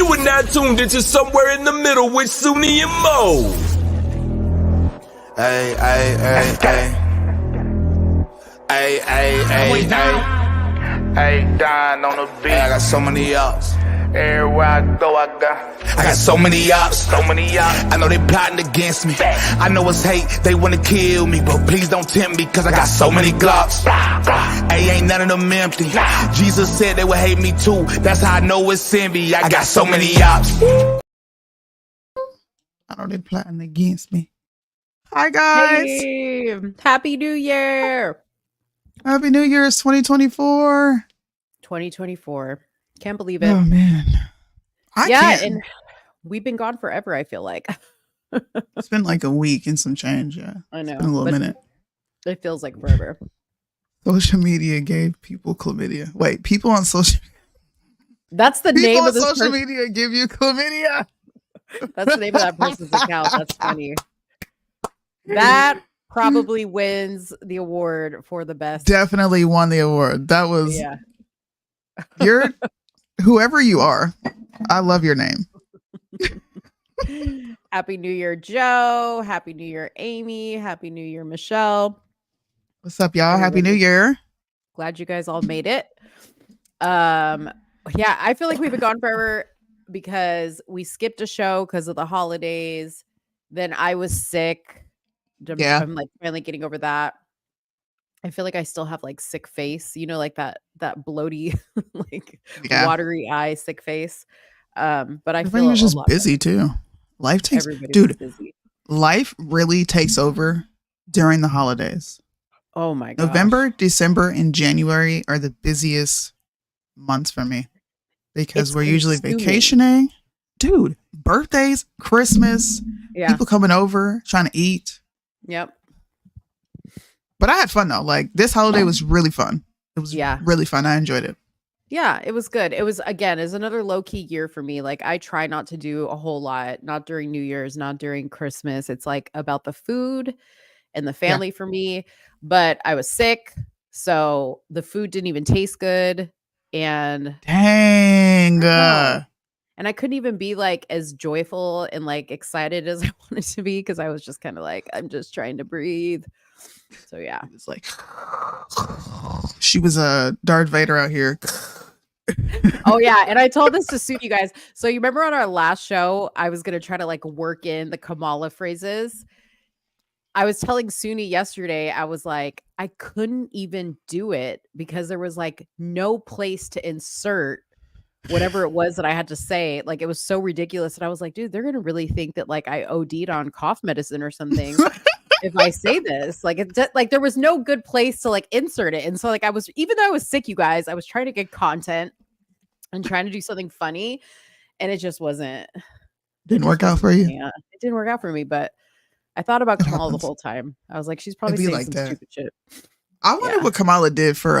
You are now tuned into Somewhere in the Middle with Soonie and Mo. Hey, hey, hey, hey. Hey, hey, hey, hey. Hey, dying on the beat. Hey, I got so many ups. Everywhere I go, I got so many ups. so many ups. I know they plotting against me. I know it's hate, they wanna kill me, but please don't tempt me, cause I got so many glocks. Hey, ain't none of them empty. Jesus said they would hate me too. That's how I know it's envy. I got so many ups. I know they plotting against me. Hi guys. Hey, Happy New Year. Happy New Year's 2024. 2024. Can't believe it. Oh man. I can't. And we've been gone forever, I feel like. It's been like a week and some change, yeah. I know. It's been a little minute. It feels like forever. Social media gave people chlamydia. Wait, people on social That's the name of this social media give you chlamydia. That's the name of that person's account. That's funny. That probably wins the award for the best. Definitely won the award. That was you're whoever you are. I love your name. Happy New Year, Joe. Happy New Year, Amy. Happy New Year, Michelle. What's up, y'all? Happy New Year. Glad you guys all made it. Yeah, I feel like we've been gone forever because we skipped a show because of the holidays. Then I was sick. I'm like finally getting over that. I feel like I still have like sick face, you know, like that bloaty, like watery eye, sick face. But I feel was just busy too. Life takes, dude. Busy. Life really takes over during the holidays. Oh my god! November, December, and January are the busiest months for me because we're usually vacationing. Dude, birthdays, Christmas, people coming over, trying to eat. Yep. But I had fun though. Like this holiday was really fun. It was really fun. I enjoyed it. Yeah, it was good. It was another low key year for me. Like I try not to do a whole lot, not during New Year's, not during Christmas. It's like about the food and the family for me. But I was sick, so the food didn't even taste good. And dang. And I couldn't even be like as joyful and like excited as I wanted to be because I was just kind of like, I'm just trying to breathe. So yeah. It's like she was a Darth Vader out here. Oh yeah. And I told this to suit you guys. So you remember on our last show, I was gonna try to like work in the Kamala phrases. I was telling Soonie yesterday, I was like, I couldn't even do it because there was like no place to insert whatever it was that I had to say. Like it was so ridiculous. And I was like, dude, they're gonna really think that like I OD'd on cough medicine or something if I say this. Like it's like there was no good place to like insert it. And so like even though I was sick, you guys, I was trying to get content and trying to do something funny, and it just didn't work out for you. Yeah, it didn't work out for me, but I thought about Kamala the whole time. I was like, she's probably saying like some stupid shit. I wonder what Kamala did for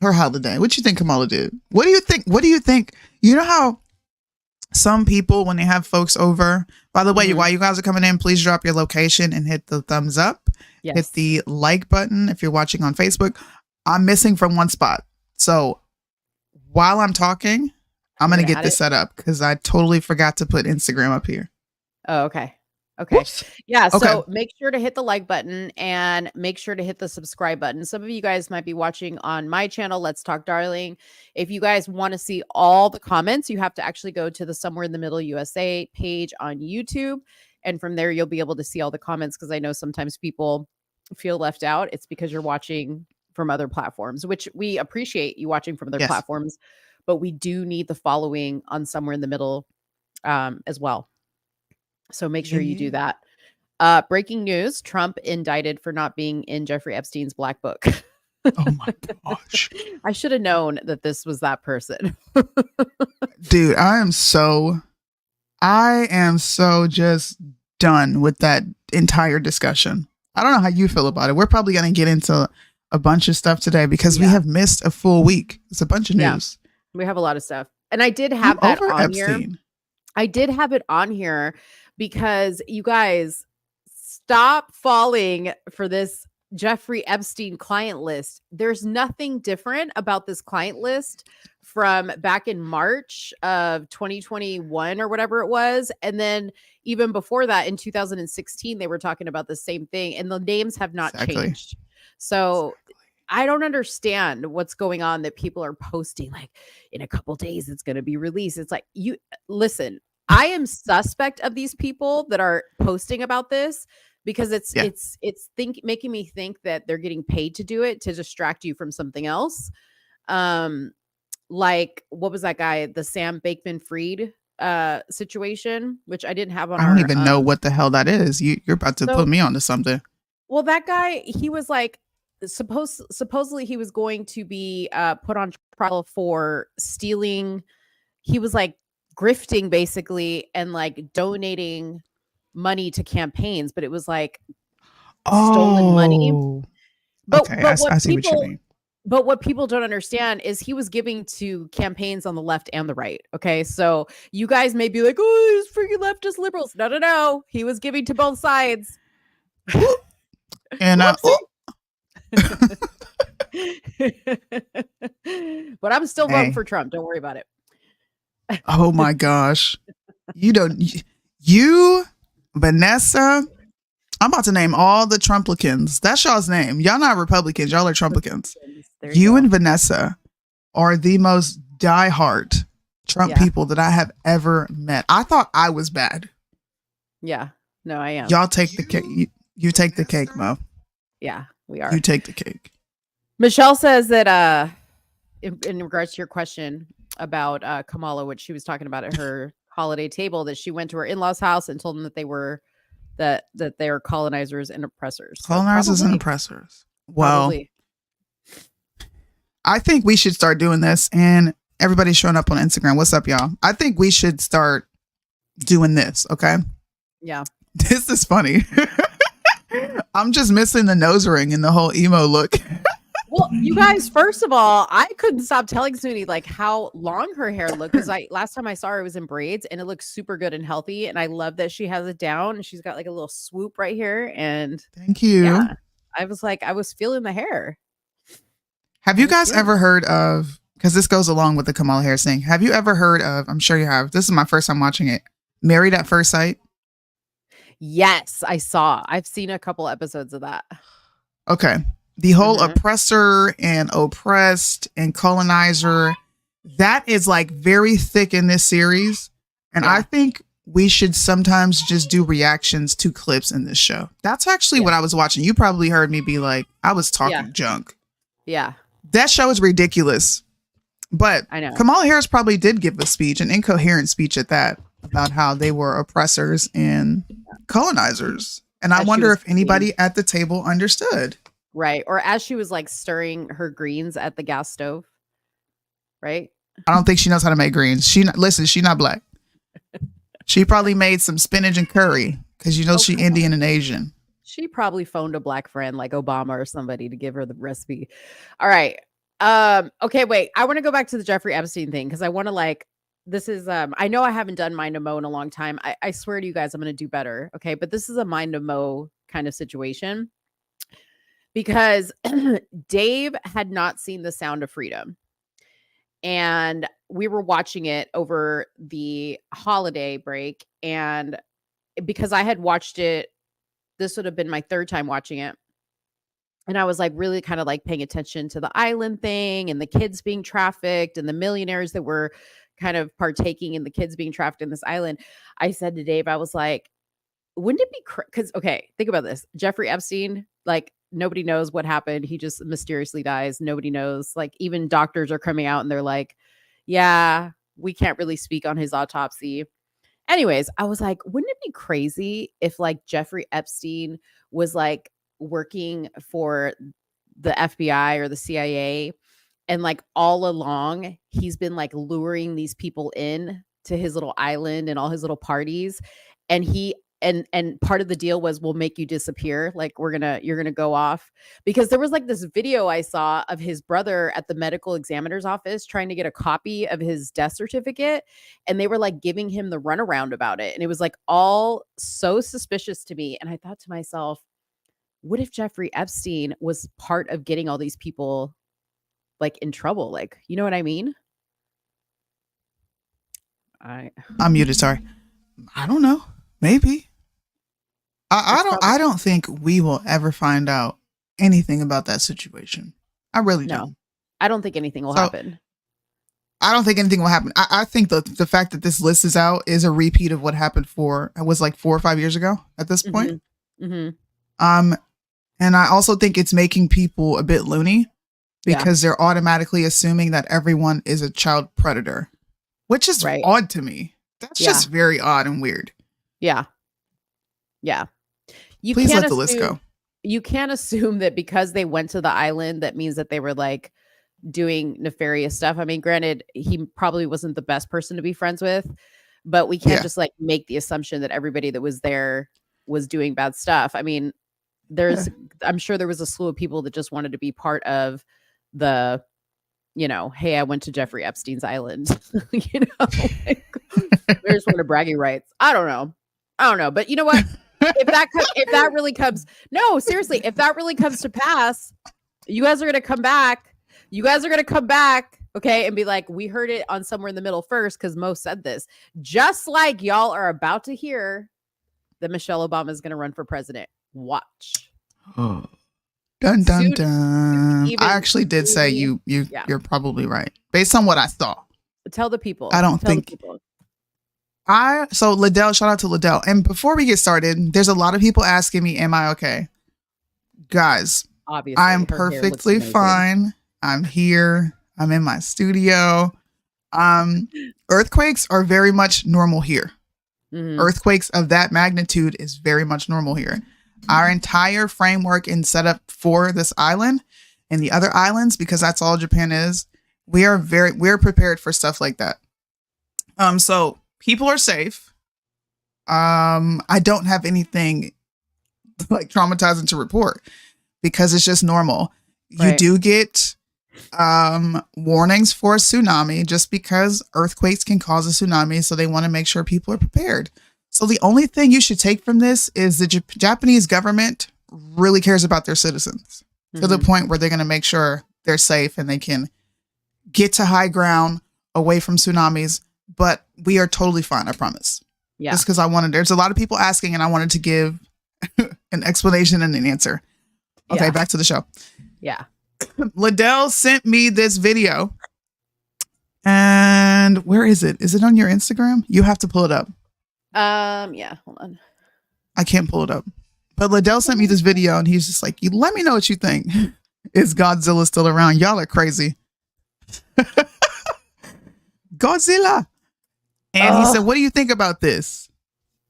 her holiday. What you think Kamala did? What do you think? You know how some people, when they have folks over, by the way, while you guys are coming in, please drop your location and hit the thumbs up. Yes. Hit the like button if you're watching on Facebook. I'm missing from one spot. So while I'm talking, I'm going to get this set up because I totally forgot to put Instagram up here. Oh, okay. Okay. Whoops. Yeah. So make sure to hit the like button and make sure to hit the subscribe button. Some of you guys might be watching on my channel, Let's Talk Darling. If you guys want to see all the comments, you have to actually go to the Somewhere in the Middle USA page on YouTube. And from there, you'll be able to see all the comments because I know sometimes people feel left out. It's because you're watching from other platforms, which we appreciate you watching from other platforms. But we do need the following on Somewhere in the Middle as well. So make sure you do that. Breaking news, Trump indicted for not being in Jeffrey Epstein's black book. Oh my gosh. I should have known that this was that person. Dude, I am so just done with that entire discussion. I don't know how you feel about it. We're probably going to get into a bunch of stuff today because we have missed a full week. It's a bunch of news. We have a lot of stuff. And I did have that on here. I did have it on here because you guys stop falling for this Jeffrey Epstein client list. There's nothing different about this client list from back in March of 2021 or whatever it was. And then even before that, in 2016, they were talking about the same thing, and the names have not changed. So I don't understand what's going on that people are posting like in a couple days it's going to be released. It's like, you listen, I am suspect of these people that are posting about this because it's making me think that they're getting paid to do it to distract you from something else. Like what was that guy, the Sam Bankman-Fried situation, which I didn't have on. I don't even know what the hell that is. You're about to put me onto something. Well, that guy, he was like supposedly he was going to be put on trial for stealing. He was like grifting basically and like donating money to campaigns, but it was like stolen money. But I see what you mean. But what people don't understand is he was giving to campaigns on the left and the right. Okay. So you guys may be like, oh, there's freaking leftist liberals. No. He was giving to both sides. And but I'm still voting for Trump. Don't worry about it. Oh my gosh. Vanessa, I'm about to name all the Trumplicans. That's y'all's name. Y'all not Republicans. Y'all are Trumplicans. You and Vanessa are the most diehard Trump people that I have ever met. I thought I was bad. Yeah. No, I am. Y'all take the cake. You take the cake, Mo. Yeah, we are. You take the cake. Michelle says that in regards to your question about Kamala, which she was talking about at her holiday table, that she went to her in-laws' house and told them that they were that they are colonizers and oppressors. Colonizers and oppressors. Well, probably. I think we should start doing this, and everybody's showing up on Instagram. What's up, y'all? I think we should start doing this. Okay. Yeah. This is funny. I'm just missing the nose ring and the whole emo look. Well, you guys, first of all, I couldn't stop telling Soonie like how long her hair looked, because last time I saw her it was in braids and it looks super good and healthy, and I love that she has it down and she's got like a little swoop right here. And thank you. Yeah, I was feeling the hair. Have you guys ever heard of, because this goes along with the Kamala Harris thing, have you ever heard of, I'm sure you have, this is my first time watching it, Married at First Sight? Yes, I've seen a couple episodes of that. Okay. The whole oppressor and oppressed and colonizer, that is like very thick in this series. And I think we should sometimes just do reactions to clips in this show. That's actually what I was watching. You probably heard me be like, I was talking junk. Yeah. That show is ridiculous. But I know Kamala Harris probably did give a speech, an incoherent speech at that, about how they were oppressors and colonizers. And I wonder if anybody at the table understood. Right. Or as she was like stirring her greens at the gas stove. Right. I don't think she knows how to make greens. She's not black. She probably made some spinach and curry because she's Indian and Asian. She probably phoned a black friend like Obama or somebody to give her the recipe. All right. Okay, wait. I want to go back to the Jeffrey Epstein thing because I want to this is I know I haven't done Mind of Mo in a long time. I swear to you guys I'm going to do better. Okay, but this is a Mind of Mo kind of situation because Dave had not seen The Sound of Freedom. And we were watching it over the holiday break. And because I had watched it, this would have been my third time watching it. And I was like really kind of like paying attention to the island thing and the kids being trafficked and the millionaires that were kind of partaking in the kids being trafficked in this island. I said to Dave, I was like, wouldn't it be because okay, think about this. Jeffrey Epstein, like nobody knows what happened. He just mysteriously dies. Nobody knows. Like even doctors are coming out and they're like, yeah, we can't really speak on his autopsy. Anyways, I was like, wouldn't it be crazy if like Jeffrey Epstein was like working for the FBI or the CIA and like all along he's been like luring these people in to his little island and all his little parties, and he and part of the deal was we'll make you disappear. Like you're going to go off, because there was like this video I saw of his brother at the medical examiner's office trying to get a copy of his death certificate. And they were like giving him the runaround about it. And it was like all so suspicious to me. And I thought to myself, what if Jeffrey Epstein was part of getting all these people like in trouble? Like, you know what I mean? I'm muted. Sorry. I don't know. Maybe. I don't think we will ever find out anything about that situation. I really don't. I don't think anything will happen. I don't think anything will happen. I think the fact that this list is out is a repeat of what happened like 4 or 5 years ago at this point. And I also think it's making people a bit loony because they're automatically assuming that everyone is a child predator, which is odd to me. That's just very odd and weird. Yeah. Yeah. Please let the list go. You can't assume that because they went to the island, that means that they were like doing nefarious stuff. I mean, granted, he probably wasn't the best person to be friends with, but we can't just like make the assumption that everybody that was there was doing bad stuff. I mean, I'm sure there was a slew of people that just wanted to be part of the, hey, I went to Jeffrey Epstein's island. Like, there's one of bragging rights. I don't know. But you know what? If that really comes, no, seriously, if that really comes to pass, you guys are going to come back. Okay, and be like, we heard it on Somewhere in the Middle first because Mo said this. Just like y'all are about to hear that Michelle Obama is going to run for president. Watch. Oh. Dun dun dun. I actually did say you're probably right based on what I saw. Tell the people. I don't think. So Liddell, shout out to Liddell. And before we get started, there's a lot of people asking me, "Am I okay?" Guys, obviously, I am perfectly fine. I'm here. I'm in my studio. Earthquakes are very much normal here. Earthquakes of that magnitude is very much normal here. Our entire framework and setup for this island and the other islands, because that's all Japan is, we're prepared for stuff like that. So people are safe. I don't have anything like traumatizing to report because it's just normal. Right. You do get warnings for a tsunami just because earthquakes can cause a tsunami. So they want to make sure people are prepared. So the only thing you should take from this is the Japanese government really cares about their citizens to the point where they're going to make sure they're safe and they can get to high ground away from tsunamis. But we are totally fine, I promise. Yeah. Just because there's a lot of people asking and I wanted to give an explanation and an answer. Okay, back to the show. Yeah. Liddell sent me this video. And where is it? Is it on your Instagram? You have to pull it up. Yeah, hold on. I can't pull it up. But Liddell sent me this video and he's just like, "You let me know what you think. Is Godzilla still around? Y'all are crazy." Godzilla. And he said, "What do you think about this?"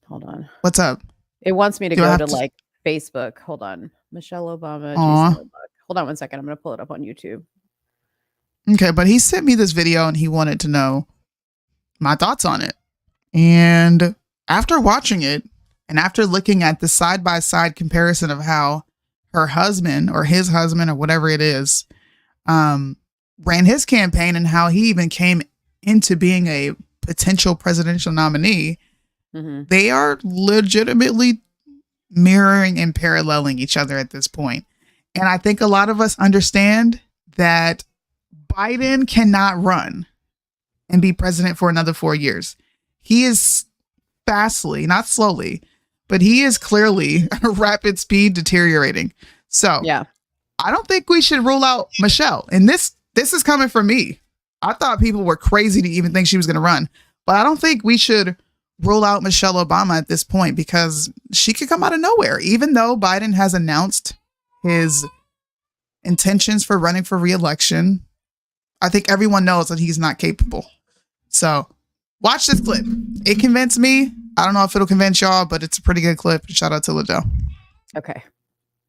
Hold on. What's up? It wants me to go to like Facebook. Hold on. Michelle Obama. Hold on one second. I'm going to pull it up on YouTube. Okay, but he sent me this video and he wanted to know my thoughts on it. And after watching it and after looking at the side-by-side comparison of how her husband or his husband or whatever it is ran his campaign and how he even came into being a potential presidential nominee, they are legitimately mirroring and paralleling each other at this point. And I think a lot of us understand that Biden cannot run and be president for another 4 years. He is fastly, not slowly, but he is clearly rapid speed deteriorating. So I don't think we should rule out Michelle. And this is coming from me. I thought people were crazy to even think she was going to run, but I don't think we should rule out Michelle Obama at this point because she could come out of nowhere. Even though Biden has announced his intentions for running for re-election, I think everyone knows that he's not capable. So watch this clip. It convinced me. I don't know if it'll convince y'all, but it's a pretty good clip. Shout out to Liddell. Okay.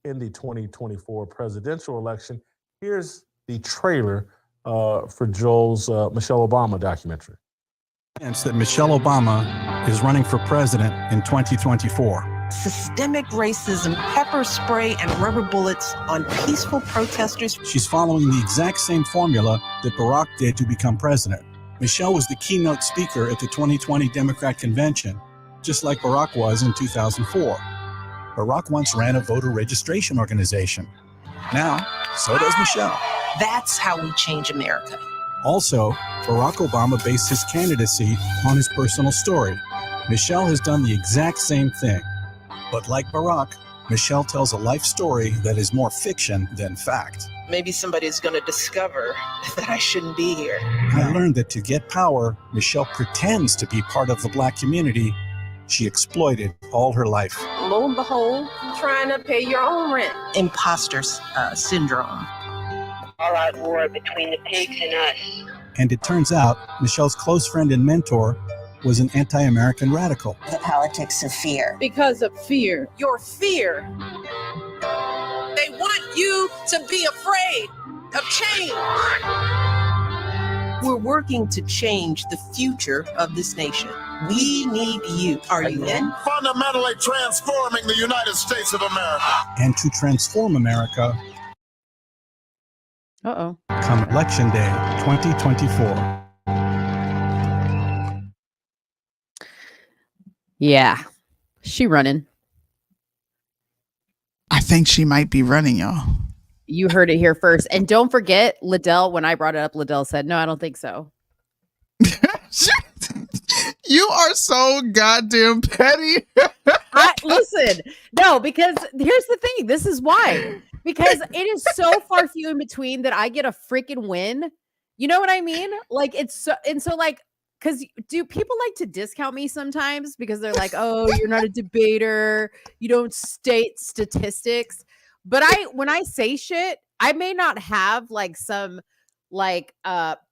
In the 2024 presidential election, here's the trailer for Joel's Michelle Obama documentary. That Michelle Obama is running for president in 2024. Systemic racism, pepper spray, and rubber bullets on peaceful protesters. She's following the exact same formula that Barack did to become president. Michelle was the keynote speaker at the 2020 Democrat convention, just like Barack was in 2004. Barack once ran a voter registration organization. Now, so does Michelle. That's how we change America. Also, Barack Obama based his candidacy on his personal story. Michelle has done the exact same thing. But like Barack, Michelle tells a life story that is more fiction than fact. Maybe somebody's going to discover that I shouldn't be here. I learned that to get power, Michelle pretends to be part of the Black community she exploited all her life. Lo and behold, trying to pay your own rent. Imposter syndrome. All out war between the pigs and us. And it turns out Michelle's close friend and mentor was an anti-American radical. The politics of fear. Because of fear. Your fear. They want you to be afraid of change. We're working to change the future of this nation. We need you. Are you in? Fundamentally transforming the United States of America. And to transform America, come Election Day 2024. Yeah, she running. I think she might be running, y'all. You heard it here first. And don't forget, Liddell, when I brought it up, Liddell said, no, I don't think so. You are so goddamn petty. Listen, no, because here's the thing. This is why. Because it is so far few in between that I get a freaking win. You know what I mean? Like, it's so, and so like, because do people like to discount me sometimes because they're like, oh, you're not a debater. You don't state statistics. But when I say shit, I may not have like some like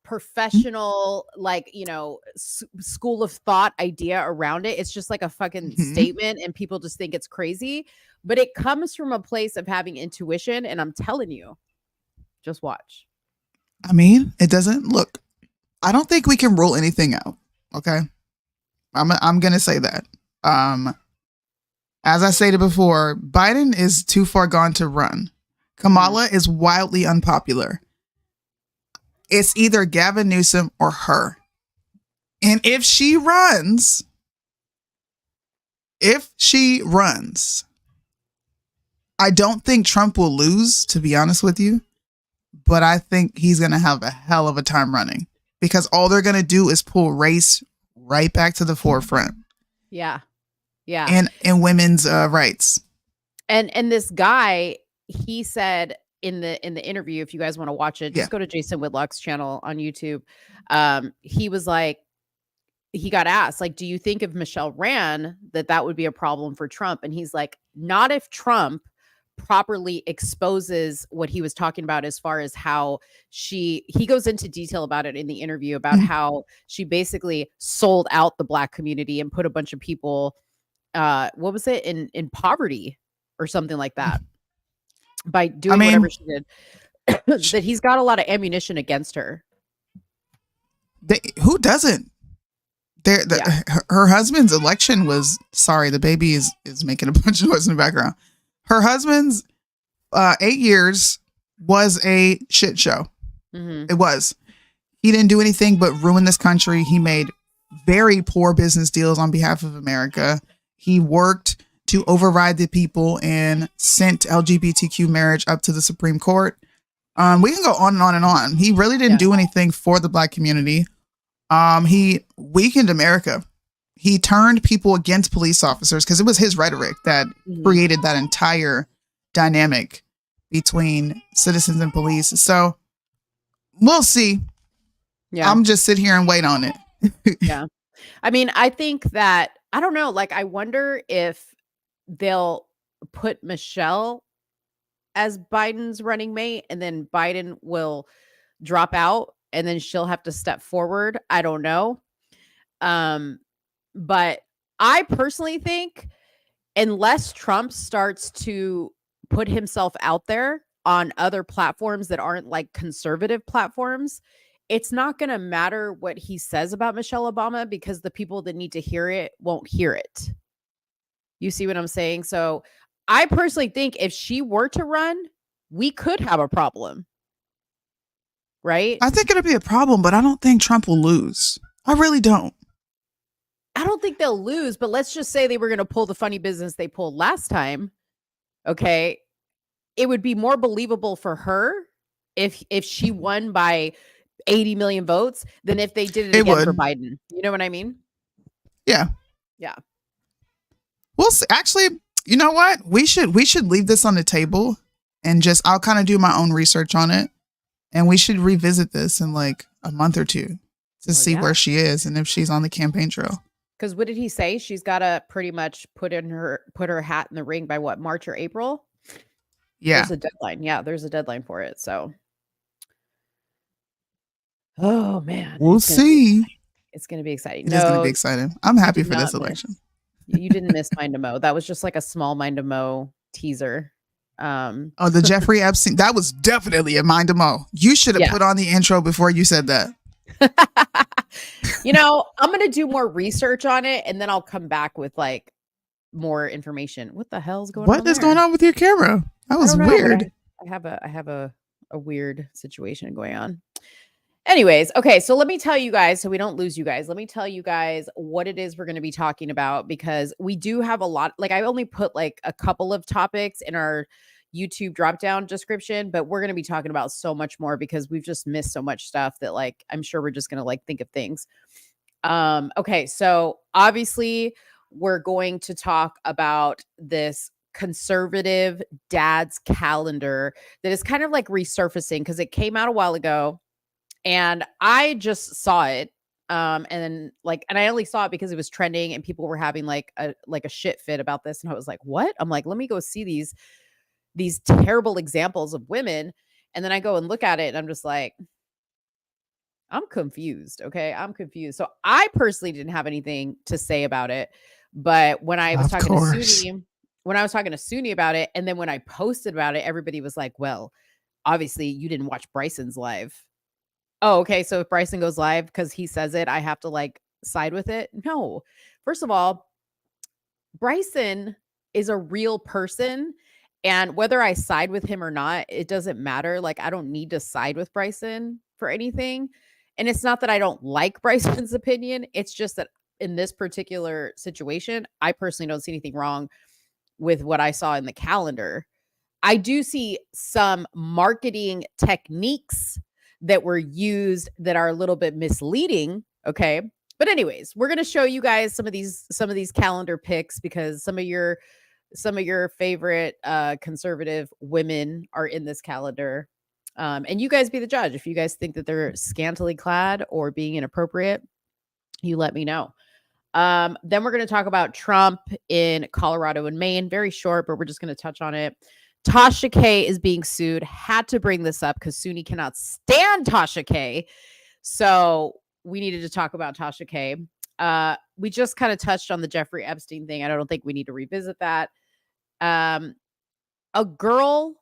professional, like, you know, school of thought idea around it. It's just like a fucking statement and people just think it's crazy. But it comes from a place of having intuition. And I'm telling you, just watch. I mean, it doesn't look. I don't think we can rule anything out. Okay. I'm going to say that. As I stated before, Biden is too far gone to run. Kamala is wildly unpopular. It's either Gavin Newsom or her. And if she runs, I don't think Trump will lose, to be honest with you. But I think he's going to have a hell of a time running because all they're going to do is pull race right back to the forefront. Yeah. Yeah. And women's rights. And this guy, he said in the interview, if you guys want to watch it, just go to Jason Whitlock's channel on YouTube. He was like, he got asked, like, do you think if Michelle ran that would be a problem for Trump? And he's like, not if Trump properly exposes what he was talking about as far as how he goes into detail about it in the interview about how she basically sold out the Black community and put a bunch of people what was it in poverty or something like that by doing whatever she did. That he's got a lot of ammunition against her. Who doesn't? Her husband's election was, sorry, the baby is making a bunch of noise in the background. Her husband's 8 years was a shit show. It was. He didn't do anything but ruin this country. He made very poor business deals on behalf of America. He worked to override the people and sent LGBTQ marriage up to the Supreme Court. We can go on and on and on. He really didn't do anything for the Black community. He weakened America. He turned people against police officers because it was his rhetoric that created that entire dynamic between citizens and police. So we'll see. Yeah. I'm just sit here and wait on it. Yeah. I mean, I think that, I don't know, like, I wonder if they'll put Michelle as Biden's running mate and then Biden will drop out and then she'll have to step forward. I don't know. But I personally think unless Trump starts to put himself out there on other platforms that aren't like conservative platforms, it's not going to matter what he says about Michelle Obama because the people that need to hear it won't hear it. You see what I'm saying? So I personally think if she were to run, we could have a problem. Right? I think it'll be a problem, but I don't think Trump will lose. I really don't. I don't think they'll lose, but let's just say they were going to pull the funny business they pulled last time. Okay. It would be more believable for her if she won by 80 million votes than if they did it again for Biden. You know what I mean? Yeah. Yeah. Well, actually, you know what? We should leave this on the table and I'll kind of do my own research on it. And we should revisit this in like a month or two to see where she is and if she's on the campaign trail. Because what did he say? She's got to pretty much put her hat in the ring by what, March or April? Yeah. There's a deadline. Yeah, there's a deadline for it. So, oh man, we'll see. It's going to be exciting. It's going to be exciting. I'm happy for this election. You didn't miss Mind to Mo. That was just like a small Mind to Mo teaser. The Jeffrey Epstein. That was definitely a Mind to Mo. You should have put on the intro before you said that. You know, I'm going to do more research on it and then I'll come back with like more information. What the hell's going on? What is going on with your camera? That was weird. I have a weird situation going on. Anyways, okay, so let me tell you guys, so we don't lose you guys. Let me tell you guys what it is we're going to be talking about, because we do have a lot. Like, I only put like a couple of topics in our YouTube drop down description, but we're going to be talking about so much more because we've just missed so much stuff that like I'm sure we're just going to like think of things. Okay, so obviously we're going to talk about this conservative dad's calendar that is kind of like resurfacing because it came out a while ago. And I just saw it. And I only saw it because it was trending and people were having like a shit fit about this. And I was like, what? I'm like, let me go see these terrible examples of women. And then I go and look at it and I'm just like, I'm confused. Okay. I'm confused. So I personally didn't have anything to say about it. But when I was talking to Soonie about it, and then when I posted about it, everybody was like, well, obviously you didn't watch Bryson's live. Oh, okay. So if Bryson goes live because he says it, I have to like side with it? No. First of all, Bryson is a real person. And whether I side with him or not, it doesn't matter. Like, I don't need to side with Bryson for anything. And it's not that I don't like Bryson's opinion. It's just that in this particular situation, I personally don't see anything wrong with what I saw in the calendar. I do see some marketing techniques that were used that are a little bit misleading. Okay. But anyways, we're going to show you guys some of these calendar picks because some of your favorite conservative women are in this calendar. And you guys be the judge. If you guys think that they're scantily clad or being inappropriate, you let me know. Then we're going to talk about Trump in Colorado and Maine. Very short, but we're just going to touch on it. Tasha K is being sued. Had to bring this up because Soonie cannot stand Tasha K. So we needed to talk about Tasha K. We just kind of touched on the Jeffrey Epstein thing. I don't think we need to revisit that. A girl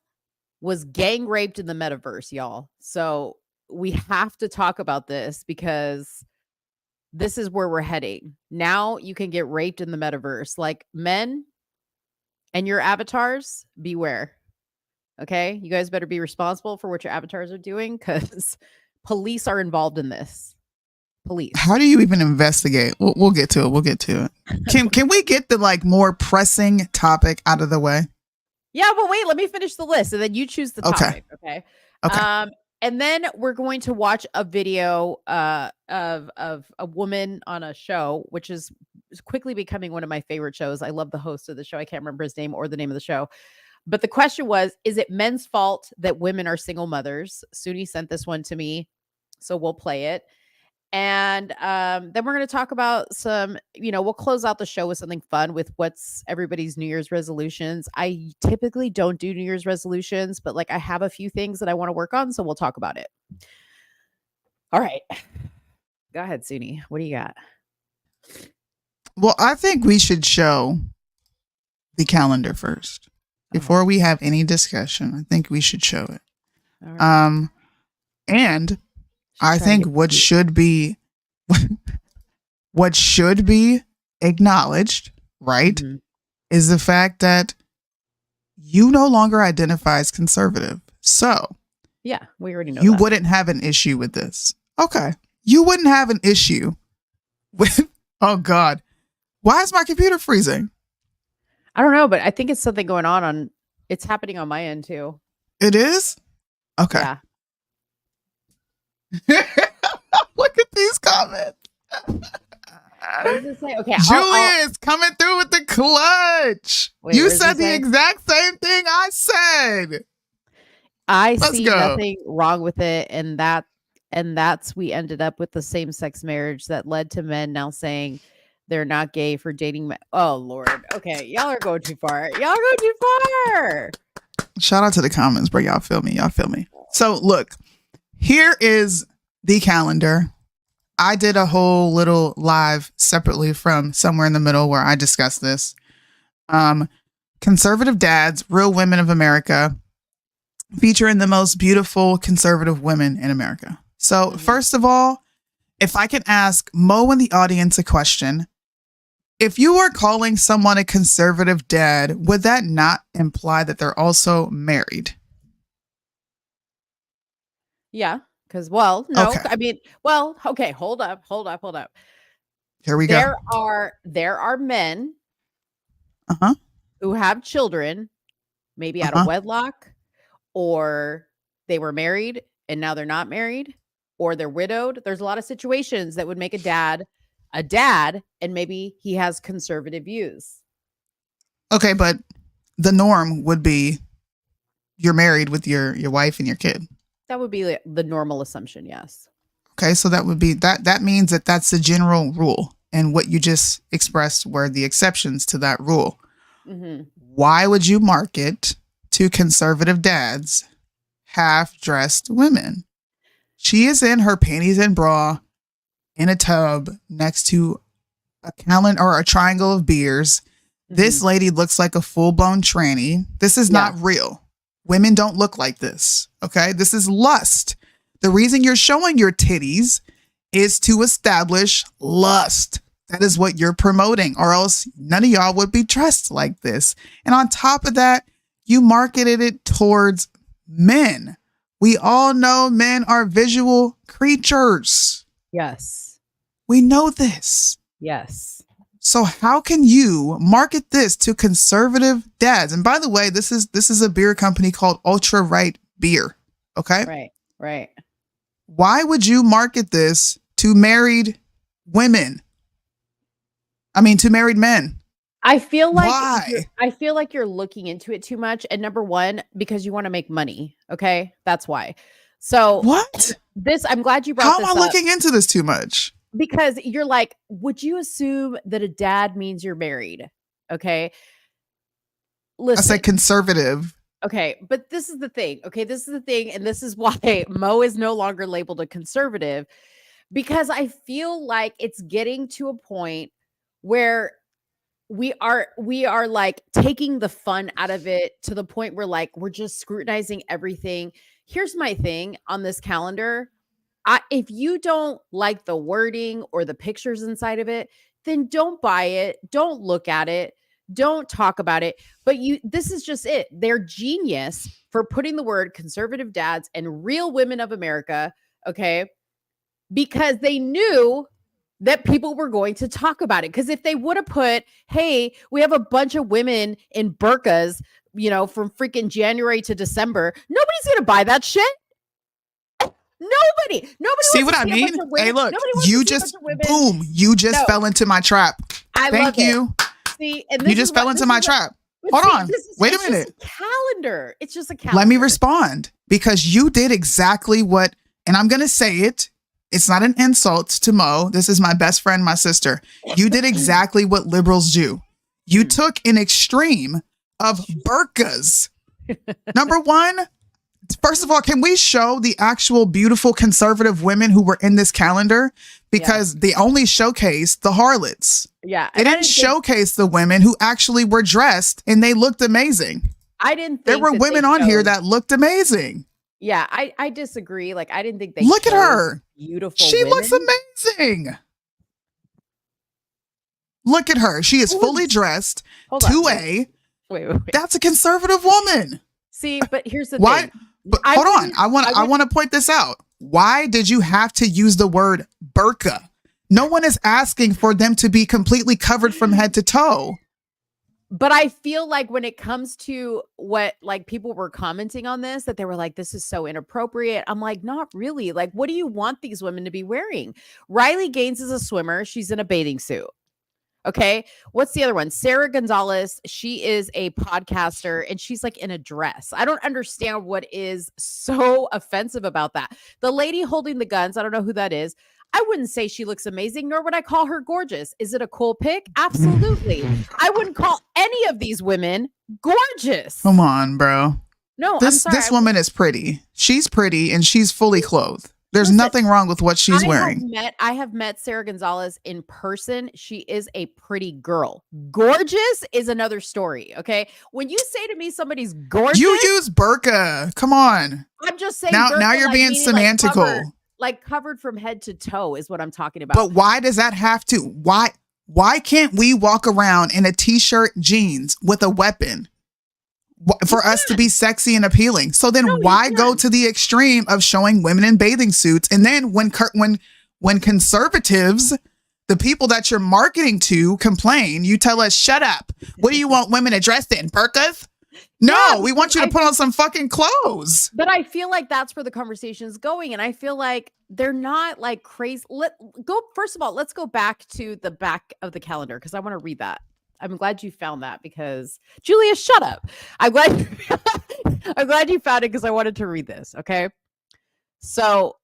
was gang raped in the metaverse, y'all. So we have to talk about this because this is where we're heading. Now you can get raped in the metaverse. Like, men and your avatars, beware. Okay? You guys better be responsible for what your avatars are doing because police are involved in this. Police. How do you even investigate? We'll get to it. Can we get the like more pressing topic out of the way? Yeah, but wait, let me finish the list and then you choose the topic. Okay. And then we're going to watch a video of a woman on a show, which is quickly becoming one of my favorite shows. I love the host of the show. I can't remember his name or the name of the show. But the question was, is it men's fault that women are single mothers? Soonie sent this one to me, so we'll play it. And then we're going to talk about some, we'll close out the show with something fun with what's everybody's New Year's resolutions. I typically don't do New Year's resolutions, but like I have a few things that I want to work on. So we'll talk about it. All right. Go ahead, Soonie. What do you got? Well, I think we should show the calendar first. Before we have any discussion, I think we should show it. Right. And I think what should be acknowledged, right, mm-hmm. is the fact that you no longer identify as conservative. So, yeah, we already know you that. wouldn't have an issue with this. Okay. You wouldn't have an issue with, oh God, why is my computer freezing? I don't know, but I think it's something going on it's happening on my end too. It is? Okay. Yeah. Look at these comments. What does it say? Okay, Julius coming through with the clutch. Wait, You what does said it the say? exact same thing I said. I Let's see go. nothing wrong with it, and that's we ended up with the same-sex marriage that led to men now saying they're not gay for dating men. Oh Lord. Okay, y'all are going too far. Y'all are going too far. Shout out to the comments, bro. Y'all feel me. So look, here is the calendar. I did a whole little live separately from somewhere in the middle where I discussed this. Conservative dads, real women of America, featuring the most beautiful conservative women in America. So first of all, if I can ask Mo in the audience a question, if you were calling someone a conservative dad, would that not imply that they're also married? Yeah, because no. Okay. I mean, okay, hold up. Here we go. There are men Uh-huh. who have children, maybe out of wedlock, or they were married and now they're not married, or they're widowed. There's a lot of situations that would make a dad, and maybe he has conservative views. Okay, but the norm would be you're married with your wife and your kid. That would be the normal assumption, yes. Okay, so that would be that means that that's the general rule, and what you just expressed were the exceptions to that rule. Mm-hmm. Why would you market to conservative dads half-dressed women? She is in her panties and bra in a tub next to a calendar or a triangle of beers. Mm-hmm. This lady looks like a full-blown tranny. This is not real. Women don't look like this. Okay, this is lust. The reason you're showing your titties is to establish lust. That is what you're promoting, or else none of y'all would be dressed like this. And on top of that, you marketed it towards men. We all know men are visual creatures. Yes. We know this. Yes. So how can you market this to conservative dads? And by the way, this is a beer company called Ultra Right Beer. Okay? Right. Why would you market this to married women? I mean, to married men. I feel like you're looking into it too much. And number one, because you want to make money. Okay, that's why. So what? I'm glad you brought this up. How am I looking into this too much? Because you're like, would you assume that a dad means you're married? Okay. Listen. I said conservative. Okay, but this is the thing. Okay, this is the thing, and this is why Mo is no longer labeled a conservative, because I feel like it's getting to a point where we are like taking the fun out of it to the point where like we're just scrutinizing everything. Here's my thing on this calendar. If you don't like the wording or the pictures inside of it, then don't buy it. Don't look at it. Don't talk about it. But this is just it. They're genius for putting the word conservative dads and real women of America, okay? Because they knew that people were going to talk about it. Because if they would have put, hey, we have a bunch of women in burqas, from freaking January to December, nobody's going to buy that shit. Nobody. See what I mean? Hey, look, you just fell into my trap. Thank you. See, and you just fell into my trap. Hold on. Wait a minute. Calendar. It's just a calendar. Let me respond, because you did exactly what, and I'm going to say it. It's not an insult to Mo. This is my best friend, my sister. You did exactly what liberals do. You took an extreme of burqas. Number one, first of all, can we show the actual beautiful conservative women who were in this calendar? Because they only showcased the harlots. Yeah. They didn't showcase the women who actually were dressed and they looked amazing. I didn't think there were women on here that looked amazing. Yeah, I disagree. Like, I didn't think they look at her. Beautiful. She women. looks amazing. Look at her. She is fully dressed. Wait. That's a conservative woman. See, but here's the thing. But hold on. I want to point this out. Why did you have to use the word burqa? No one is asking for them to be completely covered from head to toe. But I feel like when it comes to what like people were commenting on this, that they were like, this is so inappropriate. I'm like, not really. Like, what do you want these women to be wearing? Riley Gaines is a swimmer. She's in a bathing suit. Okay. What's the other one? Sarah Gonzalez. She is a podcaster and she's like in a dress. I don't understand what is so offensive about that. The lady holding the guns, I don't know who that is. I wouldn't say she looks amazing, nor would I call her gorgeous. Is it a cool pic? Absolutely. I wouldn't call any of these women gorgeous. Come on, bro. No, this I'm sorry. this woman is pretty. She's pretty and she's fully clothed. There's nothing wrong with what she's wearing. I have met Sarah Gonzalez in person. She is a pretty girl. Gorgeous is another story. Okay. When you say to me somebody's gorgeous, you use burqa. Come on. I'm just saying. Now you're being semantical. Like covered from head to toe is what I'm talking about. But why does that have to? Why can't we walk around in a t-shirt, jeans with a weapon for us to be sexy and appealing? So then why go to the extreme of showing women in bathing suits? And then when conservatives, the people that you're marketing to, complain, you tell us, shut up. What do you want women to dress in? Burqas? No, we want you to put on some fucking clothes. But I feel like that's where the conversation is going. And I feel like they're not like crazy. First of all, let's go back to the back of the calendar because I want to read that. I'm glad you found that because Julia, shut up. I'm glad you found it because I wanted to read this. Okay. So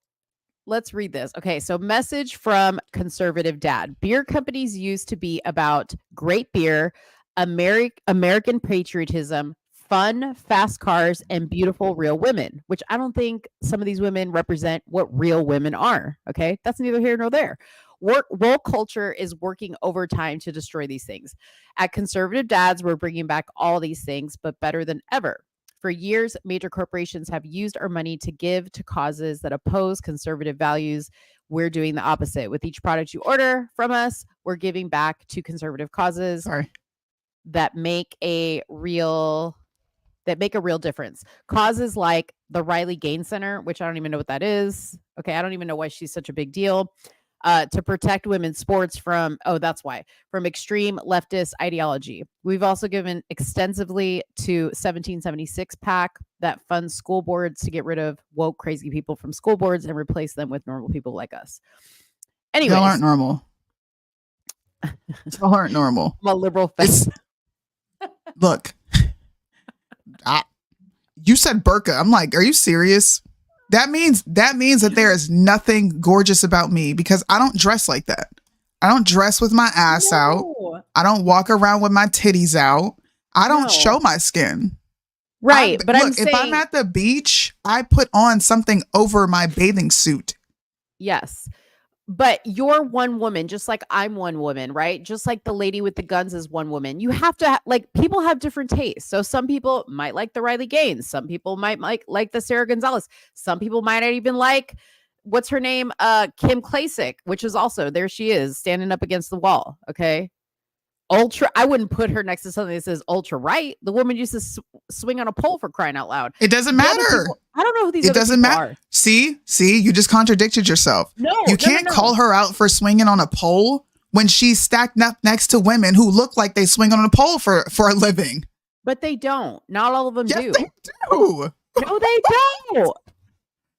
let's read this. Okay. So message from conservative dad. Beer companies used to be about great beer, American patriotism, fun, fast cars, and beautiful real women, which I don't think some of these women represent what real women are. Okay. That's neither here nor there. Woke culture is working overtime to destroy these things. At Conservative Dads, we're bringing back all these things, but better than ever. For years, major corporations have used our money to give to causes that oppose conservative values. We're doing the opposite. With each product you order from us, we're giving back to conservative causes that make a real difference. Causes like the Riley Gaines Center, which I don't even know what that is. Okay, I don't even know why she's such a big deal. To protect women's sports from extreme leftist ideology. We've also given extensively to 1776 PAC that funds school boards to get rid of woke crazy people from school boards and replace them with normal people like us. Anyways. Y'all aren't normal. Y'all aren't normal. I'm a liberal face. Look, you said burqa. I'm like, are you serious? That means that there is nothing gorgeous about me because I don't dress like that. I don't dress with my ass out. I don't walk around with my titties out. I don't show my skin. Right. But look, if I'm at the beach, I put on something over my bathing suit. Yes. But you're one woman, just like I'm one woman, right? Just like the lady with the guns is one woman. You have to people have different tastes. So some people might like the Riley Gaines. Some people might like the Sarah Gonzalez. Some people might not even like, what's her name? Kim Klacik, which is also, there she is standing up against the wall. Okay. Ultra, I wouldn't put her next to something that says ultra right. The woman used to swing on a pole for crying out loud. It doesn't matter. I don't know who these it other doesn't people matter. are. See, you just contradicted yourself. No, you can't call her out for swinging on a pole when she's stacked up next to women who look like they swing on a pole for a living. But they don't. Not all of them do. They do. No, they don't.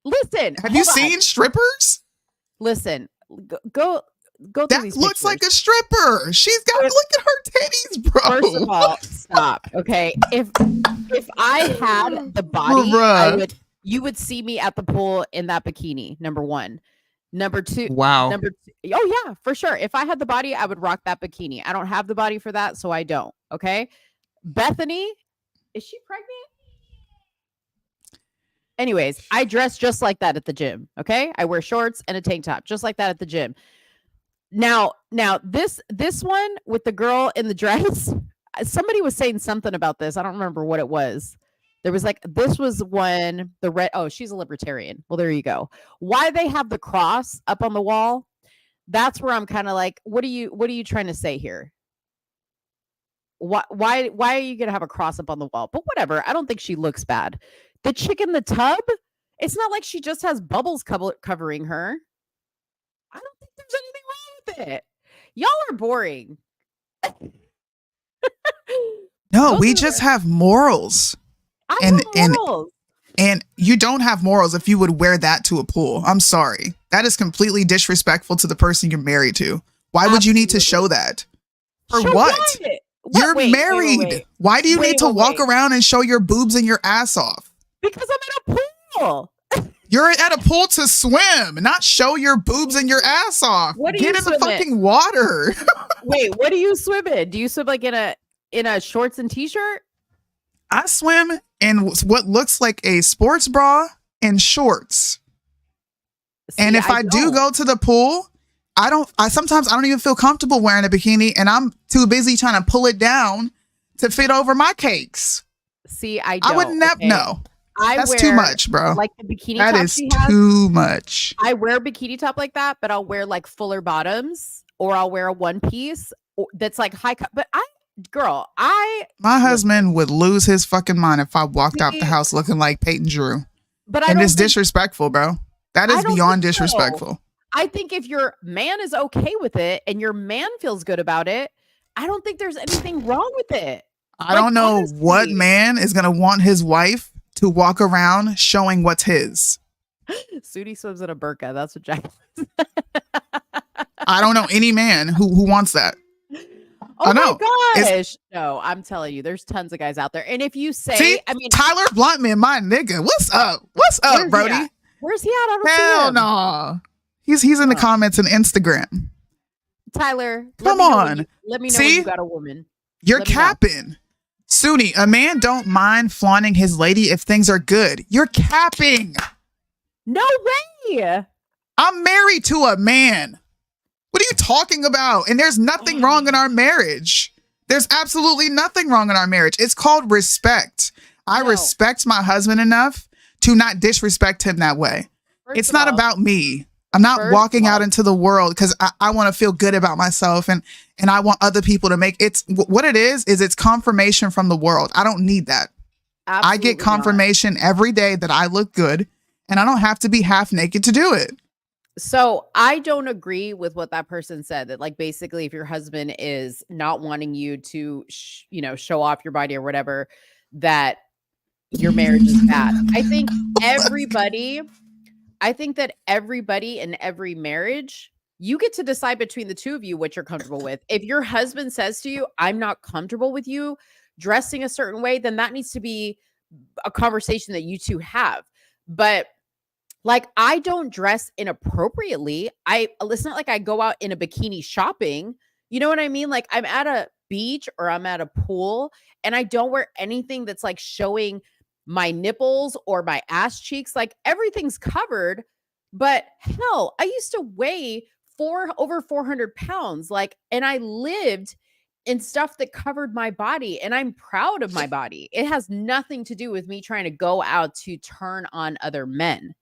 Listen. Have you seen strippers? Listen, go through that these looks pictures. Like a stripper. She's got look at her titties, bro. First of all, stop. Okay. If I had the body, you would see me at the pool in that bikini, number one. Number two. Wow. Oh yeah, for sure. If I had the body, I would rock that bikini. I don't have the body for that, so I don't. Okay. Bethany, is she pregnant? Anyways, I dress just like that at the gym. Okay. I wear shorts and a tank top, just like that at the gym. Now this one with the girl in the dress, somebody was saying something about this. I don't remember what it was. There was this was when the red, she's a libertarian. Well, there you go. Why they have the cross up on the wall? That's where I'm kind of like, what are you trying to say here? Why are you going to have a cross up on the wall? But whatever. I don't think she looks bad. The chick in the tub, it's not like she just has bubbles covering her. I don't think there's anything wrong with it. Y'all are boring. No, Those we are just have morals. I And have morals. and you don't have morals if you would wear that to a pool. I'm sorry. That is completely disrespectful to the person you're married to. Why would you need to show that? For Show what? You're Wait, married. wait. Why do you need to walk wait. around and show your boobs and your ass off? Because I'm at a pool. You're at a pool to swim, not show your boobs and your ass off. What do Get you in the swim in? fucking water. Wait, what do you swim in? Do you swim like in a shorts and t-shirt? I swim in what looks like a sports bra and shorts. See, And if I do go to the pool, sometimes I don't even feel comfortable wearing a bikini, and I'm too busy trying to pull it down to fit over my cakes. See, I don't. I would never know. That's too much, bro. Like the bikini that top is she has. too much. I wear a bikini top like that, but I'll wear like fuller bottoms, or I'll wear a one piece that's like high cut. But my husband would lose his fucking mind if I walked out the house looking like Peyton Drew. And it's disrespectful, bro. That is beyond disrespectful. So. I think if your man is okay with it and your man feels good about it, I don't think there's anything wrong with it. I don't know what man is gonna want his wife to walk around showing what's his. Soonie swims in a burqa. That's what Jack. I don't know any man who wants that. Oh my gosh! No, I'm telling you, there's tons of guys out there. And if you say, Tyler Bluntman, my nigga, what's up? What's up, Brody? Where's he at? I don't Hell see him. no. He's in the comments on Instagram. Tyler, come on. Let me know when you got a woman. You're capping. Soonie, a man don't mind flaunting his lady if things are good. You're capping. No way. I'm married to a man. What are you talking about? And there's nothing wrong in our marriage. There's absolutely nothing wrong in our marriage. It's called respect. I respect my husband enough to not disrespect him that way. It's not about me. I'm not walking out into the world because I want to feel good about myself and I want other people to make it's what it is it's confirmation from the world. I don't need that. Absolutely I get confirmation every day that I look good and I don't have to be half naked to do it. So I don't agree with what that person said, that like basically if your husband is not wanting you to, show off your body or whatever, that your marriage is bad. I think that everybody in every marriage, you get to decide between the two of you what you're comfortable with. If your husband says to you, I'm not comfortable with you dressing a certain way, then that needs to be a conversation that you two have. But like, I don't dress inappropriately. It's not like I go out in a bikini shopping. You know what I mean? Like I'm at a beach or I'm at a pool and I don't wear anything that's like showing my nipples or my ass cheeks. Like everything's covered. But hell, I used to weigh over 400 pounds. And I lived in stuff that covered my body and I'm proud of my body. It has nothing to do with me trying to go out to turn on other men.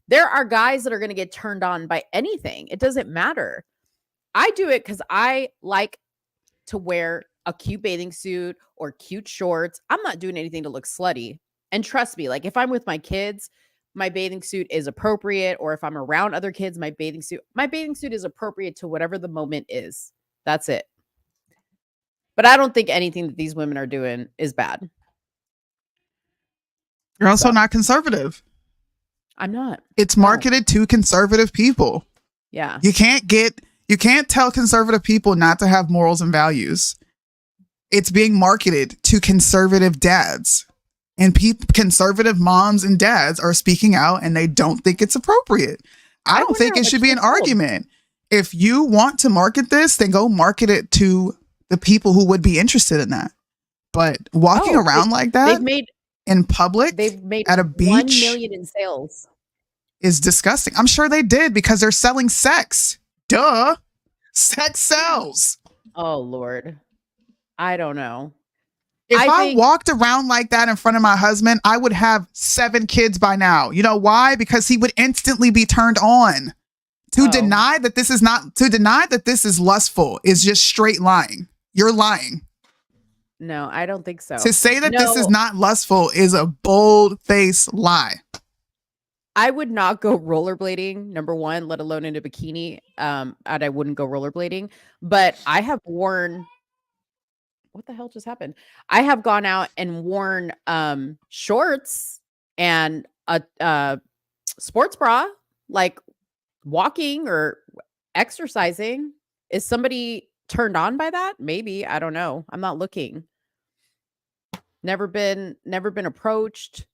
There are guys that are going to get turned on by anything. It doesn't matter. I do it because I like to wear a cute bathing suit or cute shorts. I'm not doing anything to look slutty. And trust me, like if I'm with my kids, my bathing suit is appropriate. Or if I'm around other kids, my bathing suit is appropriate to whatever the moment is. That's it. But I don't think anything that these women are doing is bad. You're also not conservative. I'm not. It's marketed to conservative people. Yeah. You can't tell conservative people not to have morals and values. It's being marketed to conservative dads. And conservative moms and dads are speaking out and they don't think it's appropriate. I don't think it should be an argument. If you want to market this, then go market it to the people who would be interested in that. But walking around like that in public at a beach 1 million in sales is disgusting. I'm sure they did because they're selling sex. Duh. Sex sells. Oh, Lord. I don't know. If I walked around like that in front of my husband, I would have 7 kids by now. You know why? Because he would instantly be turned on. To deny that this is lustful is just straight lying. You're lying. No, I don't think so. To say that this is not lustful is a bold-faced lie. I would not go rollerblading, number one, let alone in a bikini. And I wouldn't go rollerblading. But I have worn what the hell just happened? I have gone out and worn shorts and a sports bra, like walking or exercising. Is somebody turned on by that? Maybe. I don't know. I'm not looking. Never been approached.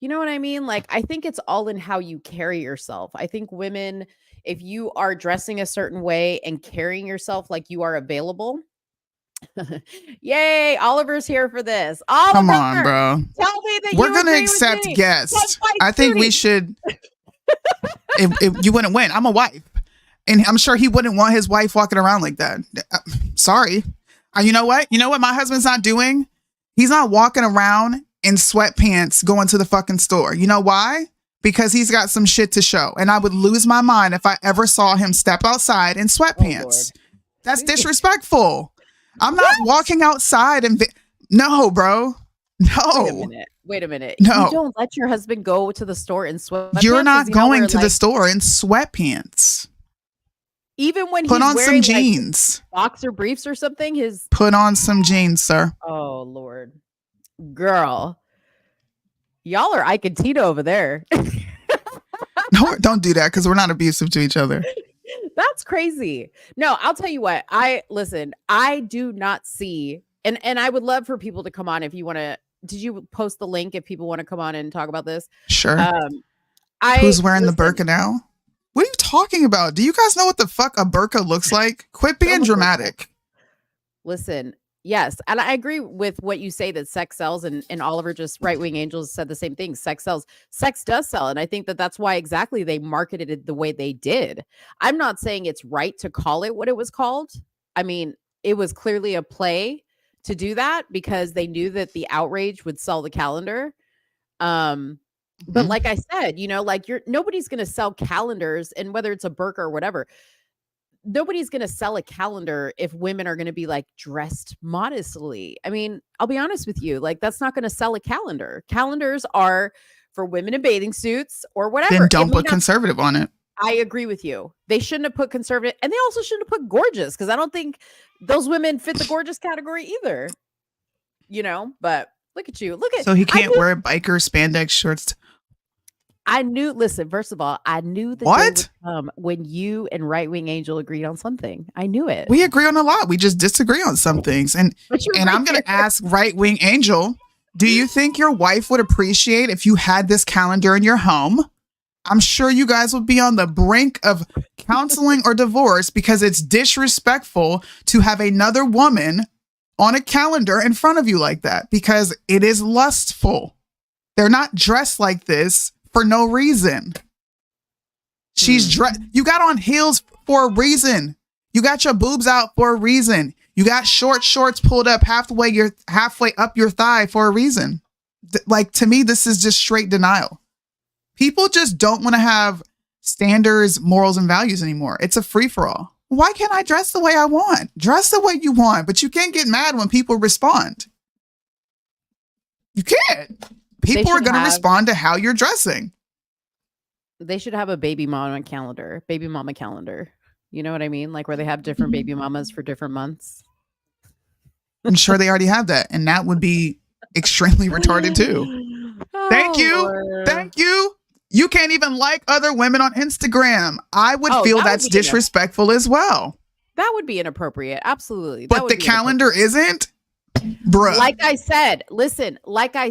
You know what I mean? Like, I think it's all in how you carry yourself. I think women, if you are dressing a certain way and carrying yourself like you are available. Yay, Oliver's here for this. Oliver, come on, bro. Tell me that we're gonna accept guests. I think we should. if you wouldn't win, I'm a wife, and I'm sure he wouldn't want his wife walking around like that. Sorry. You know what? You know what my husband's not doing? He's not walking around in sweatpants going to the fucking store. You know why? Because he's got some shit to show. And I would lose my mind if I ever saw him step outside in sweatpants. That's disrespectful. I'm not walking outside and no, bro. No. Wait a minute. No. You don't let your husband go to the store in sweatpants? You're not going to the store in sweatpants. Even when put he's on wearing some jeans, boxer briefs or something, put on some jeans, sir. Oh Lord, girl, y'all are Ike and Tito over there. No, don't do that because we're not abusive to each other. That's crazy. No, I'll tell you what. I do not see, and I would love for people to come on if you want to. Did you post the link if people want to come on and talk about this? Sure. Who's wearing the burqa now? What are you talking about? Do you guys know what the fuck a burqa looks like? Quit being dramatic. Listen, yes. And I agree with what you say that sex sells. And Oliver, just right-wing angels, said the same thing. Sex sells. Sex does sell. And I think that that's why exactly they marketed it the way they did. I'm not saying it's right to call it what it was called. I mean, it was clearly a play to do that because they knew that the outrage would sell the calendar. But like I said, you know, like nobody's going to sell calendars, and whether it's a burqa or whatever, nobody's going to sell a calendar if women are going to be like dressed modestly. I mean, I'll be honest with you, like that's not going to sell a calendar. Calendars are for women in bathing suits or whatever. Then don't put conservative on it. I agree with you. They shouldn't have put conservative, and they also shouldn't have put gorgeous because I don't think those women fit the gorgeous category either. You know, but look at you. Look at so he can't wear biker spandex shorts. Listen, first of all, I knew that they would come when you and right-wing angel agreed on something. I knew it. We agree on a lot. We just disagree on some things. And I'm going to ask right-wing angel, do you think your wife would appreciate if you had this calendar in your home? I'm sure you guys would be on the brink of counseling or divorce because it's disrespectful to have another woman on a calendar in front of you like that because it is lustful. They're not dressed like this for no reason. She's dressed. You got on heels for a reason. You got your boobs out for a reason. You got short shorts pulled up halfway up your thigh for a reason. Like, to me, this is just straight denial. People just don't want to have standards, morals, and values anymore. It's a free-for-all. Why can't I dress the way I want? Dress the way you want, but you can't get mad when people respond. You can't. People are going to respond to how you're dressing. They should have a baby mama calendar. You know what I mean? Like where they have different baby mamas for different months. I'm sure they already have that. And that would be extremely retarded too. Thank you. Lord. Thank you. You can't even like other women on Instagram. I would feel that's disrespectful as well. That would be inappropriate. Absolutely. But the calendar isn't? Bruh. Like I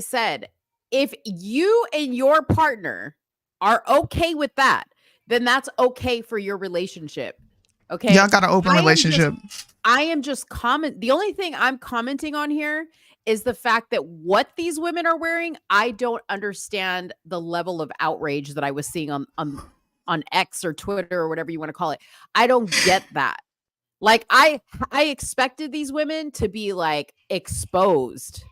said, if you and your partner are okay with that, then that's okay for your relationship. Okay. Y'all got an open relationship. I am just the only thing I'm commenting on here is the fact that what these women are wearing, I don't understand the level of outrage that I was seeing on X or Twitter or whatever you want to call it. I don't get that. Like I expected these women to be like exposed.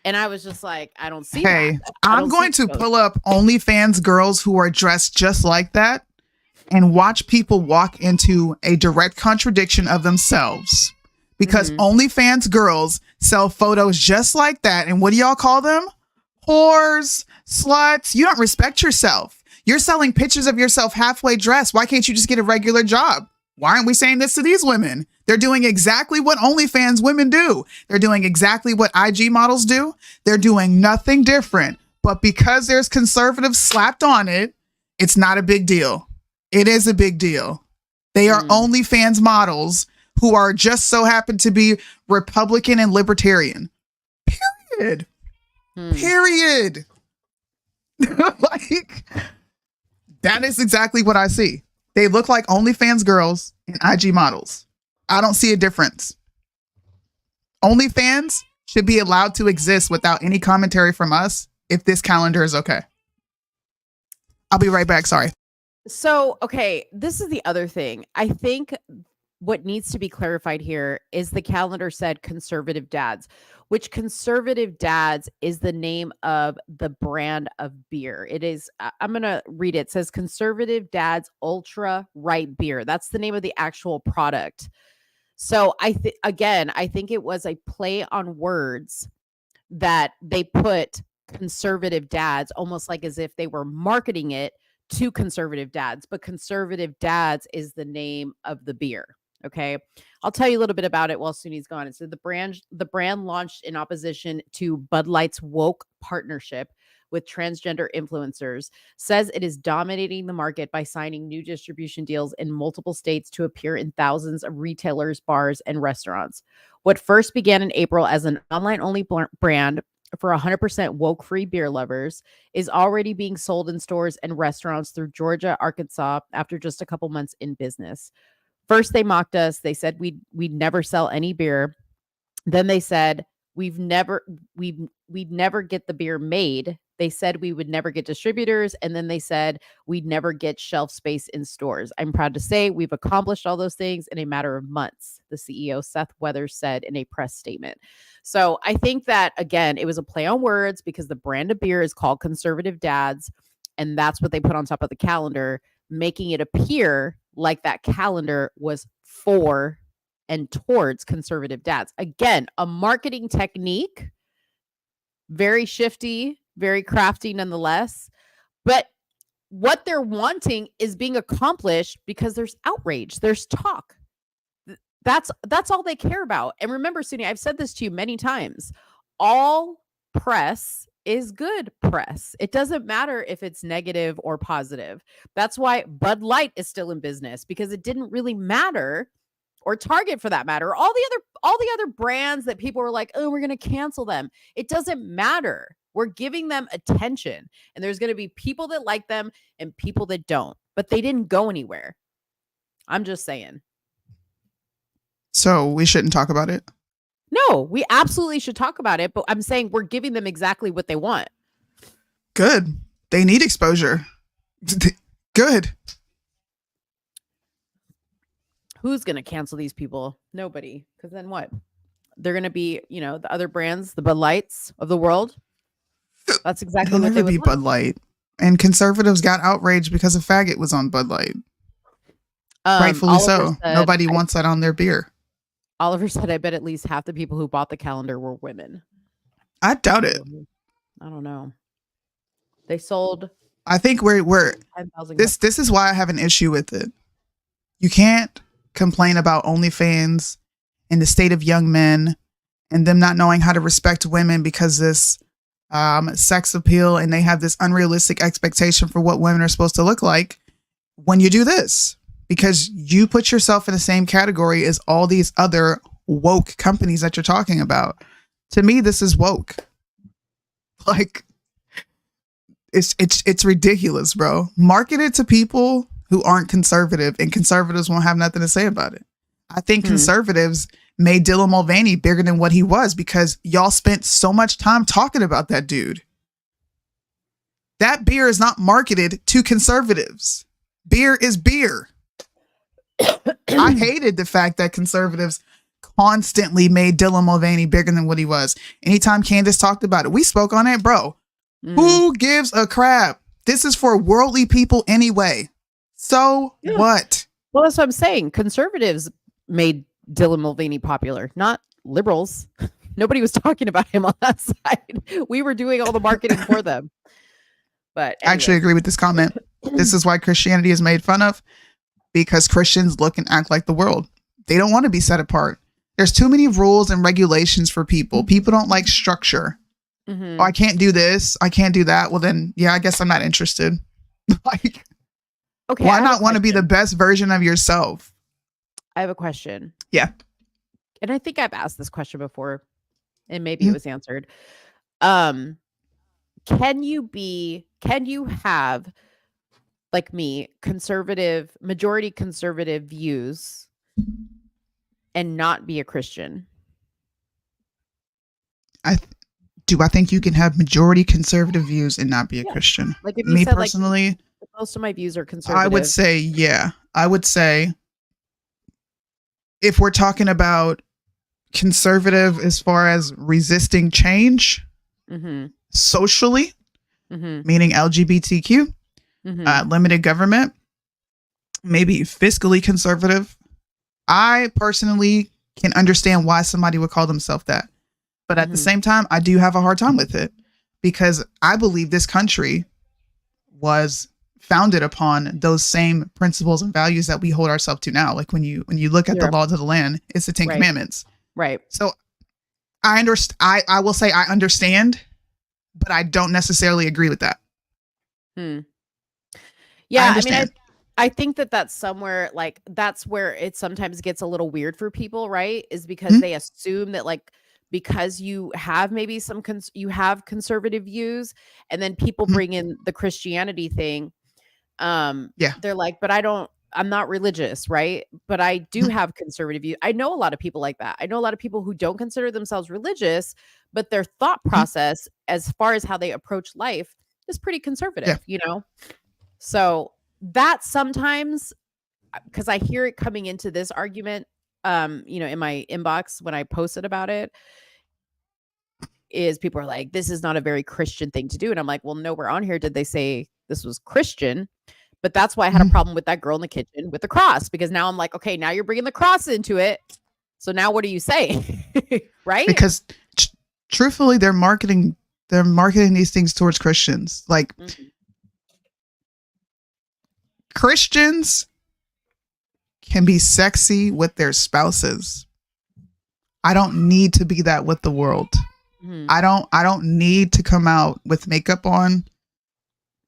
And I was just like, I don't see that. I'm going to pull up OnlyFans girls who are dressed just like that and watch people walk into a direct contradiction of themselves. Because OnlyFans girls sell photos just like that. And what do y'all call them? Whores, sluts. You don't respect yourself. You're selling pictures of yourself halfway dressed. Why can't you just get a regular job? Why aren't we saying this to these women? They're doing exactly what OnlyFans women do. They're doing exactly what IG models do. They're doing nothing different. But because there's conservatives slapped on it, it's not a big deal. It is a big deal. They are OnlyFans models who are just so happen to be Republican and libertarian. Period. Period. Like, that is exactly what I see. They look like OnlyFans girls and IG models. I don't see a difference. OnlyFans should be allowed to exist without any commentary from us if this calendar is okay. I'll be right back. Sorry. So, okay, this is the other thing. I think what needs to be clarified here is the calendar said conservative dads, which conservative dads is the name of the brand of beer. It is, I'm going to read it. It says conservative dads ultra right beer. That's the name of the actual product. So I think it was a play on words that they put conservative dads almost like as if they were marketing it to conservative dads, but conservative dads is the name of the beer. Okay. I'll tell you a little bit about it while Sooni's gone. So the brand launched in opposition to Bud Light's woke partnership with transgender influencers, says it is dominating the market by signing new distribution deals in multiple states to appear in thousands of retailers, bars, and restaurants. What first began in April as an online-only brand for 100% woke-free beer lovers is already being sold in stores and restaurants through Georgia, Arkansas after just a couple months in business. First, they mocked us. They said we'd never sell any beer. Then they said we'd never get the beer made. They said we would never get distributors. And then they said we'd never get shelf space in stores. I'm proud to say we've accomplished all those things in a matter of months, the CEO, Seth Weathers, said in a press statement. So I think that, again, it was a play on words because the brand of beer is called Conservative Dads. And that's what they put on top of the calendar, making it appear like that calendar was for and towards conservative dads. Again, a marketing technique, very shifty, very crafty nonetheless. But what they're wanting is being accomplished because there's outrage, there's talk. That's all they care about. And remember, Soonie, I've said this to you many times. All press is good press. It doesn't matter if it's negative or positive. That's why Bud Light is still in business, because it didn't really matter, or Target for that matter, all the other brands that people were like, oh, we're going to cancel them. It doesn't matter. We're giving them attention, and there's going to be people that like them and people that don't, but they didn't go anywhere. I'm just saying. So we shouldn't talk about it? No, we absolutely should talk about it, but I'm saying we're giving them exactly what they want. Good. They need exposure. Good. Who's going to cancel these people? Nobody. Because then what? They're going to be, the other brands, the Bud Lights of the world. That's exactly It'll what they never would be want. Bud Light. And conservatives got outraged because a faggot was on Bud Light. Rightfully Oliver so. said, Nobody wants that on their beer. Oliver said, I bet at least half the people who bought the calendar were women. I doubt it. I don't know. They sold. I think we're 10,000. this is why I have an issue with it. You can't complain about OnlyFans and the state of young men and them not knowing how to respect women because this sex appeal, and they have this unrealistic expectation for what women are supposed to look like when you do this, because you put yourself in the same category as all these other woke companies that you're talking about. To me, this is woke. Like, it's ridiculous, bro. Market it to people who aren't conservative, and conservatives won't have nothing to say about it. I think conservatives made Dylan Mulvaney bigger than what he was because y'all spent so much time talking about that dude. That beer is not marketed to conservatives. Beer is beer. I hated the fact that conservatives constantly made Dylan Mulvaney bigger than what he was. Anytime Candace talked about it, we spoke on it, bro. Who gives a crap? This is for worldly people anyway. So what? Well, that's what I'm saying. Conservatives made Dylan Mulvaney popular, not liberals. Nobody was talking about him on that side. We were doing all the marketing for them. But I actually agree with this comment. This is why Christianity is made fun of, because Christians look and act like the world. They don't want to be set apart. There's too many rules and regulations for people. People don't like structure. Oh, I can't do this. I can't do that. Well, then, yeah, I guess I'm not interested. Like, okay, why not want to be the best version of yourself? I have a question. Yeah. And I think I've asked this question before and maybe it was answered. Can you have, like me, majority conservative views and not be a Christian? I think you can have majority conservative views and not be a Christian? Like if you Me said, personally, like, most of my views are conservative. I would say, yeah. I would say if we're talking about conservative as far as resisting change socially, meaning LGBTQ, limited government, maybe fiscally conservative. I personally can understand why somebody would call themselves that. But at the same time, I do have a hard time with it because I believe this country was founded upon those same principles and values that we hold ourselves to now. Like when you look at the laws of the land, it's the 10 Commandments. Right. So I understand. I will say I understand, but I don't necessarily agree with that. Yeah, I mean, I think that's somewhere, like, that's where it sometimes gets a little weird for people, right? Is because they assume that, like, because you have maybe you have conservative views, and then people bring in the Christianity thing. They're like, but I'm not religious, right? But I do have conservative views. I know a lot of people like that. I know a lot of people who don't consider themselves religious, but their thought process as far as how they approach life is pretty conservative, you know? So that sometimes, because I hear it coming into this argument, in my inbox when I posted about it, is people are like, this is not a very Christian thing to do. And I'm like, well, nowhere on here did they say this was Christian. But that's why I had a problem with that girl in the kitchen with the cross, because now I'm like, okay, now you're bringing the cross into it. So now what do you say? Right? Because truthfully, they're marketing these things towards Christians. Like Christians can be sexy with their spouses. I don't need to be that with the world. I don't need to come out with makeup on,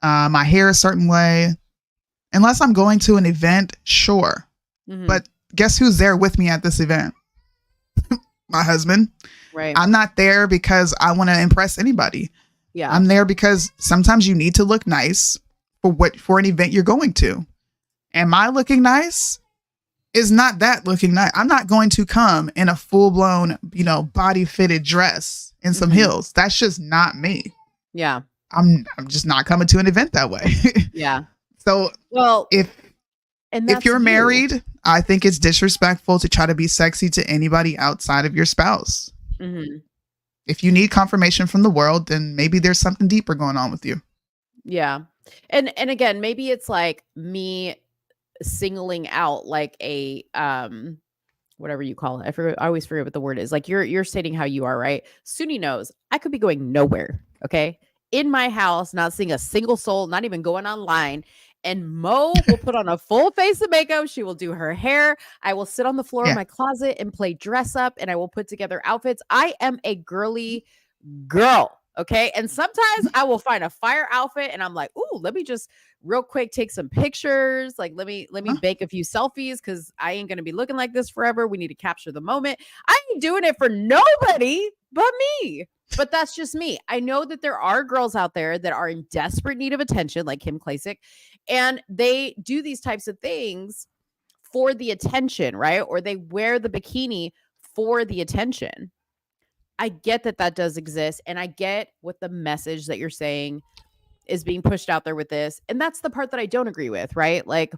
my hair a certain way. Unless I'm going to an event, sure. But guess who's there with me at this event? My husband. Right. I'm not there because I want to impress anybody. Yeah. I'm there because sometimes you need to look nice for an event you're going to. And my looking nice is not that looking nice. I'm not going to come in a full-blown, body fitted dress and some heels. That's just not me. Yeah. I'm just not coming to an event that way. Yeah. So, well, if you're married, I think it's disrespectful to try to be sexy to anybody outside of your spouse. If you need confirmation from the world, then maybe there's something deeper going on with you. Yeah. And again, maybe it's like me singling out like a whatever you call it. I always forget what the word is. Like you're stating how you are, right? Soonie knows I could be going nowhere. Okay. In my house, not seeing a single soul, not even going online. And Mo will put on a full face of makeup. She will do her hair. I will sit on the floor of my closet and play dress up, and I will put together outfits. I am a girly girl. Okay. And sometimes I will find a fire outfit and I'm like, ooh, let me just real quick take some pictures. Like, let me bake a few selfies because I ain't going to be looking like this forever. We need to capture the moment. I ain't doing it for nobody but me. But that's just me. I know that there are girls out there that are in desperate need of attention, like Kim Klasick, and they do these types of things for the attention, right? Or they wear the bikini for the attention. I get that does exist, and I get what the message that you're saying is being pushed out there with this. And that's the part that I don't agree with, right? Like,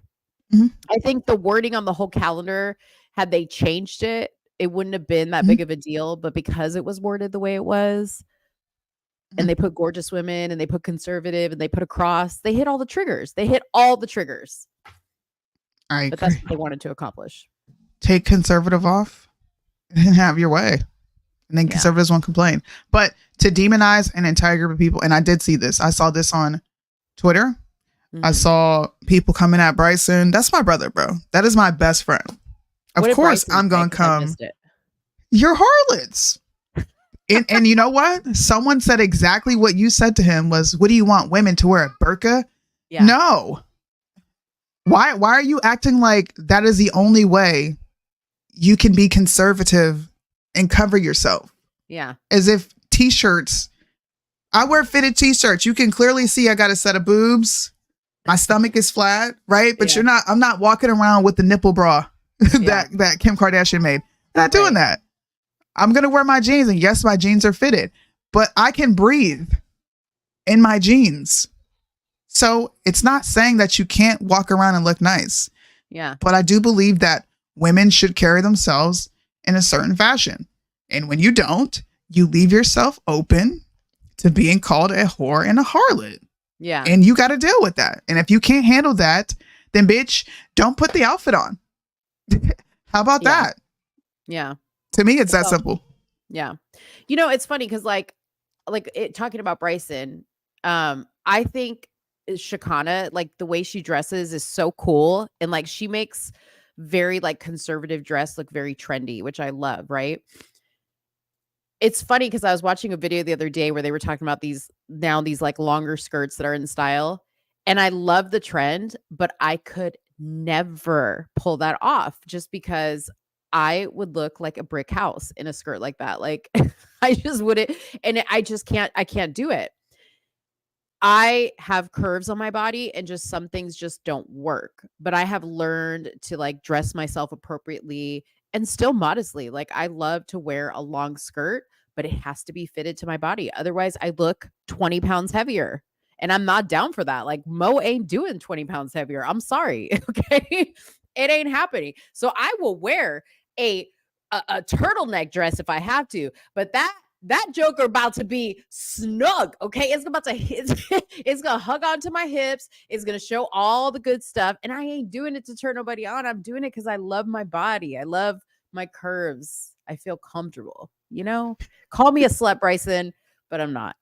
I think the wording on the whole calendar, had they changed it, it wouldn't have been that big of a deal. But because it was worded the way it was, and they put gorgeous women, and they put conservative, and they put a cross, they hit all the triggers. But that's what they wanted to accomplish. Take conservative off and have your way. And then conservatives won't complain. But to demonize an entire group of people, and I did see this. I saw this on Twitter. I saw people coming at Bryson. That's my brother, bro. That is my best friend. Of course, I'm going to come. You're harlots. And you know what? Someone said exactly what you said to him was, what do you want women to wear a burqa? Yeah. No. Why are you acting like that is the only way you can be conservative and cover yourself? Yeah. As if t-shirts, I wear fitted t-shirts. You can clearly see I got a set of boobs. My stomach is flat, right? But I'm not walking around with the nipple bra that Kim Kardashian made. I'm not doing that. I'm going to wear my jeans, and yes, my jeans are fitted, but I can breathe in my jeans. So it's not saying that you can't walk around and look nice. Yeah. But I do believe that women should carry themselves in a certain fashion. And when you don't, you leave yourself open to being called a whore and a harlot. Yeah. And you got to deal with that. And if you can't handle that, then bitch, don't put the outfit on. How about that? Yeah. To me, it's that simple. Yeah. You know, it's funny because talking about Bryson, I think Shakana, like the way she dresses is so cool. And like she makes very like conservative dress look very trendy, which I love, right? It's funny because I was watching a video the other day where they were talking about these like longer skirts that are in style. And I love the trend, but I could never pull that off just because I would look like a brick house in a skirt like that. Like I just wouldn't, and I can't do it. I have curves on my body and just some things just don't work, but I have learned to like dress myself appropriately and still modestly. Like I love to wear a long skirt, but it has to be fitted to my body. Otherwise I look 20 pounds heavier and I'm not down for that. Like Mo ain't doing 20 pounds heavier. I'm sorry. Okay. It ain't happening. So I will wear a turtleneck dress if I have to, but that joker about to be snug. Okay. It's gonna hug onto my hips. It's gonna show all the good stuff. And I ain't doing it to turn nobody on. I'm doing it because I love my body. I love my curves. I feel comfortable, you know, call me a slut, Bryson, but I'm not.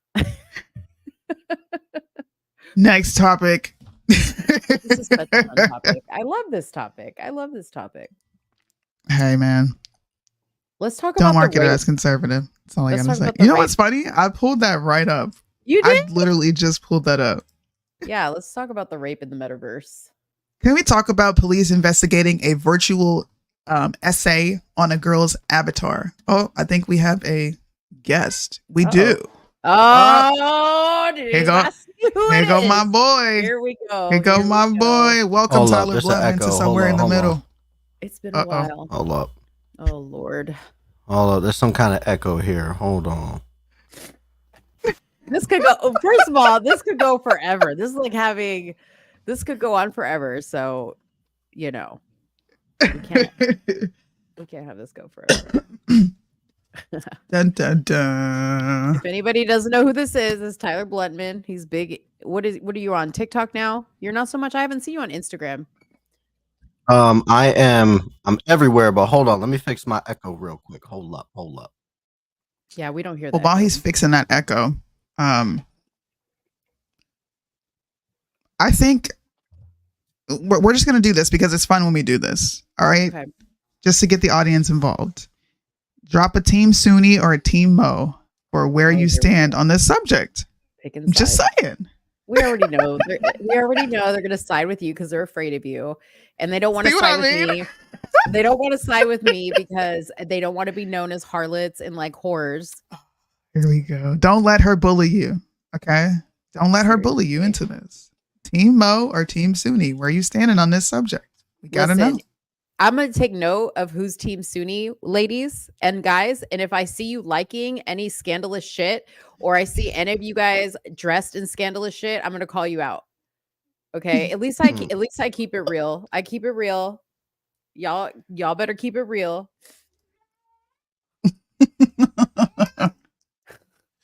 Next topic. This is such a fun topic. I love this topic. Hey man. Let's talk about Don't market it as conservative. That's all I gotta say. You know what's funny? I pulled that right up. You did? I literally just pulled that up. Yeah, let's talk about the rape in the metaverse. Can we talk about police investigating a virtual essay on a girl's avatar? Oh, I think we have a guest. We do. Here go my boy. Here we go. Here go my boy. Welcome, Tyler Blutman, to Somewhere in the Middle. It's been a while. Hold up. Oh Lord. Hold up. There's some kind of echo here. Hold on. This could go. First of all, this could go forever. This could go on forever. So, you know, we can't have this go forever. Dun, dun, dun. If anybody doesn't know who this is, it's Tyler Blutman. He's big. What are you on TikTok now? You're not so much. I haven't seen you on Instagram. I'm everywhere, but hold on. Let me fix my echo real quick. Hold up. Yeah, we don't hear that. Well, while he's fixing that echo, I think we're just going to do this because it's fun when we do this. All right. Okay. Just to get the audience involved. Drop a team Soonie or a team Mo or where you stand on this subject. Just saying. We already know. They're going to side with you because they're afraid of you, and they don't want to side with me. They don't want to side with me because they don't want to be known as harlots and like whores. Here we go. Don't let her bully you. Okay. Don't let her bully you into this. Team Mo or Team Soonie? Where are you standing on this subject? We got to know. I'm going to take note of who's Team Soonie, ladies and guys. And if I see you liking any scandalous shit or I see any of you guys dressed in scandalous shit, I'm going to call you out. Okay. At least I keep it real. I keep it real. Y'all better keep it real.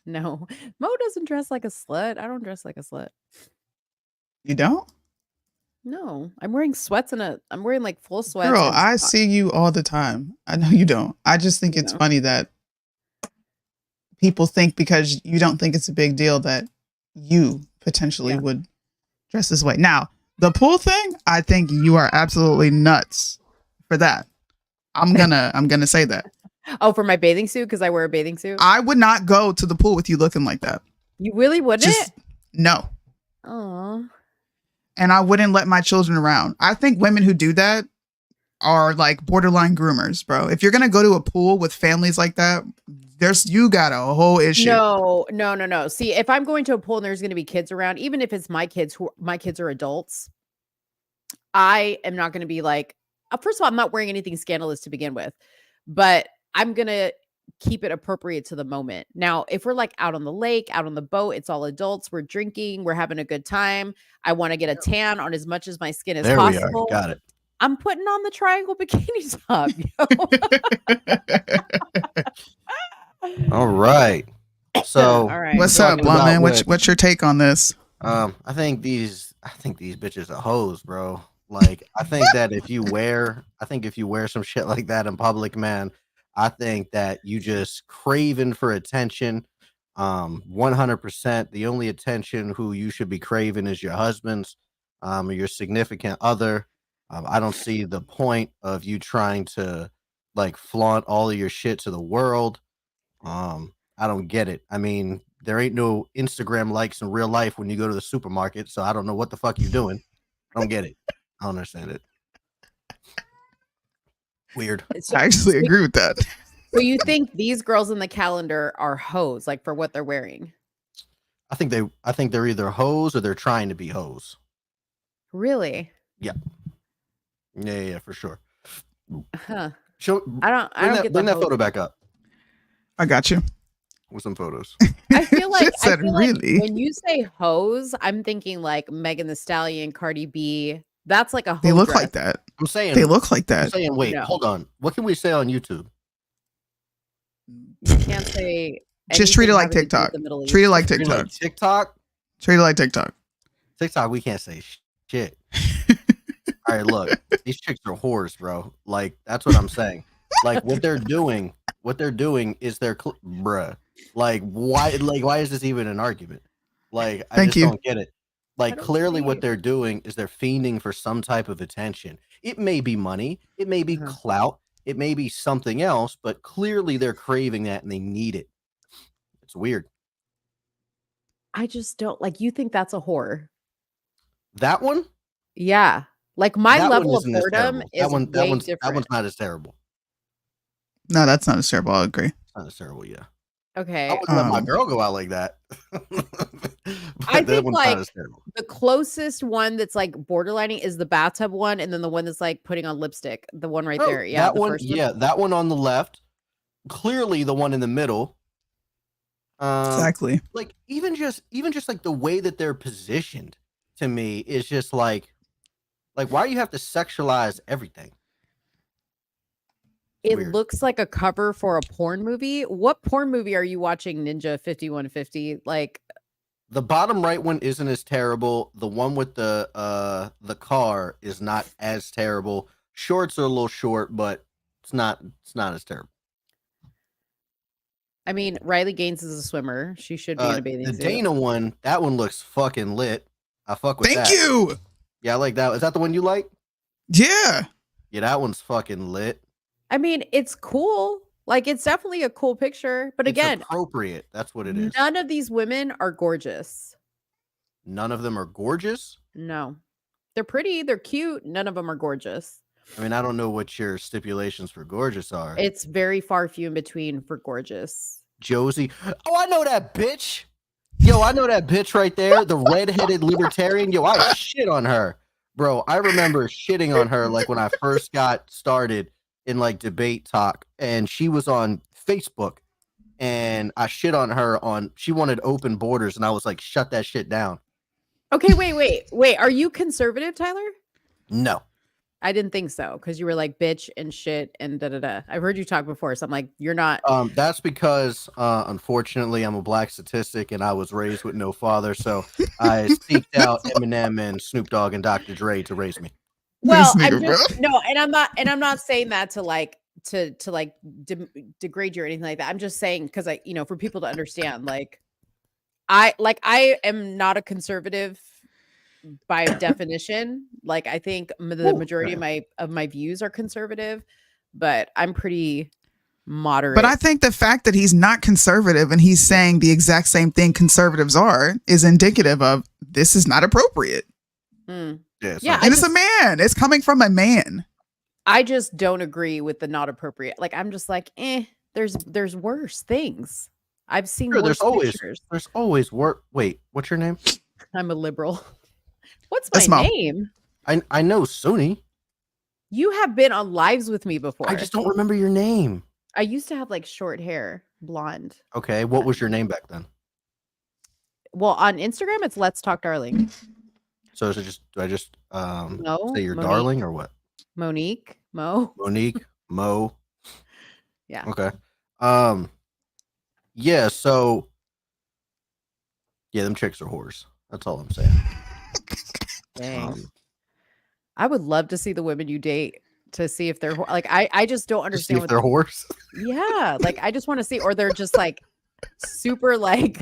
No, Mo doesn't dress like a slut. I don't dress like a slut. You don't? No, I'm wearing sweats I'm wearing like full sweats. Girl, I see you all the time. I know you don't. I just think it's funny that people think because you don't think it's a big deal that you potentially would dress this way. Now, the pool thing, I think you are absolutely nuts for that. I'm gonna say that. Oh, for my bathing suit because I wear a bathing suit. I would not go to the pool with you looking like that. You really wouldn't? Just no. Oh. And I wouldn't let my children around. I think women who do that are like borderline groomers, bro. If you're gonna go to a pool with families like that, you got a whole issue. No. See, if I'm going to a pool and there's gonna be kids around, even if it's my kids are adults, I am not gonna be like, first of all, I'm not wearing anything scandalous to begin with, but I'm gonna keep it appropriate to the moment. Now, if we're like out on the lake, out on the boat, it's all adults, we're drinking, we're having a good time. I want to get a tan on as much as my skin as possible. We are. Got it. I'm putting on the triangle bikini top. All right. So, all right. What's up, Blunt Man? What's your take on this? I think these bitches are hoes, bro. Like, I think that if you wear some shit like that in public, man, I think that you just craving for attention. 100%. The only attention who you should be craving is your husband's, or your significant other. I don't see the point of you trying to like flaunt all of your shit to the world. I don't get it. I mean, there ain't no Instagram likes in real life when you go to the supermarket, so I don't know what the fuck you're doing. I don't get it. I don't understand it. Weird. I actually agree with that. So you think these girls in the calendar are hoes, like for what they're wearing? I think they're either hoes or they're trying to be hoes. Really? Yeah. Yeah, for sure. Huh. Bring that photo back up. I got you. With some photos. I feel like really? When you say hoes, I'm thinking like Megan Thee Stallion, Cardi B. That's like a hoe They look dress. like that. I'm saying they look like that. I'm saying, wait, hold on. What can we say on YouTube? You can't say. Just treat it like TikTok. Treat it like TikTok. TikTok. Treat it like TikTok. TikTok. We can't say shit. All right, look, these chicks are whores, bro. Like, that's what I'm saying. Like, what they're doing is bruh. Like, why is this even an argument? Like, I just don't get it. Like, clearly what they're doing is they're fiending for some type of attention. It may be money, it may be clout, it may be something else, but clearly they're craving that and they need it. It's weird. I just don't like. You think that's a whore? That one? Yeah. Like my level of boredom is that one's different. That one's not as terrible. No, that's not as terrible. I'll agree. It's not as terrible, yeah. Okay. I wouldn't let my girl go out like that. I think like the closest one that's like borderlining is the bathtub one, and then the one that's like putting on lipstick. The one right there. Yeah. That one. Yeah, that one on the left. Clearly the one in the middle. Exactly. Like even just like the way that they're positioned to me is just like why do you have to sexualize everything? It looks like a cover for a porn movie. What porn movie are you watching, Ninja 5150? Like the bottom right one isn't as terrible. The one with the car is not as terrible. Shorts are a little short, but it's not as terrible. I mean, Riley Gaines is a swimmer. She should be in a bathing suit. The Dana one, that one looks fucking lit. I fuck with that. Thank you. Yeah, I like that. Is that the one you like? Yeah. Yeah, that one's fucking lit. I mean, it's cool. Like, it's definitely a cool picture. But again, appropriate. That's what it is. None of these women are gorgeous. None of them are gorgeous? No. They're pretty. They're cute. None of them are gorgeous. I mean, I don't know what your stipulations for gorgeous are. It's very far few in between for gorgeous. Josie. Oh, I know that bitch. Yo, I know that bitch right there. The redheaded libertarian. Yo, I shit on her. Bro, I remember shitting on her like when I first got started in like debate talk, and she was on Facebook, and I shit on her she wanted open borders, and I was like, shut that shit down. Okay, wait. Are you conservative, Tyler? No. I didn't think so, because you were like bitch and shit and da-da-da. I've heard you talk before, so I'm like, you're not. That's because, unfortunately, I'm a black statistic, and I was raised with no father, so I seeked out Eminem and Snoop Dogg and Dr. Dre to raise me. Well, I'm not saying that to like degrade you or anything like that. I'm just saying because for people to understand, like I am not a conservative by definition. Like I think the majority of my views are conservative, but I'm pretty moderate. But I think the fact that he's not conservative and he's saying the exact same thing conservatives are is indicative of this is not appropriate. Yeah, and it's a man. It's coming from a man. I just don't agree with the not appropriate. Like, I'm just like, there's worse things. I've seen Sure, worse pictures. There's always work. Wait, what's your name? I'm a liberal. What's my name? I know Soonie. You have been on lives with me before. I just don't remember your name. I used to have like short hair, blonde. Okay, what was your name back then? Well, on Instagram, it's Let's Talk Darling. So is it just, do I just No, say you're Monique. darling or what? Monique, Monique, Mo. Yeah. Okay. Yeah, so yeah, them chicks are whores. That's all I'm saying. Dang. I would love to see the women you date to see if they're like, I just don't understand what they're whores. Yeah, like I just want to see, or they're just like super like,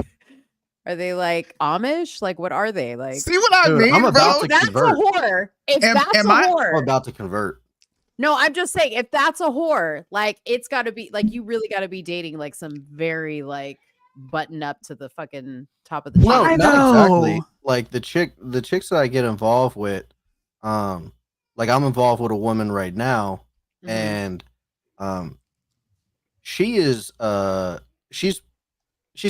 are they like Amish? Like what are they like? See what I mean, I'm about to that's convert. a whore. If that's a whore, I'm about to convert. No, I'm just saying if that's a whore, like it's got to be like you really got to be dating like some very like button up to the fucking top of the No, chain. not exactly. Like the chicks that I get involved with, like I'm involved with a woman right now, and she is she's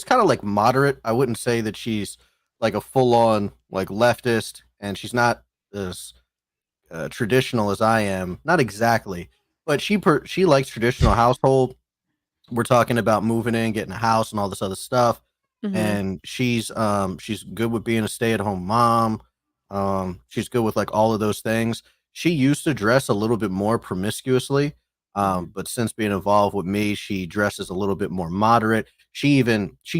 kind of like moderate. I wouldn't say that she's like a full on like leftist, and she's not as traditional as I am. Not exactly, but she likes traditional household. We're talking about moving in, getting a house, and all this other stuff. And she's good with being a stay-at-home mom. She's good with like all of those things. She used to dress a little bit more promiscuously, but since being involved with me, she dresses a little bit more moderate. She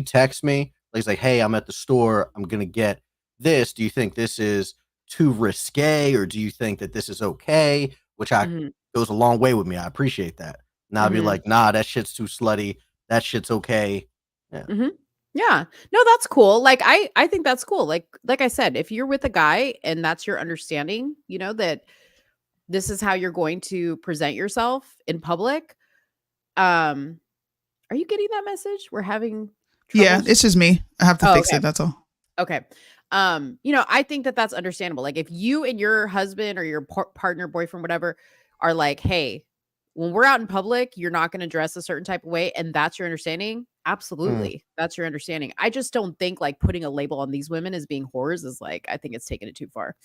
texts me like, "Hey, I'm at the store. I'm gonna get this. Do you think this is too risque, or do you think that this is okay?" Which goes a long way with me. I appreciate that. And I'll be like, "Nah, that shit's too slutty. That shit's okay." Yeah. Yeah. No, that's cool. Like I think that's cool. Like I said, if you're with a guy and that's your understanding, you know, that this is how you're going to present yourself in public. Are you getting that message? We're having troubles? Yeah, it's just me. I have to fix it. That's all. Okay. You know, I think that that's understandable. Like if you and your husband or your partner, boyfriend, whatever, are like, hey, when we're out in public, you're not going to dress a certain type of way, and that's your understanding. Absolutely. That's your understanding. I just don't think like putting a label on these women as being whores is like, I think it's taking it too far.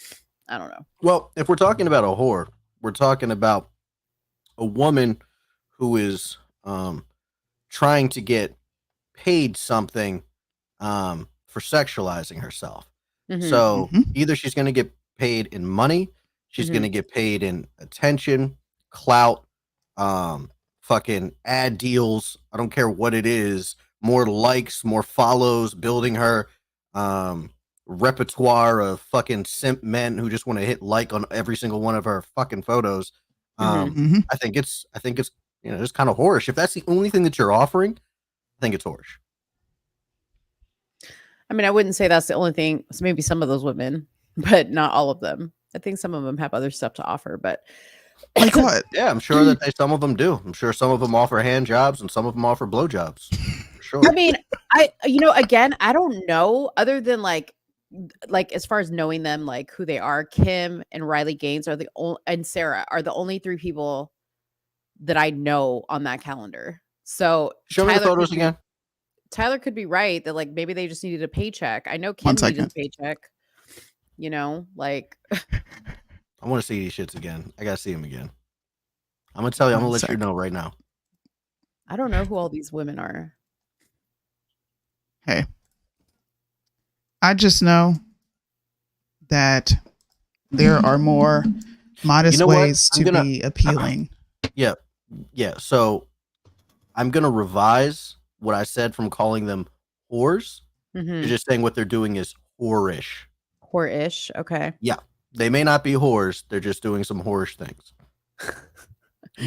I don't know. Well, if we're talking about a whore, we're talking about a woman who is trying to get paid something for sexualizing herself. So either she's going to get paid in money, she's going to get paid in attention, clout, fucking ad deals. I don't care what it is. More likes, more follows, building her repertoire of fucking simp men who just want to hit like on every single one of her fucking photos. I think it's you know, just kind of whorish. If that's the only thing that you're offering, I think it's whorish. I mean, I wouldn't say that's the only thing. So maybe some of those women, but not all of them. I think some of them have other stuff to offer, but like what? Yeah, I'm sure that some of them do. I'm sure some of them offer hand jobs and some of them offer blow jobs. For sure. I mean, again, I don't know other than like as far as knowing them, like who they are. Kim and Riley Gaines are and Sarah are the only three people that I know on that calendar. So show me the photos again. Tyler could be right that like maybe they just needed a paycheck. I know Kim needed a paycheck. You know, like I want to see these shits again. I gotta see them again. I'm gonna tell you. I'm gonna let you know right now. I don't know who all these women are. Hey, I just know that there are more modest ways to be appealing. Yeah. So I'm gonna revise what I said from calling them whores. You're just saying what they're doing is whorish. Whorish. Okay. Yeah. They may not be whores. They're just doing some whorish things.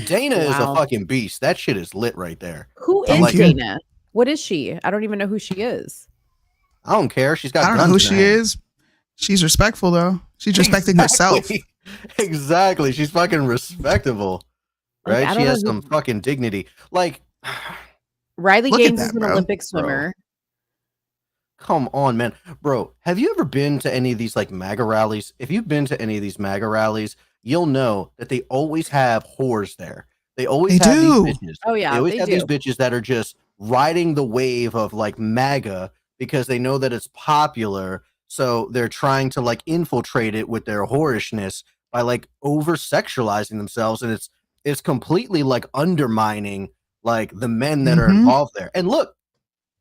Dana is a fucking beast. That shit is lit right there. Who is Dana? What is she? I don't even know who she is. I don't care. She's got. I don't know who she is. She's respectful though. She's respecting herself. Exactly. She's fucking respectable. right? I She don't know has who- some fucking dignity. Like, Riley Look at Gaines that, is an bro. Olympic swimmer. come on, man. Bro, have you ever been to any of these like MAGA rallies? If you've been to any of these MAGA rallies, you'll know that they always have whores there. They always They have do. these bitches. Oh, yeah, They always they have these do. bitches that are just riding the wave of like MAGA because they know that it's popular. So they're trying to like infiltrate it with their whorishness by like over sexualizing themselves. And it's completely like undermining like the men that are Mhm. involved there. And look,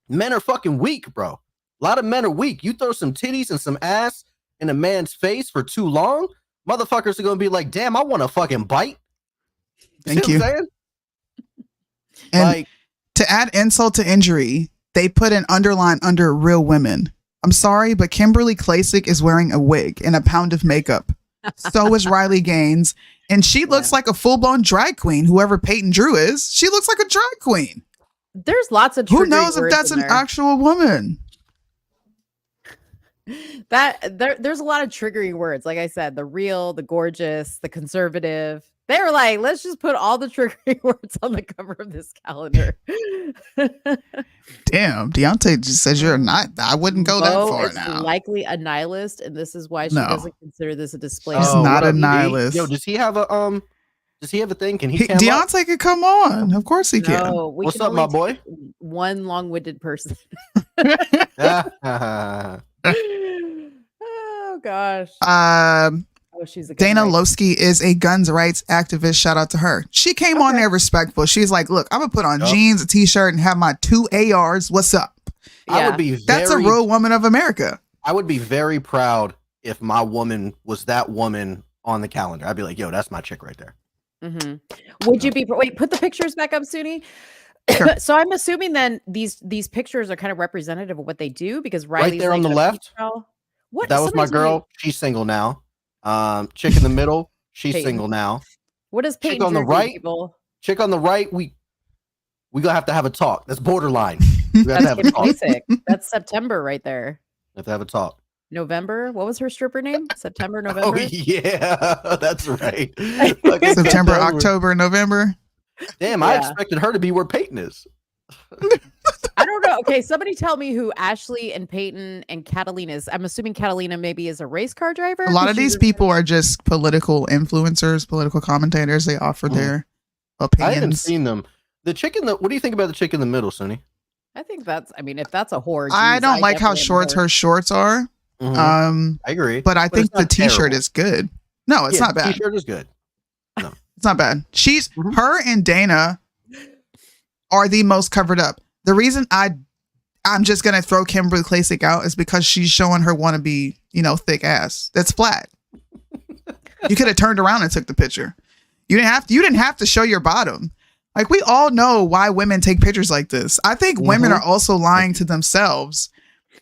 men are fucking weak, bro. A lot of men are weak. You throw some titties and some ass in a man's face for too long, motherfuckers are gonna be like, damn, I want to fucking bite. Thank See you. what I'm saying? And Like, to add insult to injury, they put an underline under real women. I'm sorry, but Kimberly Klasick is wearing a wig and a pound of makeup. So is Riley Gaines. And she looks like a full-blown drag queen, whoever Peyton Drew is. She looks like a drag queen. There's lots of Who triggering knows if words that's in an there. actual woman? There's a lot of triggering words. Like I said, the real, the gorgeous, the conservative. They were like, let's just put all the triggering words on the cover of this calendar. Damn, Deontay just says you're not. I wouldn't go that Bo far is now. likely a nihilist, and this is why she No. doesn't consider this a display. She's of not what a up, D? nihilist. Yo, does he have a thing? Can he cam up? Deontay could come on. Of course he can. No, we What's can up, my only boy? take one long-winded person. Oh gosh. Oh, she's a good Dana writer. Lowski is a guns rights activist. Shout out to her. She came on there respectful. She's like, look, I'm gonna put on jeans, a t-shirt, and have my 2 ARs. What's up? I would be That's a real woman of America. I would be very proud if my woman was that woman on the calendar. I'd be like, yo, that's my chick right there. Would you be wait, put the pictures back up, Soonie? So I'm assuming then these pictures are kind of representative of what they do because Riley's Right there on like the a left. female. What That was my somebody tell me- girl. She's single now. Chick in the middle. She's Peyton. single now. What does Chick Peyton on the Drew do, right. people? Chick on the right. We gonna have to have a talk. That's borderline. We have to That's have a Kim talk. Klasick. That's September right there. We have to have a talk. November. What was her stripper name? September, Oh November. yeah, that's right. September, October, November. Damn, I Yeah. expected her to be where Peyton is. I don't know. Okay, somebody tell me who Ashley and Peyton and Catalina is. I'm assuming Catalina maybe is a race car driver. A lot 'cause of she's these people are just political influencers, political commentators. They offer their I haven't opinions. seen them. The chick in the. What do you think about the chick in the middle, Sonny? I think that's. I mean, if that's a whore, I geez, don't like how definitely am short a whore. her shorts are. I agree, but I think it's not the t-shirt terrible. is good. No, it's Yeah, not bad. T-shirt is good. It's not bad. She's her and Dana are the most covered up. The reason I'm just gonna throw Kimberly Klasick out is because she's showing her wannabe, thick ass. That's flat. You could have turned around and took the picture. You didn't have to show your bottom. Like, we all know why women take pictures like this. I think women are also lying to themselves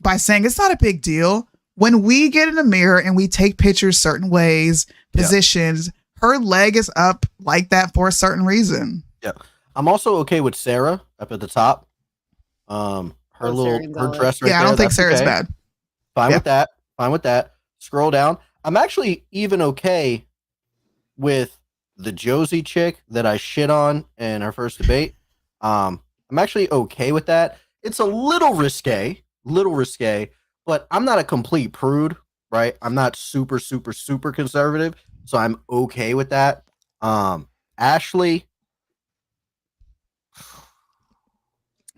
by saying it's not a big deal. When we get in the mirror and we take pictures certain ways, positions, her leg is up like that for a certain reason. Yeah. I'm also okay with Sarah up at the top. Her dress right there. I don't think that's Sarah's okay. bad. Fine with that. Fine with that. Scroll down. I'm actually even okay with the Josie chick that I shit on in our first debate. I'm actually okay with that. It's a little risque, but I'm not a complete prude, right? I'm not super, super, super conservative, so I'm okay with that. Ashley.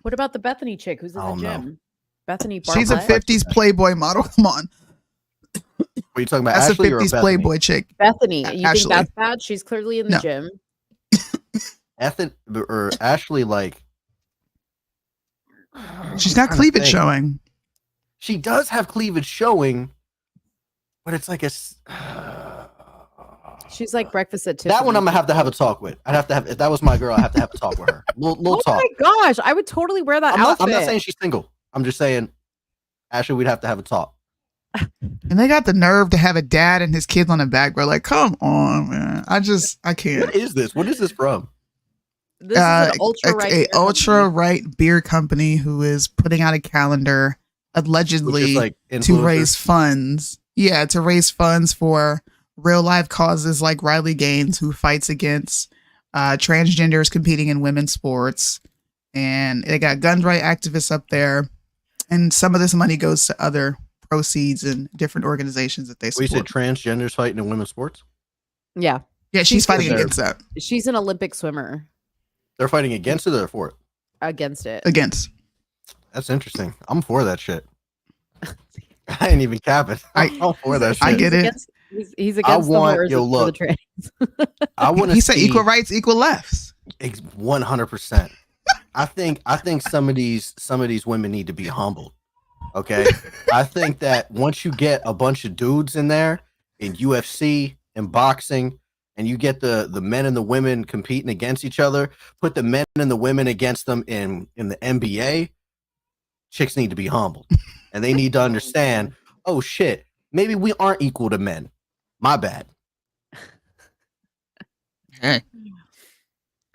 What about the Bethany chick who's in the gym? Bethany Bartlett. She's a 50s Playboy model. Come on. What are you talking about? That's Ashley a or 50s Bethany? Playboy chick. Bethany. You think Ashley. that's bad? She's clearly in the No. gym. Or Ashley, like, She's got cleavage showing. She does have cleavage showing, but it's like She's like breakfast at Tiffany's. that one I'm gonna have to have a talk with. I'd have to have, if that was my girl, I'd have to have a talk with her. Little Oh talk. my gosh, I would totally wear that outfit. I'm not saying she's single. I'm just saying, Ashley, we'd have to have a talk. And they got the nerve to have a dad and his kids on the back. We're like, come on, man. I can't. What is this? What is this from? This is an ultra-right ultra-right beer company who is putting out a calendar allegedly like to influencers? raise funds. Yeah, to raise funds for real life causes like Riley Gaines, who fights against transgenders competing in women's sports, and they got gun right activists up there. And some of this money goes to other proceeds and different organizations that they support. We said transgenders fighting in women's sports? Yeah. Yeah, she's fighting against that. She's an Olympic swimmer. They're fighting against it or for it? Against it. Against. That's interesting. I'm for that shit. I ain't even capping. I'm for that shit. I get it. He's against the horrors for the trans. I want to. He said equal rights, equal lefts. 100%. I think some of these women need to be humbled. Okay, I think that once you get a bunch of dudes in there in UFC and boxing, and you get the men and the women competing against each other, put the men and the women against them in the NBA, chicks need to be humbled, and they need to understand. Oh shit, maybe we aren't equal to men. My bad. Hey.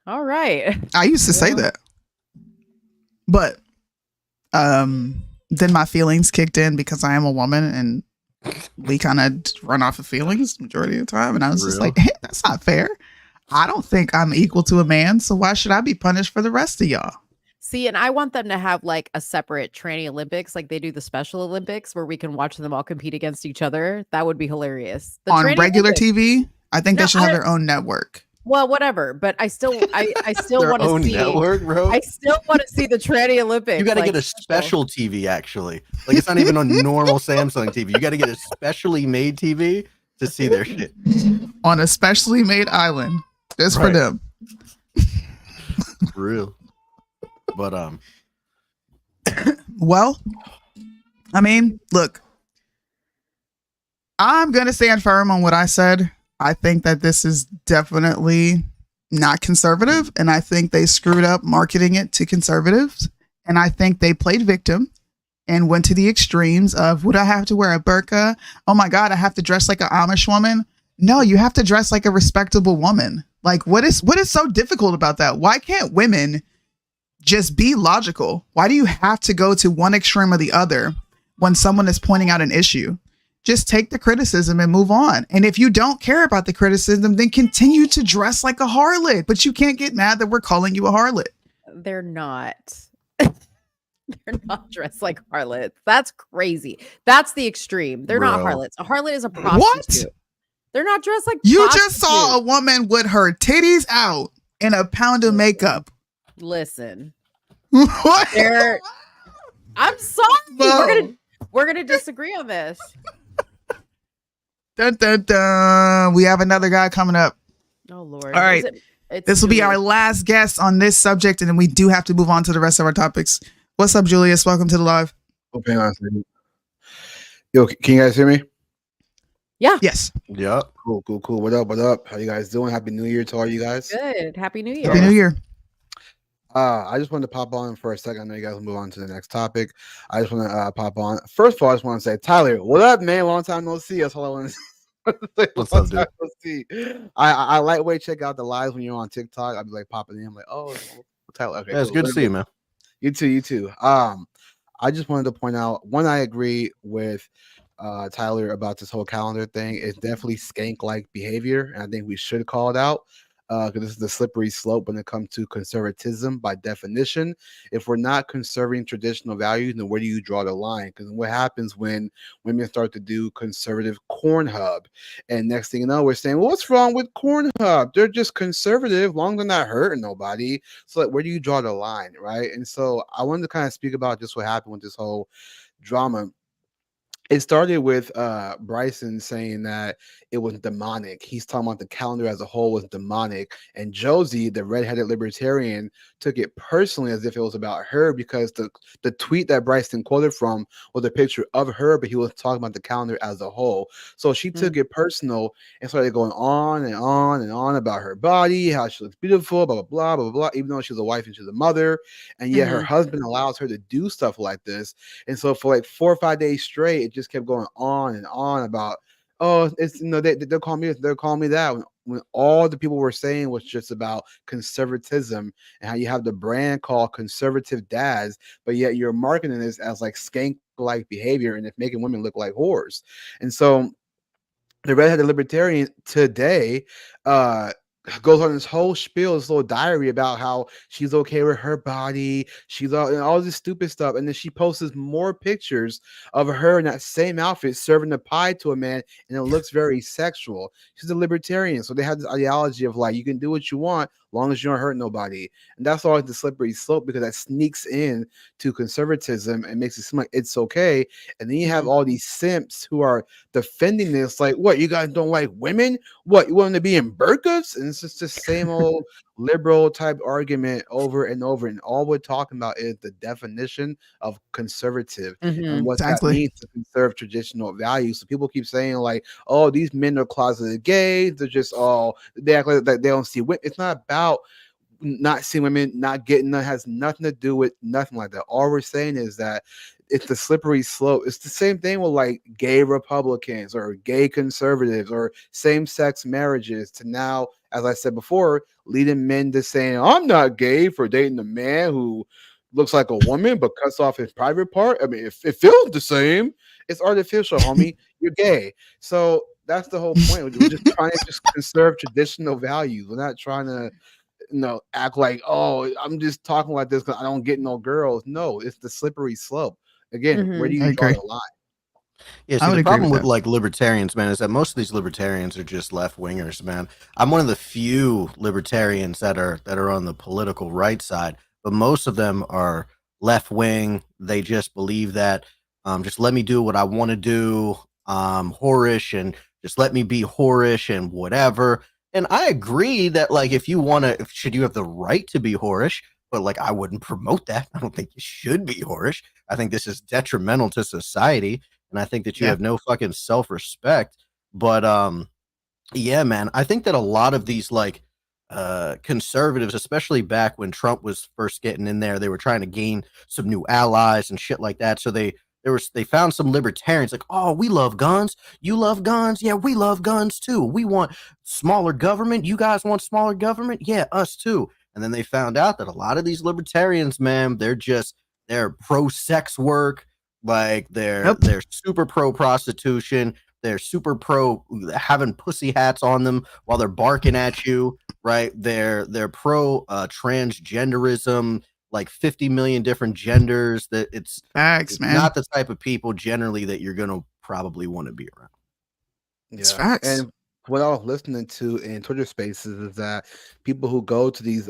All right. I used to say that. But then my feelings kicked in because I am a woman and we kind of run off of feelings majority of the time. And I was just like, hey, that's not fair. I don't think I'm equal to a man. So why should I be punished for the rest of y'all? See, and I want them to have like a separate tranny Olympics, like they do the Special Olympics, where we can watch them all compete against each other. That would be hilarious. On regular TV, I think they should have their own network. Well, whatever, but I still want to see network, bro. I still want to see the tranny Olympics. You got to get a special TV, actually. Like it's not even on normal Samsung TV. You got to get a specially made TV to see their shit on a specially made island just for them. For real. But well, I mean, look, I'm gonna stand firm on what I said. I think that this is definitely not conservative, and I think they screwed up marketing it to conservatives, and I think they played victim and went to the extremes of, would I have to wear a burqa? Oh my God, I have to dress like an Amish woman? No, you have to dress like a respectable woman. Like, what is so difficult about that? Why can't women just be logical? Why do you have to go to one extreme or the other when someone is pointing out an issue? Just take the criticism and move on. And if you don't care about the criticism, then continue to dress like a harlot. But you can't get mad that we're calling you a harlot. They're not. They're not dressed like harlots. That's crazy. That's the extreme. They're not harlots. A harlot is a prostitute. What? They're not dressed like you just saw a woman with her titties out and a pound of makeup. Listen. What? I'm sorry. We're gonna disagree on this. Dun, dun, dun. We have another guy coming up. Oh Lord. All right. This will be our last guest on this subject, and then we do have to move on to the rest of our topics. What's up, Julius? Welcome to the live. Oh, hang on a second. Yo, can you guys hear me? Yeah. Yes. Yeah. Cool. What up? How you guys doing? Happy New Year to all you guys. Good. Happy New Year. Happy New Year. I just wanted to pop on for a second. I know you guys will move on to the next topic. I just want to pop on. First of all, I just want to say, Tyler, what up, man? Long time no see. That's all I want to say. What's up, dude? See. I lightweight check out the lives when you're on TikTok. I'll be like popping in. I'm like, oh, Tyler. Okay, yeah, it's good to see you, man. You too. I just wanted to point out, one, I agree with Tyler about this whole calendar thing. It's definitely skank-like behavior, and I think we should call it out. Because this is the slippery slope when it comes to conservatism by definition. If we're not conserving traditional values, then where do you draw the line? Because what happens when women start to do conservative Cornhub? And next thing you know, we're saying, well, what's wrong with Cornhub? They're just conservative, long as they're not hurting nobody. So like, where do you draw the line, right? And so I wanted to kind of speak about just what happened with this whole drama. It started with Bryson saying that it was demonic. He's talking about the calendar as a whole was demonic. And Josie, the redheaded libertarian, took it personally as if it was about her, because the tweet that Bryson quoted from was a picture of her, but he was talking about the calendar as a whole. So she took it personal and started going on and on and on about her body, how she looks beautiful, blah, blah, blah, blah, blah, even though she's a wife and she's a mother. And yet her husband allows her to do stuff like this. And so for like 4 or 5 days straight, it just kept going on and on about, oh, it's, you know, they'll call me that, when all the people were saying was just about conservatism and how you have the brand called Conservative Dads, but yet you're marketing this as like skank-like behavior and it's making women look like whores. And so the redheaded libertarian today goes on this whole spiel, this little diary about how she's okay with her body, she's all this stupid stuff, and then she posts more pictures of her in that same outfit serving a pie to a man, and it looks very sexual. She's a libertarian, so they have this ideology of like you can do what you want long as you don't hurt nobody, and that's always the slippery slope because that sneaks in to conservatism and makes it seem like it's okay. And then you have all these simps who are defending this, like, what, you guys don't like women? What, you want them to be in burqas? And it's just the same old liberal type argument over and over. And all we're talking about is the definition of conservative and what that means to conserve traditional values. So people keep saying, like, oh, these men are closeted gays. They're just they act like they don't see women. It's not about not seeing women, not getting them. Has nothing to do with nothing like that. All we're saying is that it's the slippery slope. It's the same thing with like gay Republicans or gay conservatives or same-sex marriages to now, as I said before, leading men to saying, I'm not gay for dating a man who looks like a woman but cuts off his private part. I mean, if it feels the same, it's artificial, homie. You're gay. So that's the whole point. We're just trying to just conserve traditional values. We're not trying to act like, oh, I'm just talking like this because I don't get no girls. No, it's the slippery slope. Again, where do you draw the line? Yeah, see, the problem with like libertarians, man, is that most of these libertarians are just left wingers, man. I'm one of the few libertarians that are on the political right side, but most of them are left wing. They just believe that just let me do what I want to do, whorish, and just let me be whorish and whatever. And I agree that like if you want to, should you have the right to be whorish? But like I wouldn't promote that. I don't think you should be whorish. I think this is detrimental to society, and I think that you have no fucking self-respect. But yeah, man, I think that a lot of these like conservatives, especially back when Trump was first getting in there, they were trying to gain some new allies and shit like that. So they found some libertarians like, oh, we love guns. You love guns? Yeah, we love guns too. We want smaller government. You guys want smaller government? Yeah, us too. And then they found out that a lot of these libertarians, man, they're pro sex work, like they're super pro prostitution, they're super pro having pussy hats on them while they're barking at you, right? They're pro transgenderism, like 50 million different genders. That it's facts, man. Not the type of people generally that you're gonna probably want to be around. It's facts. And what I was listening to in Twitter Spaces is that people who go to these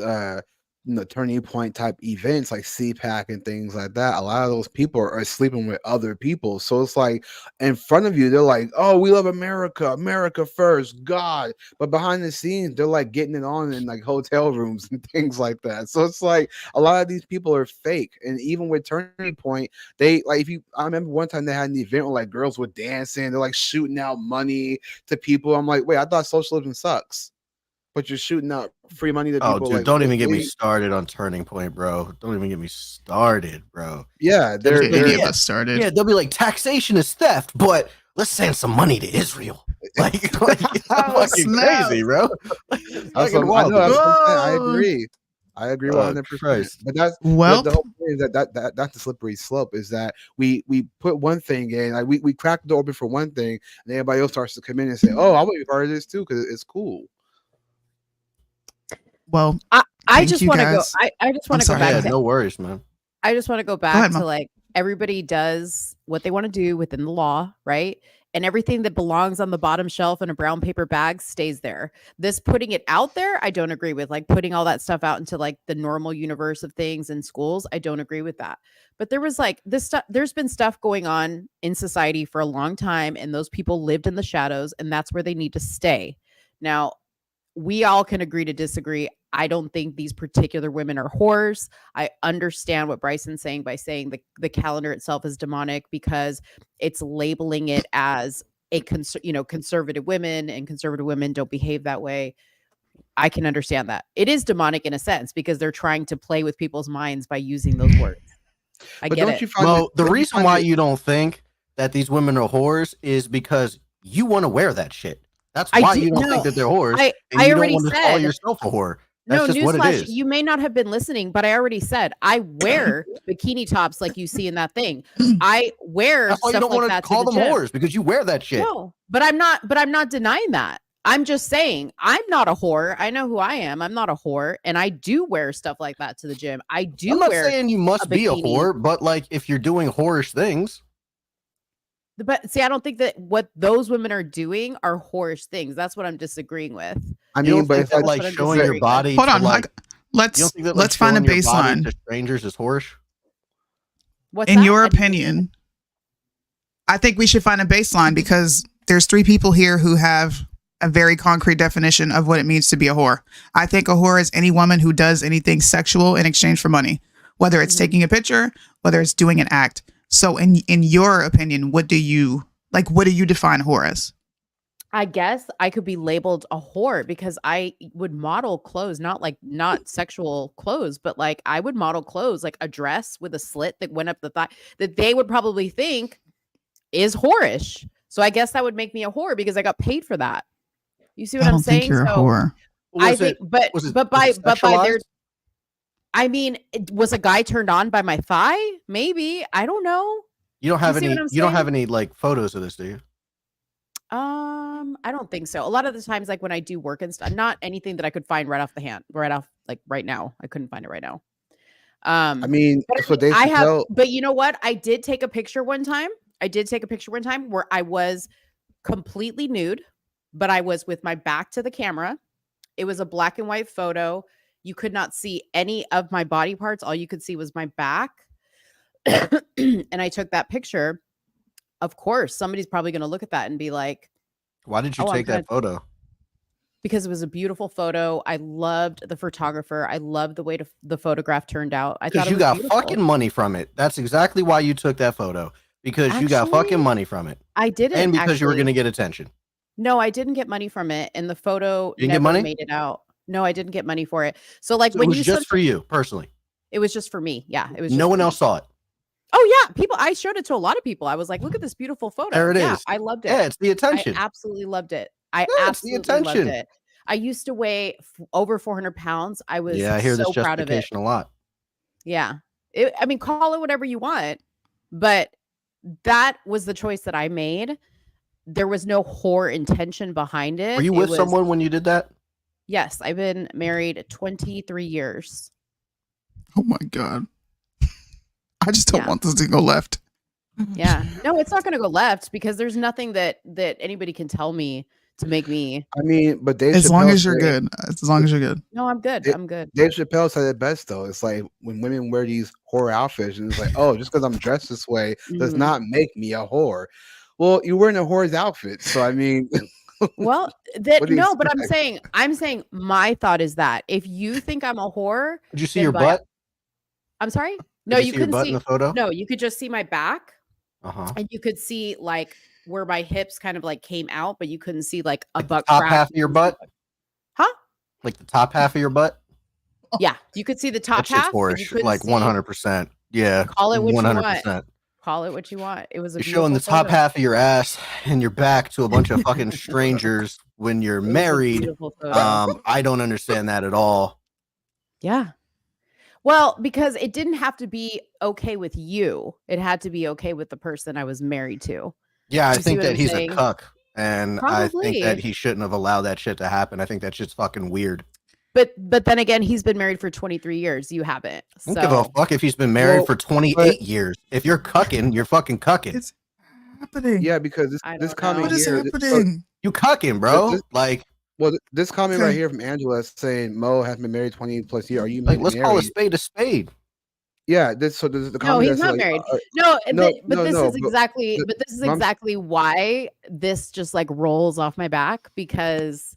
turning point type events like CPAC and things like that, a lot of those people are sleeping with other people. So it's like in front of you, they're like, oh, we love America, America first, God. But behind the scenes, they're like getting it on in like hotel rooms and things like that. So it's like a lot of these people are fake. And even with Turning Point, they like, I remember one time they had an event where like girls were dancing, they're like shooting out money to people. I'm like, wait, I thought socialism sucks. But you're shooting out free money to people. Oh, dude, like, don't even get me started on Turning Point, bro. Don't even get me started, bro. Yeah, they're started. Yeah, they'll be like, taxation is theft, but let's send some money to Israel. Like it's fucking crazy, bro. I agree. I agree 100%. But that's the whole thing is that's the slippery slope. Is that we put one thing in, like we crack the door open for one thing, and everybody else starts to come in and say, "Oh, I want to be part of this too because it's cool." Well, I just want to go. I just want to go back. No worries, man. I just want to go back to like everybody does what they want to do within the law, right? And everything that belongs on the bottom shelf in a brown paper bag stays there. This putting it out there, I don't agree with. Like putting all that stuff out into like the normal universe of things in schools, I don't agree with that. But there was like this stuff. There's been stuff going on in society for a long time, and those people lived in the shadows, and that's where they need to stay. Now, we all can agree to disagree. I don't think these particular women are whores. I understand what Bryson's saying by saying the calendar itself is demonic because it's labeling it as a conservative women, and conservative women don't behave that way. I can understand that. It is demonic in a sense because they're trying to play with people's minds by using those words. I get it. Well, the reason why you don't think that these women are whores is because you want to wear that shit. That's why you don't think that they're whores. I already said, call yourself a whore. That's just what it is. You may not have been listening, but I already said I wear bikini tops like you see in that thing. I wear That's why stuff you don't like want that to call them whores because you wear that shit. No, but I'm not denying that. I'm just saying, I'm not a whore. I know who I am. I'm not a whore, and I do wear stuff like that to the gym. I do. I'm not saying you must be a whore, but like if you're doing whorish things. But see, I don't think that what those women are doing are whorish things. That's what I'm disagreeing with. I mean, but it's like showing your body. Hold on, like, let's find a baseline. To strangers is whorish. What's in your opinion? I think we should find a baseline because there's 3 people here who have a very concrete definition of what it means to be a whore. I think a whore is any woman who does anything sexual in exchange for money, whether it's taking a picture, whether it's doing an act. So in your opinion, what do you define whore as? I guess I could be labeled a whore because I would model clothes, not sexual clothes, but like I would model clothes like a dress with a slit that went up the thigh that they would probably think is whorish. So I guess that would make me a whore because I got paid for that. You see what I'm saying? I don't think you're a whore. I think, but by their, I mean, was a guy turned on by my thigh? Maybe. I don't know. You don't have any like photos of this, do you? I don't think so. A lot of the times, like when I do work and stuff, not anything that I could find right off like right now. I couldn't find it right now. I mean, that's what they have. But you know what? I did take a picture one time. Where I was completely nude, but I was with my back to the camera. It was a black and white photo. You could not see any of my body parts. All you could see was my back. And I took that picture. Of course, somebody's probably going to look at that and be like, why did you take that photo? Because it was a beautiful photo. I loved the photographer. I loved the way the photograph turned out. I thought you got fucking money from it. That's exactly why you took that photo. Because you got fucking money from it. I didn't. And because you were going to get attention. No, I didn't get money from it. And the photo never made it out. No, I didn't get money for it. So like when it was just for you personally. It was just for me. Yeah. It was. No one else saw it. Oh yeah. I showed it to a lot of people. I was like, look at this beautiful photo. There it is. I loved it. Yeah, it's the attention. I absolutely loved it. I absolutely loved it. I used to weigh over 400 pounds. I was I hear so this proud of it. justification a lot. Yeah. I mean, call it whatever you want, but that was the choice that I made. There was no whore intention behind it. Were you with someone when you did that? Yes, I've been married 23 years. Oh my God. I just don't want this to go left. Yeah. No, it's not going to go left because there's nothing that anybody can tell me to make me. I mean, but as long as you're good. As long as you're good. No, I'm good. I'm good. Dave Chappelle said it best though. It's like when women wear these whore outfits, and it's like, oh, just because I'm dressed this way does not make me a whore. Well, you're wearing a whore's outfit, so I mean. Well, but I'm saying my thought is that if you think I'm a whore, did you see your butt? I'm sorry. No, you couldn't see in the photo. No, you could just see my back, and you could see like where my hips kind of like came out, but you couldn't see like a butt top crack. half of your butt. Huh? Like the top half of your butt. Yeah, you could see the top half. Like 100%. Yeah. Call it what 100%. You want. Call it what you want. It was. You're showing the top half of your ass and your back to a bunch of fucking strangers when you're married. I don't understand that at all. Yeah. Well, because it didn't have to be okay with you. It had to be okay with the person I was married to. Yeah, I think that he's a cuck. And I think that he shouldn't have allowed that shit to happen. I think that shit's fucking weird. But then again, he's been married for 23 years. You haven't. So. I don't give a fuck if he's been married for 28 years. If you're cucking, you're fucking cucking. It's happening. Yeah, because this comment what is here, happening? You cucking, bro. This comment right here from Angela is saying Mo has been married 20 plus years. Are you let's call a spade a spade. Yeah, the comment. No, he's not married. This is exactly why this just like rolls off my back because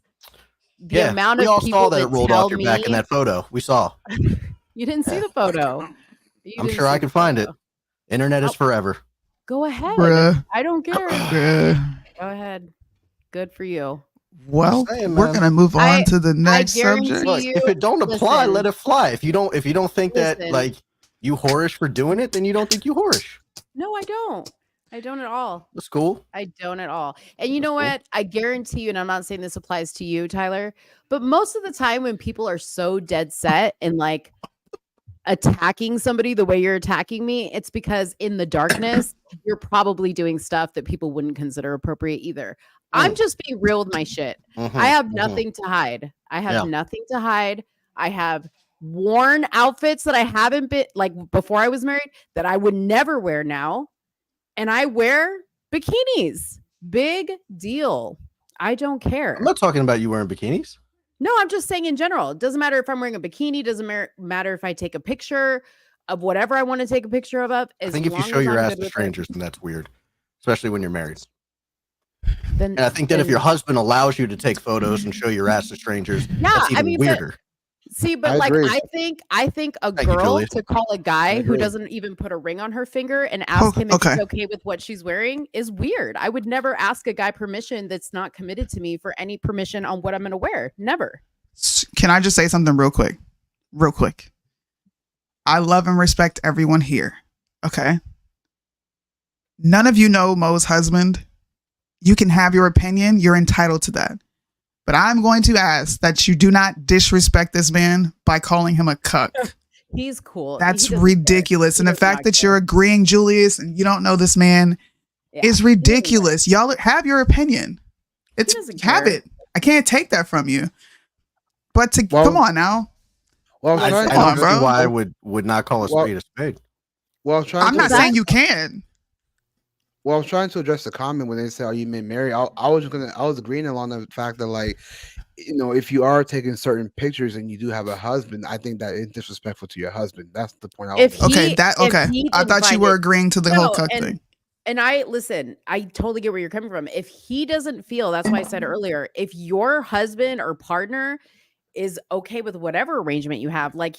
the amount of people saw that it rolled off your back in that photo. We saw. You didn't see the photo. I'm sure I can find it. Internet is forever. Go ahead. Bruh. I don't care. Bruh. Go ahead. Good for you. Well, we're gonna move on to the next subject. Look, if it don't apply, let it fly. If you don't think that like you whorish for doing it, then you don't think you whorish. No, I don't. I don't at all. That's cool. I don't at all. And you know what? I guarantee you, and I'm not saying this applies to you, Tyler, but most of the time when people are so dead set and like attacking somebody the way you're attacking me, it's because in the darkness, you're probably doing stuff that people wouldn't consider appropriate either. I'm just being real with my shit. I have nothing to hide. I have nothing to hide. I have worn outfits that I haven't been like before I was married that I would never wear now. And I wear bikinis. Big deal. I don't care. I'm not talking about you wearing bikinis. No, I'm just saying in general. It doesn't matter if I'm wearing a bikini. Doesn't matter if I take a picture of whatever I want to take a picture of. I think if you show your ass to strangers, then that's weird, especially when you're married. And I think that if your husband allows you to take photos and show your ass to strangers, that's even weirder. I think a girl to call a guy who doesn't even put a ring on her finger and ask him if he's okay with what she's wearing is weird. I would never ask a guy permission that's not committed to me for any permission on what I'm going to wear. Never. Can I just say something real quick? Real quick. I love and respect everyone here. Okay. None of you know Mo's husband. You can have your opinion. You're entitled to that. But I'm going to ask that you do not disrespect this man by calling him a cuck. He's cool. That's ridiculous. And the fact that you're agreeing, Julius, and you don't know this man is ridiculous. Y'all have your opinion. Have it. I can't take that from you. But come on now. Well, I don't see why I would not call a spade a spade. Well, I'm not saying you can. Well, I was trying to address the comment when they say, "Are you men married?" I was agreeing along the fact that, like, you know, if you are taking certain pictures and you do have a husband, I think that is disrespectful to your husband. That's the point. I thought you were agreeing to the whole cuck thing. And I totally get where you're coming from. If he doesn't feel, that's why I said earlier, if your husband or partner is okay with whatever arrangement you have, like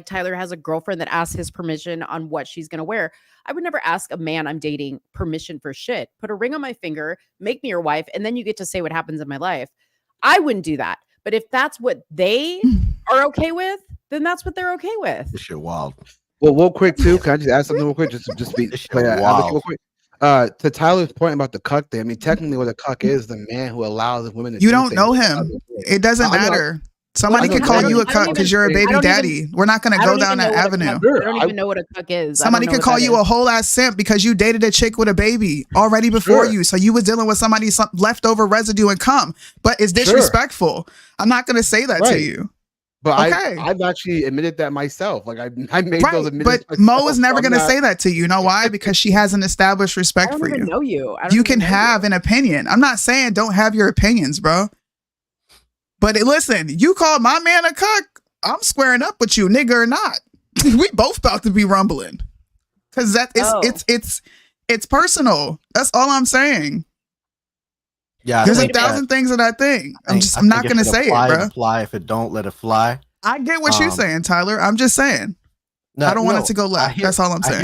Tyler has a girlfriend that asks his permission on what she's going to wear. I would never ask a man I'm dating permission for shit. Put a ring on my finger, make me your wife, and then you get to say what happens in my life. I wouldn't do that. But if that's what they are okay with, then that's what they're okay with. This shit wild. Well, real quick too. Can I just add something real quick? Just be real quick. To Tyler's point about the cuck thing. I mean, technically, what a cuck is the man who allows women to. You don't know him. It doesn't matter. Somebody could call you a cuck because you're a baby daddy. We're not going to go down that avenue. I don't even know what a cuck is. Somebody could call you a whole ass simp because you dated a chick with a baby already before you. So you was dealing with somebody's leftover residue and cum. But it's disrespectful. I'm not going to say that to you. But I've actually admitted that myself. Like I made those admissions. But Mo is never going to say that to you. You know why? Because she has an established respect for you. I don't even know you. You can have an opinion. I'm not saying don't have your opinions, bro. But listen, you call my man a cuck, I'm squaring up with you, nigga or not. We both about to be rumbling. Cause it's personal. That's all I'm saying. Yeah, there's 1,000 things that I think. I'm not gonna say it, bro. Fly. If it don't, let it fly. I get what you're saying, Tyler. I'm just saying. I don't want it to go left. That's all I'm saying.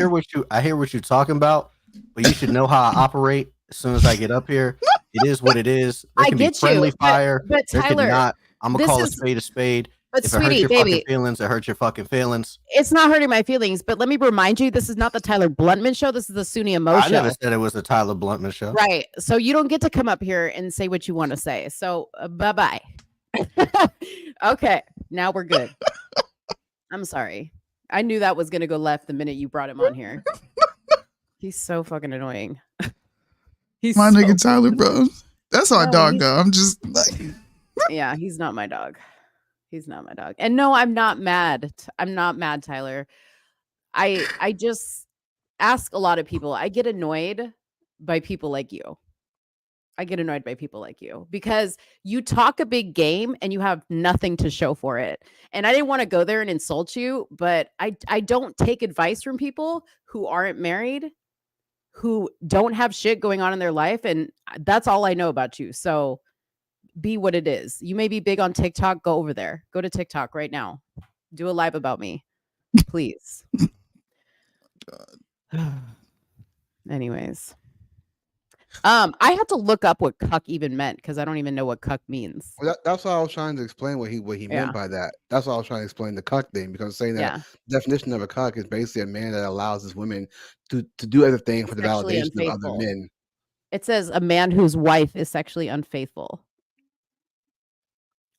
I hear what you're talking about, but you should know how I operate as soon as I get up here. It is what it is. There can be friendly fire. But Tyler, I'm gonna call a spade a spade. But if sweetie, it hurts your baby, fucking feelings, it hurts your fucking feelings. It's not hurting my feelings, but let me remind you, this is not the Tyler Bluntman show. This is the Soonie and I show. I never said it was the Tyler Bluntman show. Right. So you don't get to come up here and say what you want to say. So bye-bye. Okay. Now we're good. I'm sorry. I knew that was going to go left the minute you brought him on here. He's so fucking annoying. He's my nigga Tyler, bro. That's our dog, though. I'm just like... Yeah, he's not my dog. He's not my dog. And no, I'm not mad. I'm not mad, Tyler. I just ask a lot of people. I get annoyed by people like you. Because you talk a big game and you have nothing to show for it. And I didn't want to go there and insult you, but I don't take advice from people who aren't married, who don't have shit going on in their life. And that's all I know about you. So be what it is. You may be big on TikTok. Go over there. Go to TikTok right now. Do a live about me, please. Anyways, I had to look up what cuck even meant because I don't even know what cuck means. Well, that's why I was trying to explain what he meant by that. That's why I was trying to explain the cuck thing, because saying that definition of a cuck is basically a man that allows his women to do everything for the validation of other men. It says a man whose wife is sexually unfaithful.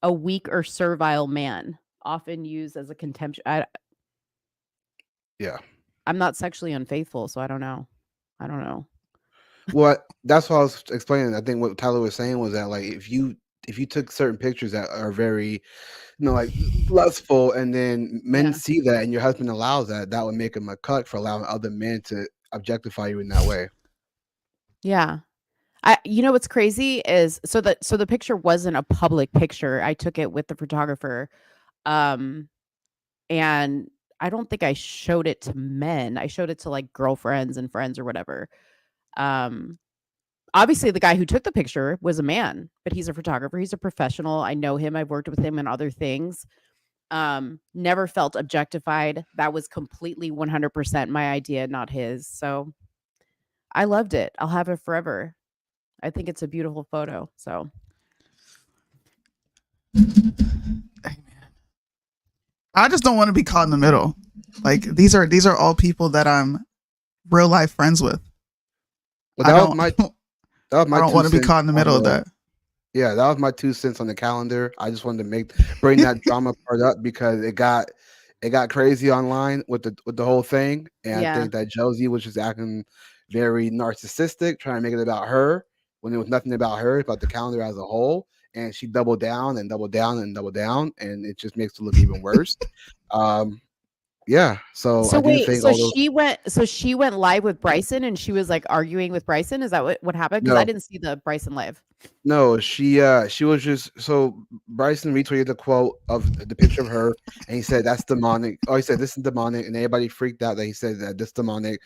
A weak or servile man, often used as a contempt. Yeah. I'm not sexually unfaithful, so I don't know. What that's what I was explaining. I think what Tyler was saying was that like if you took certain pictures that are very, like lustful, and then men Yeah. see that, and your husband allows that, that would make him a cuck for allowing other men to objectify you in that way. Yeah. You know what's crazy is so the picture wasn't a public picture. I took it with the photographer. Um and I don't think I showed it to men. I showed it to like girlfriends and friends or whatever. Um Obviously the guy who took the picture was a man, but he's a photographer. He's a professional. I know him. I've worked with him in other things. Never felt objectified. That was completely 100% my idea, not his. So I loved it. I'll have it forever. I think it's a beautiful photo. So I just don't want to be caught in the middle. Like these are all people that I'm real life friends with. Well, that was my I don't want to be caught in the middle of that. Yeah, that was my 2 cents on the calendar. I just wanted to bring that drama part up because it got crazy online with the whole thing, and I yeah. think that Josie was just acting very narcissistic, trying to make it about her when it was nothing about her, it's about the calendar as a whole. And she doubled down and doubled down and doubled down, and it just makes it look even worse. Yeah, so So I do wait, think so all those. she went live with Bryson and she was like arguing with Bryson. Is that what happened? Because I No, didn't see the Bryson live. no, she was just so Bryson retweeted the quote of the picture of her, and he said that's demonic. Oh, he said this is demonic, and everybody freaked out that he said that this demonic.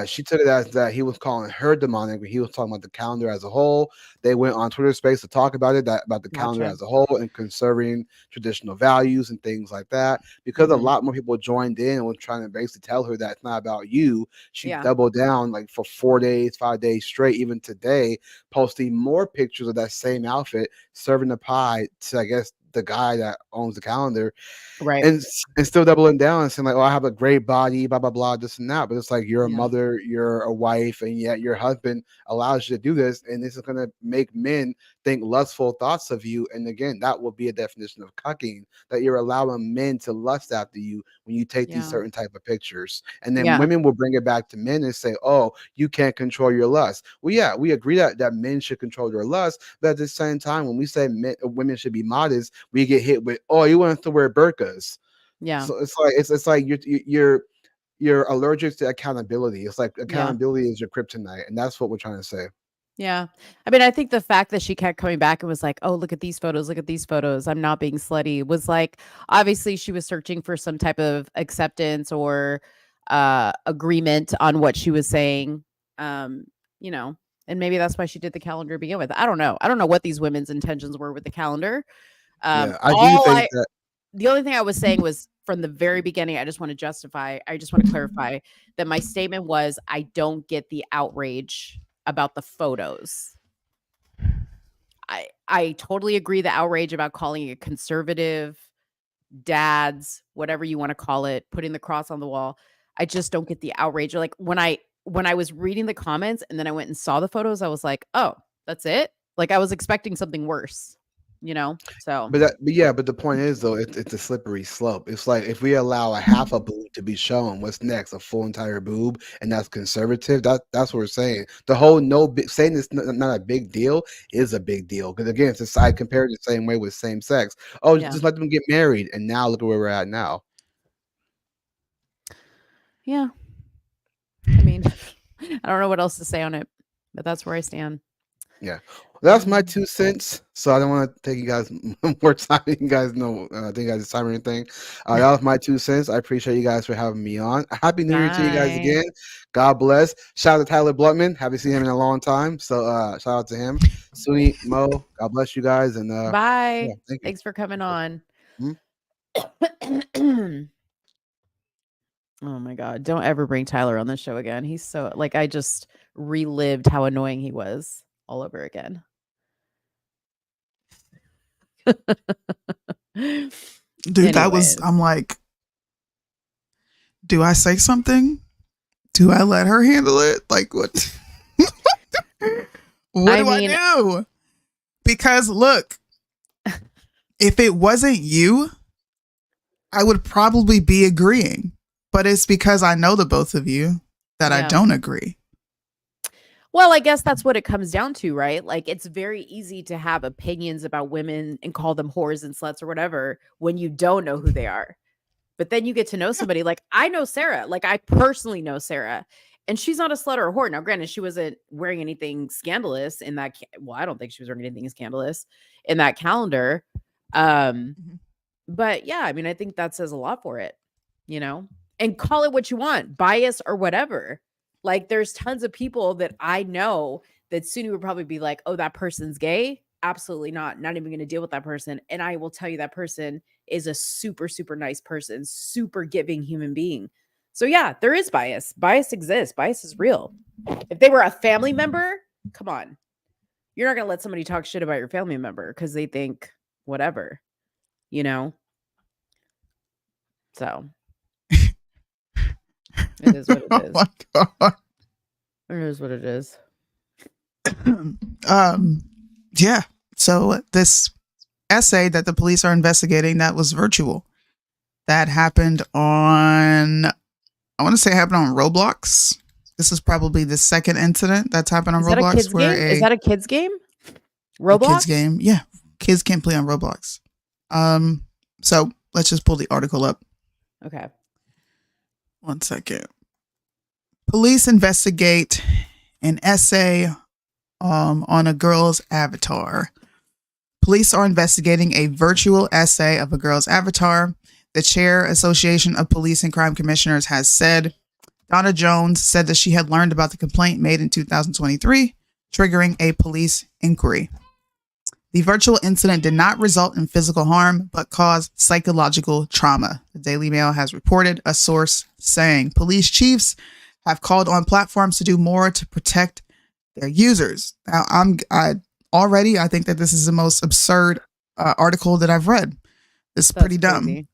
She took it as that he was calling her demonic, but he was talking about the calendar as a whole. They went on Twitter Space to talk about it, about the calendar Gotcha. as a whole and conserving traditional values and things like that. Because a lot more people joined in and was trying to basically tell her that it's not about you. She Yeah. doubled down like for 4 days, 5 days straight, even today, posting more pictures of that same outfit, serving the pie to, I guess, the guy that owns the calendar, Right. and still doubling down and saying like, "Oh, I have a great body, blah blah blah, this and that." But it's like you're a Yeah. mother, you're a wife, and yet your husband allows you to do this, and this is going to make men think lustful thoughts of you. And again, that will be a definition of cucking, that you're allowing men to lust after you when you take these Yeah. certain type of pictures. And then Yeah. women will bring it back to men and say, "Oh, you can't control your lust." Well, yeah, we agree that men should control their lust, but at the same time, when we say women should be modest, we get hit with, "Oh, you want to wear burqas." Yeah. So it's like you're allergic to accountability. It's like Yeah. accountability is your kryptonite, and that's what we're trying to say. Yeah. I mean, I think the fact that she kept coming back and was like, "Oh, look at these photos. Look at these photos. I'm not being slutty," was like, obviously she was searching for some type of acceptance or agreement on what she was saying. Um, you know, and maybe that's why she did the calendar to begin with. I don't know. I don't know what these women's intentions were with the calendar. Yeah, I do think that. The only thing I was saying was from the very beginning, I just want to clarify that my statement was I don't get the outrage about the photos. I totally agree the outrage about calling it conservative, dads, whatever you want to call it, putting the cross on the wall. I just don't get the outrage. Like when I was reading the comments and then I went and saw the photos, I was like, "Oh, that's it?" Like I was expecting something worse, you know? So, But the point is though, it's a slippery slope. It's like if we allow a half a boob to be shown, what's next? A full entire boob, and that's conservative. That's what we're saying. The whole saying it's not a big deal is a big deal because again, it's I compare it the same way with same sex. Oh, yeah. just let them get married, and now look at where we're at now. Yeah. I mean, I don't know what else to say on it, but that's where I stand. Yeah, that's my 2 cents. So I don't want to take you guys more time. You guys know, take you guys time or anything. That was my 2 cents. I appreciate you guys for having me on. Happy New Year to you guys again. God bless. Shout out to Tyler Blutman. Haven't seen him in a long time. So shout out to him. Soonie, Mo, God bless you guys. And bye. Yeah, thank you. Thanks for coming on. Oh my God. Don't ever bring Tyler on this show again. He's so like I just relived how annoying he was all over again. Dude, I'm like, do I say something? Do I let her handle it? Like what? What do I do? Because look, if it wasn't you, I would probably be agreeing. But it's because I know the both of you that I don't agree. Well, I guess that's what it comes down to, right? Like, it's very easy to have opinions about women and call them whores and sluts or whatever when you don't know who they are. But then you get to know somebody. Like, I know Sarah. Like, I personally know Sarah, and she's not a slut or a whore. Now, granted, she wasn't wearing anything scandalous in that. Well, I don't think she was wearing anything scandalous in that calendar. But yeah, I mean, I think that says a lot for it, you know, and call it what you want, bias or whatever. Like, there's tons of people that I know that Soonie would probably be like, oh, that person's gay. Absolutely not. Not even going to deal with that person. And I will tell you that person is a super, super nice person, super giving human being. So yeah, there is bias. Bias exists. Bias is real. If they were a family member, come on. You're not going to let somebody talk shit about your family member because they think whatever, you know? So it is what it is. Oh my God. It is what it is. Yeah. So this essay that the police are investigating, that was virtual. That happened on, I want to say it happened on Roblox. This is probably the second incident that's happened on Roblox. Is that a kid's game? Roblox? Kids game. Yeah. Kids can't play on Roblox. So let's just pull the article up. Okay. 1 second. Police investigate an essay on a girl's avatar. Police are investigating a virtual essay of a girl's avatar. The Chair Association of Police and Crime Commissioners has said. Donna Jones said that she had learned about the complaint made in 2023, triggering a police inquiry. The virtual incident did not result in physical harm, but caused psychological trauma. The Daily Mail has reported a source saying police chiefs have called on platforms to do more to protect their users. Now, I think that this is the most absurd article that I've read. It's pretty dumb. Crazy.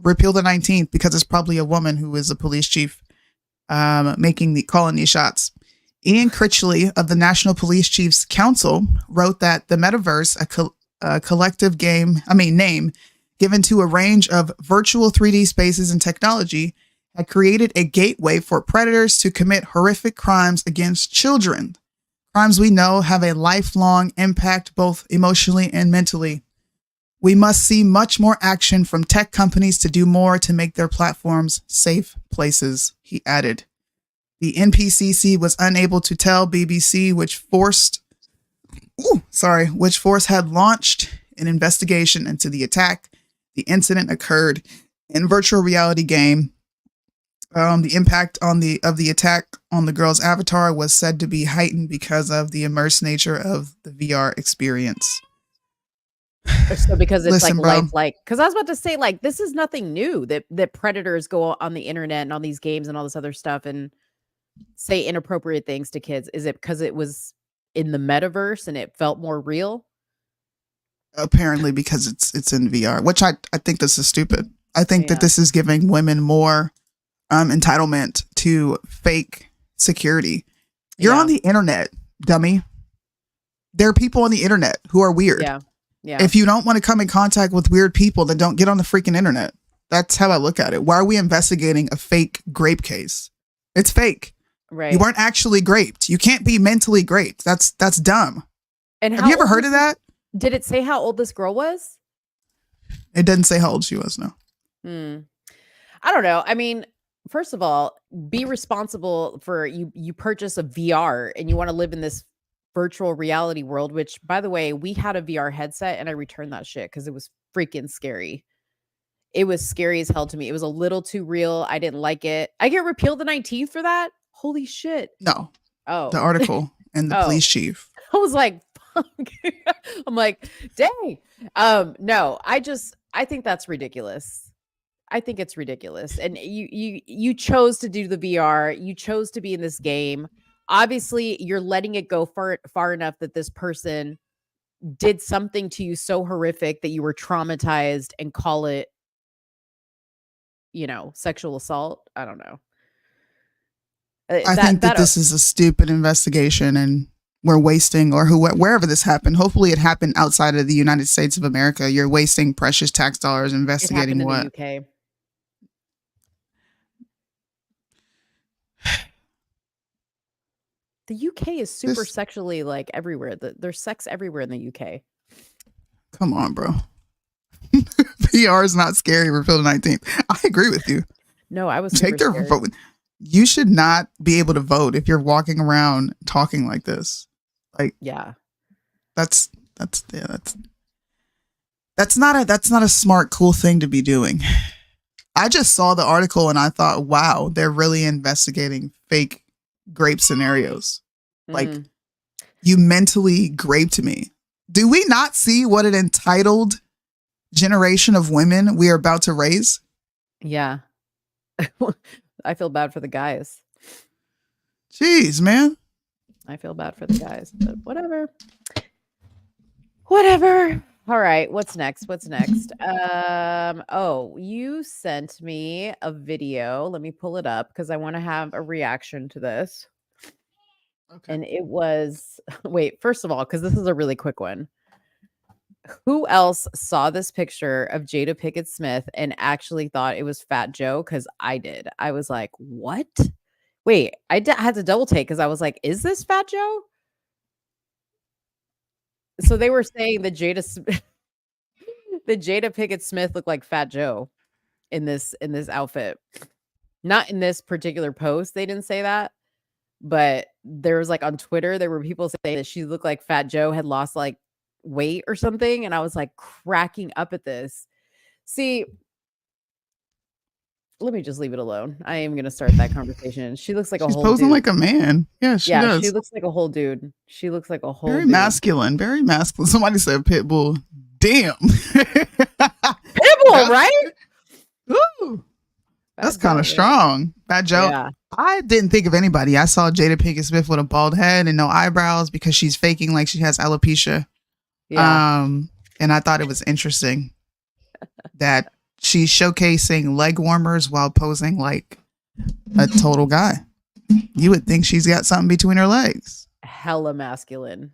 Repeal the 19th because it's probably a woman who is a police chief calling these shots. Ian Critchley of the National Police Chiefs Council wrote that the metaverse, a collective name given to a range of virtual 3D spaces and technology, had created a gateway for predators to commit horrific crimes against children. Crimes we know have a lifelong impact both emotionally and mentally. We must see much more action from tech companies to do more to make their platforms safe places, he added. The NPCC was unable to tell BBC which force had launched an investigation into the attack. The incident occurred in virtual reality game. The impact of the attack on the girl's avatar was said to be heightened because of the immersed nature of the VR experience. So because it's Listen, lifelike. Because I was about to say, like, this is nothing new that predators go on the internet and all these games and all this other stuff and say inappropriate things to kids. Is it because it was in the metaverse and it felt more real? Apparently, because it's in VR, which I think this is stupid. I think that this is giving women more entitlement to fake security. You're on the internet, dummy. There are people on the internet who are weird. Yeah. If you don't want to come in contact with weird people, then don't get on the freaking internet. That's how I look at it. Why are we investigating a fake grape case? It's fake. Right. You weren't actually graped. You can't be mentally graped. That's dumb. And have you ever heard of that? Did it say how old this girl was? It didn't say how old she was, no. I don't know. I mean, first of all, be responsible for you purchase a VR and you want to live in this virtual reality world, which, by the way, we had a VR headset and I returned that shit because it was freaking scary. It was scary as hell to me. It was a little too real. I didn't like it. I get repealed the 19th for that? Holy shit. No. Oh. The article and the police chief. I was like, fuck. I'm like, dang. No, I think that's ridiculous. I think it's ridiculous. And you chose to do the VR. You chose to be in this game. Obviously, you're letting it go far enough that this person did something to you so horrific that you were traumatized and call it, sexual assault. I don't know. I think that this is a stupid investigation and we're wasting, or wherever this happened. Hopefully it happened outside of the United States of America. You're wasting precious tax dollars investigating what? In the UK. The UK is super sexually like everywhere. There's sex everywhere in the UK. Come on, bro. PR is not scary for Phil the 19th. I agree with you. No, I was take their vote. You should not be able to vote if you're walking around talking like this. Like, yeah, that's not a smart, cool thing to be doing. I just saw the article and I thought, wow, they're really investigating fake grape scenarios. Like, you mentally graped me. Do we not see what an entitled generation of women we are about to raise? Yeah. I feel bad for the guys. Jeez, man. I feel bad for the guys, but whatever. Whatever. All right. What's next? Oh, you sent me a video. Let me pull it up because I want to have a reaction to this. Okay. And it was, wait, first of all, because this is a really quick one. Who else saw this picture of Jada Pinkett Smith and actually thought it was Fat Joe? Because I did. I was like, what? Wait, I had to double take because I was like, is this Fat Joe? So they were saying that Jada Pinkett Smith looked like Fat Joe in this outfit. Not in this particular post. They didn't say that. But there was like on Twitter, there were people saying that she looked like Fat Joe had lost like weight or something. And I was like cracking up at this. See, let me just leave it alone. I am going to start that conversation. She looks like She's a whole posing dude. like a man. Yeah, she does. She looks like a whole dude. She looks like a whole very dude. masculine. Very masculine. Somebody said Pitbull. Damn. Pitbull, right? Ooh. That's kind of strong. Fat Joe. Yeah. I didn't think of anybody. I saw Jada Pinkett Smith with a bald head and no eyebrows because she's faking like she has alopecia. Yeah. And I thought it was interesting that she's showcasing leg warmers while posing like a total guy. You would think she's got something between her legs. Hella masculine.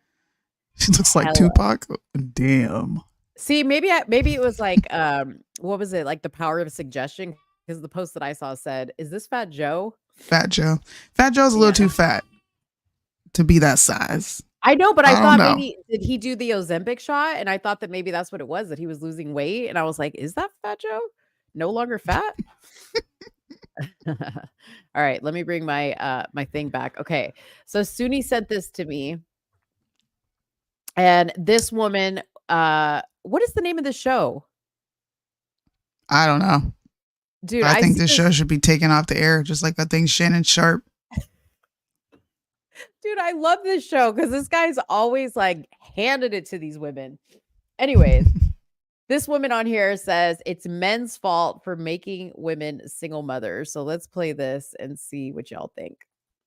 She looks like Tupac. Damn. See, maybe it was like what was it, like the power of suggestion? Because the post that I saw said, "Is this Fat Joe?" Fat Joe. Fat Joe's a little too fat to be that size. I know, but I thought maybe did he do the Ozempic shot? And I thought that maybe that's what it was, that he was losing weight. And I was like, "Is that Fat Joe? No longer fat?" All right, let me bring my my thing back. Okay, so Soonie sent this to me, and this woman, what is the name of the show? I don't know. Dude, I think this show should be taken off the air, just like I think Shannon Sharp. Dude, I love this show because this guy's always like handed it to these women. Anyways, this woman on here says it's men's fault for making women single mothers. So let's play this and see what y'all think.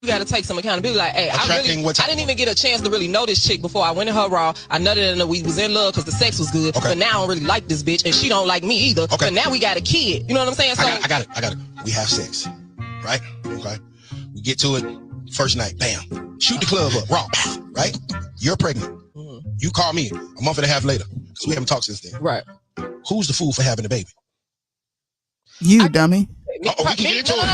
You got to take some accountability. Like, hey, I didn't even get a chance to really know this chick before I went in her raw. I nutted in her. We was in love because the sex was good. Okay. But now I don't really like this bitch, and she don't like me either. Okay. But now we got a kid. You know what I'm saying? So I got it. We have sex, right? Okay. We get to it first night. Bam. Shoot the club up. Raw. Right? You're pregnant. Mm-hmm. You call me a month and a half later because we haven't talked since then. Right. Who's the fool for having a baby? You, dummy. We can get into it.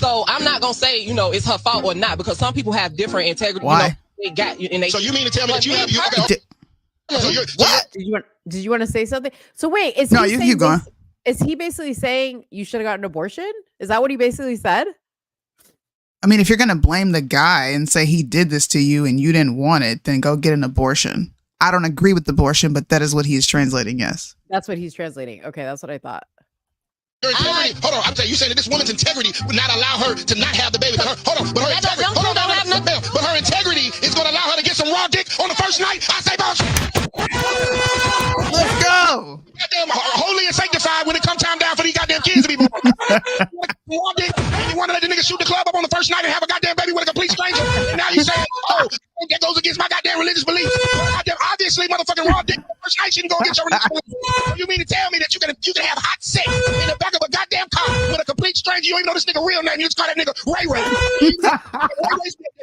So I'm not gonna say, it's her fault or not, because some people have different integrity. Why? So you mean to tell me that you have what? Did you want to say something? So wait, is he basically saying you should have gotten an abortion? Is that what he basically said? I mean, if you're gonna blame the guy and say he did this to you and you didn't want it, then go get an abortion. I don't agree with abortion, but that is what he's translating. Yes, that's what he's translating. Okay, that's what I thought. Integrity. Hold on, I'm telling you, saying that this woman's integrity would not allow her to not have the baby. But her integrity is going to allow her to get some raw dick on the first night. I say, boss. Let's go. Goddamn, holy and sanctified when it comes time down for these goddamn kids to be born. Raw dick, and you want to let the nigga shoot the club up on the first night and have a goddamn baby with a complete stranger. And now you say, that goes against my goddamn religious beliefs. Obviously, motherfucking raw dick first night she can go get your religious beliefs. You mean to tell me that you can have hot sex in the back of a goddamn car with a complete stranger? You don't even know this nigga real name. You just call that nigga Ray Ray.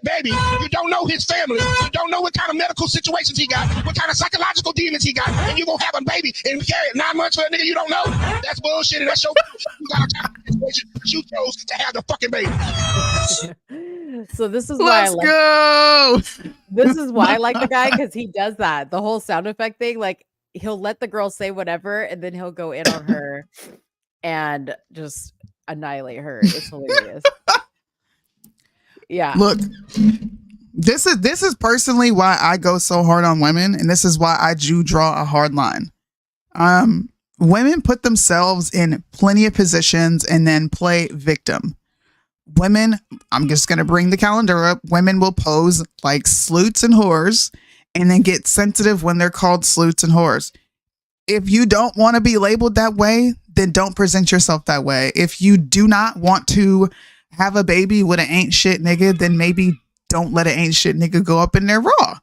Baby, you don't know his family. You don't know what kind of medical situations he got, what kind of psychological demons he got, and you gonna have a baby and carry it 9 months for a nigga you don't know? That's bullshit, and that's your you got a situation. You chose to have the fucking baby. So this is why this is why I like the guy, because he does that. The whole sound effect thing, like he'll let the girl say whatever, and then he'll go in on her and just annihilate her. It's hilarious. Yeah. Look, this is personally why I go so hard on women, and this is why I do draw a hard line. Women put themselves in plenty of positions and then play victim. Women, I'm just going to bring the calendar up. Women will pose like sleuths and whores and then get sensitive when they're called sleuths and whores. If you don't want to be labeled that way, then don't present yourself that way. If you do not want to have a baby with an ain't shit nigga, then maybe don't let an ain't shit nigga go up in there raw.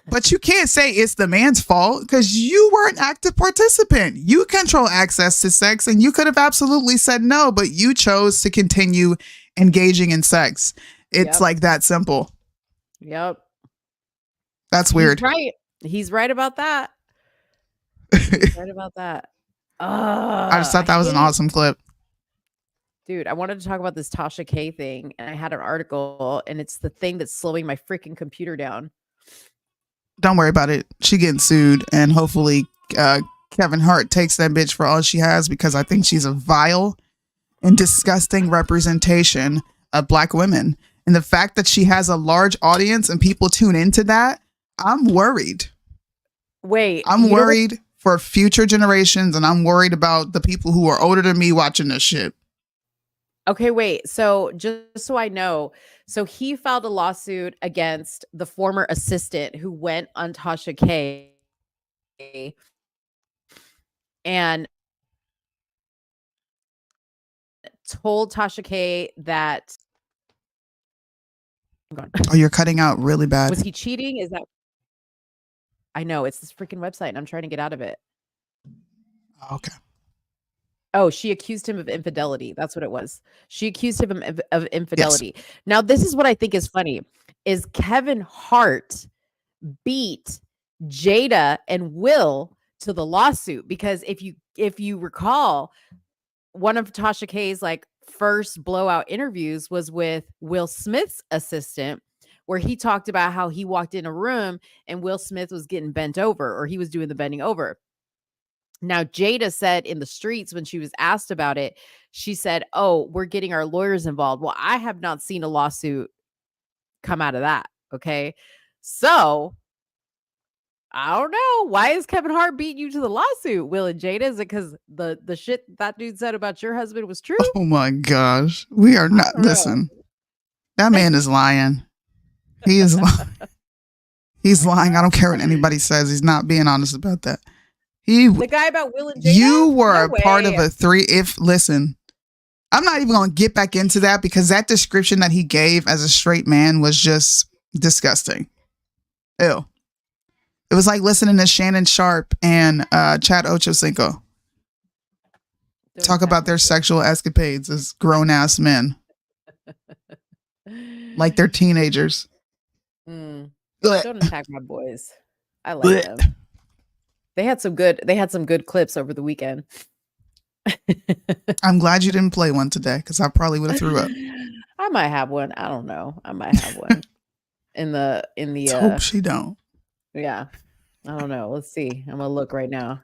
But you can't say it's the man's fault, because you were an active participant. You control access to sex, and you could have absolutely said no, but you chose to continue engaging in sex. It's like that simple. Yep. That's weird. He's right. He's right about that. He's right about that. I just thought that was an awesome clip. Dude, I wanted to talk about this Tasha K thing, and I had an article, and it's the thing that's slowing my freaking computer down. Don't worry about it. She getting sued, and hopefully Kevin Hart takes that bitch for all she has, because I think she's a vile and disgusting representation of Black women. And the fact that she has a large audience and people tune into that, I'm worried. Wait, I'm worried for future generations, and I'm worried about the people who are older than me watching this shit. Okay, wait. So just so I know, so he filed a lawsuit against the former assistant who went on Tasha K and told Tasha K that. Oh, you're cutting out really bad. Was he cheating? Is that? I know, it's this freaking website, and I'm trying to get out of it. Okay. Oh, she accused him of infidelity. That's what it was. She accused him of infidelity. Yes. Now, this is what I think is funny, is Kevin Hart beat Jada and Will to the lawsuit, because if you recall, one of Tasha K's like first blowout interviews was with Will Smith's assistant, where he talked about how he walked in a room and Will Smith was getting bent over, or he was doing the bending over. Now, Jada said in the streets when she was asked about it, she said, "Oh, we're getting our lawyers involved." Well, I have not seen a lawsuit come out of that. Okay. So I don't know. Why is Kevin Hart beating you to the lawsuit, Will and Jada? Is it because the shit that dude said about your husband was true? Oh my gosh. We are not, listen, that man is lying. He is lying. He's lying. I don't care what anybody says. He's not being honest about that. The guy about Will and Jada? You were a part of a listen, I'm not even going to get back into that, because that description that he gave as a straight man was just disgusting. Ew. It was like listening to Shannon Sharp and Chad Ochocinco talk about their sexual escapades as grown-ass men. Like they're teenagers. Don't attack my boys. I like them. They had some good clips over the weekend. I'm glad you didn't play one today, because I probably would have threw up. I might have one. I don't know. I might have one in the. Hope she don't. Yeah, I don't know. Let's see. I'm gonna look right now.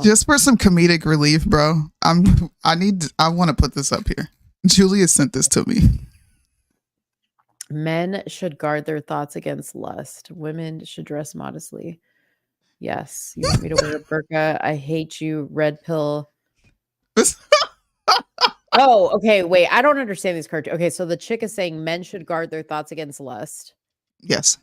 Just for some comedic relief, bro. I want to put this up here. Julia sent this to me. Men should guard their thoughts against lust. Women should dress modestly. Yes. You want me to wear a burqa? I hate you. Red pill. Oh, okay. Wait, I don't understand these cartoons. Okay, so the chick is saying men should guard their thoughts against lust. Yes.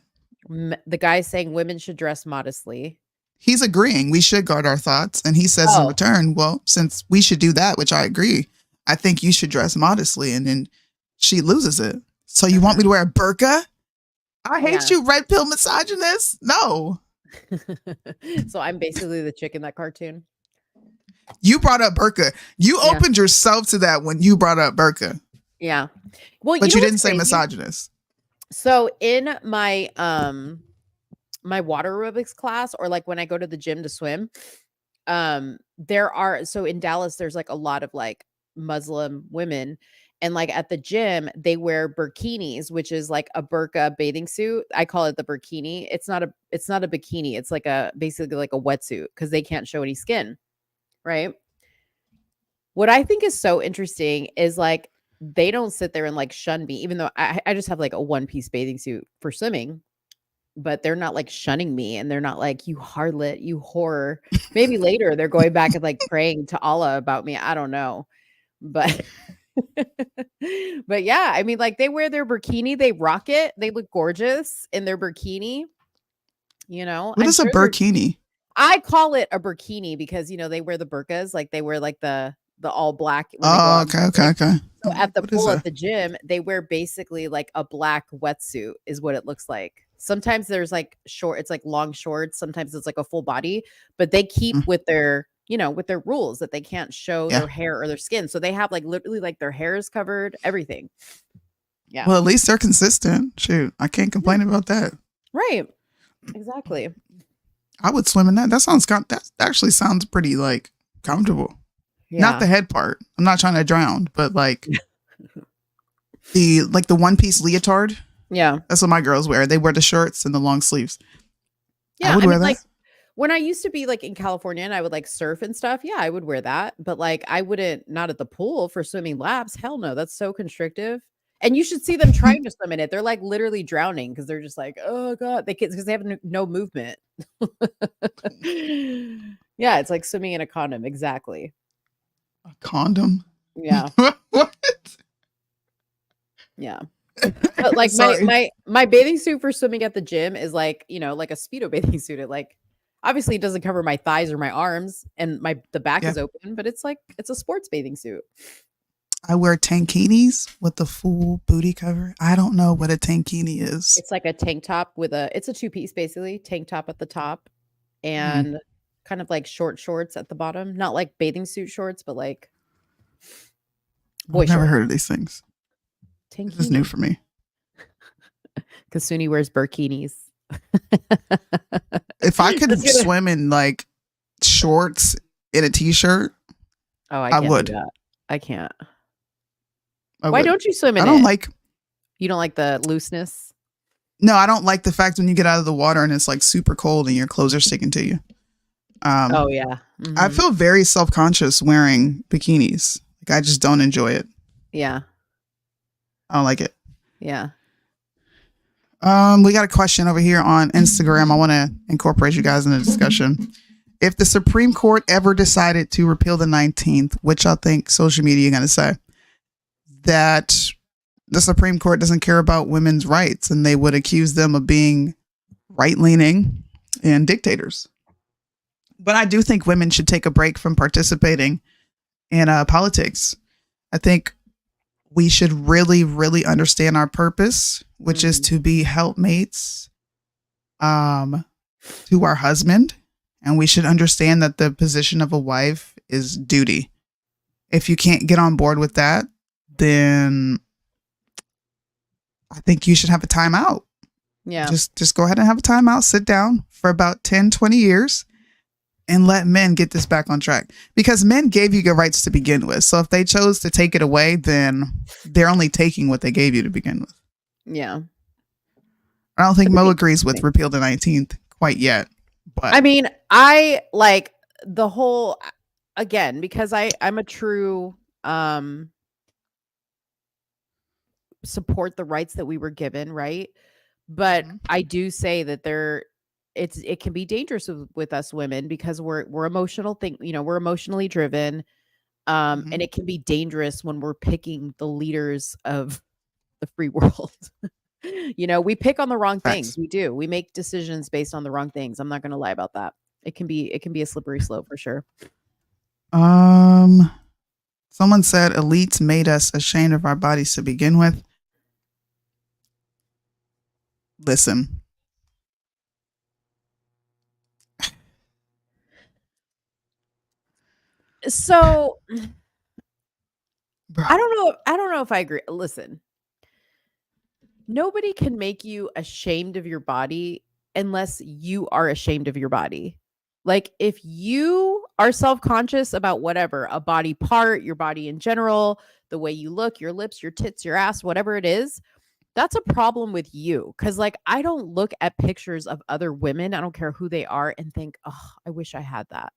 The guy's saying women should dress modestly. He's agreeing we should guard our thoughts. And he says in return, well, since we should do that, which I agree, I think you should dress modestly. And then she loses it. So you want me to wear a burqa? I hate you, red pill misogynist. No. So I'm basically the chick in that cartoon. You brought up burqa. You opened yourself to that when you brought up burqa. Yeah. Well, but you didn't say misogynist. So in my my water aerobics class, or like when I go to the gym to swim, so in Dallas there's like a lot of like Muslim women, And like at the gym, they wear burkinis, which is like a burqa bathing suit. I call it the burkini. It's not a bikini. It's like basically like a wetsuit because they can't show any skin, right? What I think is so interesting is like they don't sit there and like shun me, even though I just have like a one-piece bathing suit for swimming, but they're not like shunning me, and they're not like, you harlot, you whore. Maybe later they're going back and like praying to Allah about me. I don't know. But but yeah, I mean, like they wear their burkini, they rock it, they look gorgeous in their burkini. You know, what is a burkini? I call it a burkini because they wear the burqas, like they wear like the all black. Oh, okay. So at the pool at the gym, they wear basically like a black wetsuit, is what it looks like. Sometimes there's like it's like long shorts. Sometimes it's like a full body, but they keep with their with their rules that they can't show their hair or their skin. So they have like literally like their hair is covered, everything. Yeah. Well, at least they're consistent. Shoot, I can't complain about that. Right. Exactly. I would swim in that. That actually sounds pretty like comfortable. Yeah. Not the head part. I'm not trying to drown, but like the one-piece leotard. Yeah. That's what my girls wear. They wear the shorts and the long sleeves. Yeah. I would wear that. Like, when I used to be like in California and I would like surf and stuff, yeah, I would wear that. But like I wouldn't, not at the pool for swimming laps. Hell no, that's so constrictive. And you should see them trying to swim in it. They're like literally drowning because they're just like, oh God, because they have no movement. Yeah, it's like swimming in a condom. Exactly. A condom? Yeah. What? Yeah. But like my bathing suit for swimming at the gym is like, like a Speedo bathing suit. It like, obviously it doesn't cover my thighs or my arms, and the back is open, but it's like, it's a sports bathing suit. I wear tankinis with the full booty cover. I don't know what a tankini is. It's like a tank top it's a two-piece basically, tank top at the top and kind of like short shorts at the bottom. Not like bathing suit shorts, but like boy shorts. I've never heard of these things. Tankini. This is new for me. Because Soonie wears burkinis. If I could swim in like shorts in a t-shirt, I would. Do that. I can't. Why don't you swim in you don't like the looseness? No, I don't like the fact when you get out of the water and it's like super cold and your clothes are sticking to you. Oh yeah. Mm-hmm. I feel very self-conscious wearing bikinis. Like I just don't enjoy it. Yeah. I don't like it. Yeah. We got a question over here on Instagram. I want to incorporate you guys in the discussion. If the Supreme Court ever decided to repeal the 19th, which I think social media are going to say that the Supreme Court doesn't care about women's rights and they would accuse them of being right-leaning and dictators. But I do think women should take a break from participating in politics. I think we should really, really understand our purpose, which is to be helpmates to our husband. And we should understand that the position of a wife is duty. If you can't get on board with that, then I think you should have a timeout. Yeah. Just go ahead and have a timeout, sit down for about 10, 20 years and let men get this back on track, because men gave you your rights to begin with. So if they chose to take it away, then they're only taking what they gave you to begin with. Yeah. I don't think Mo agrees with repeal the 19th quite yet. But I mean, I like the whole, again, because I'm a true support the rights that we were given, right? But I do say that it can be dangerous with us women because we're emotional we're emotionally driven. And it can be dangerous when we're picking the leaders of the free world. We pick on the wrong things. We do. We make decisions based on the wrong things. I'm not going to lie about that. It can be a slippery slope for sure. Someone said elites made us ashamed of our bodies to begin with. Listen. So I don't know if I agree. Listen. Nobody can make you ashamed of your body unless you are ashamed of your body. Like if you are self-conscious about whatever, a body part, your body in general, the way you look, your lips, your tits, your ass, whatever it is, that's a problem with you. Cause like I don't look at pictures of other women, I don't care who they are, and think, oh, I wish I had that.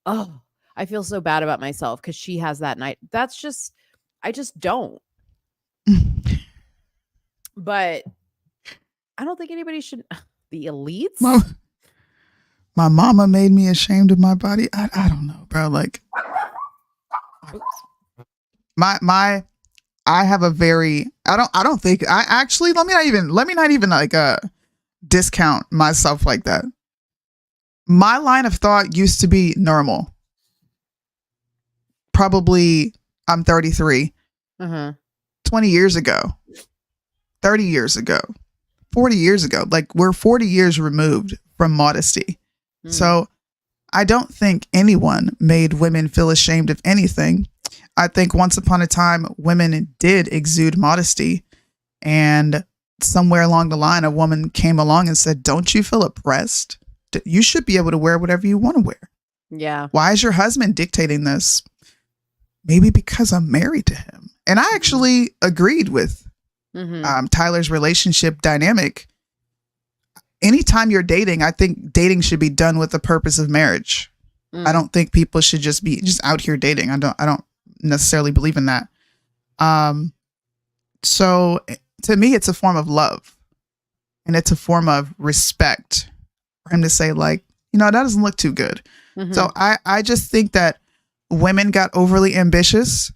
Oh, I feel so bad about myself because she has that night. That's just, I just don't. But I don't think anybody should. The elites? My mama made me ashamed of my body. I don't know, bro. Like, I have a very, I don't think, I actually, let me not even like, discount myself like that. My line of thought used to be normal. Probably, I'm 33. 20 years ago, 30 years ago, 40 years ago, like we're 40 years removed from modesty. So I don't think anyone made women feel ashamed of anything. I think once upon a time, women did exude modesty, and somewhere along the line, a woman came along and said, don't you feel oppressed? You should be able to wear whatever you want to wear. Yeah. Why is your husband dictating this? Maybe because I'm married to him. And I actually agreed with Tyler's relationship dynamic. Anytime you're dating, I think dating should be done with the purpose of marriage. I don't think people should just be out here dating. I don't necessarily believe in that. So to me, it's a form of love, and it's a form of respect for him to say, like, that doesn't look too good. So I just think that women got overly ambitious,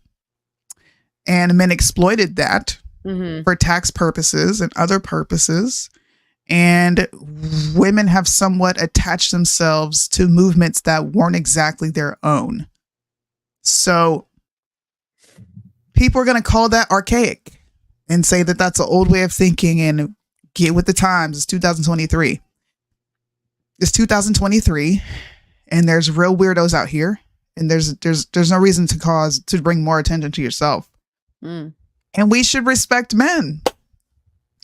and men exploited that for tax purposes and other purposes. And women have somewhat attached themselves to movements that weren't exactly their own. So people are going to call that archaic and say that that's an old way of thinking and get with the times. It's 2023. It's 2023, and there's real weirdos out here, and there's no reason to bring more attention to yourself. And we should respect men.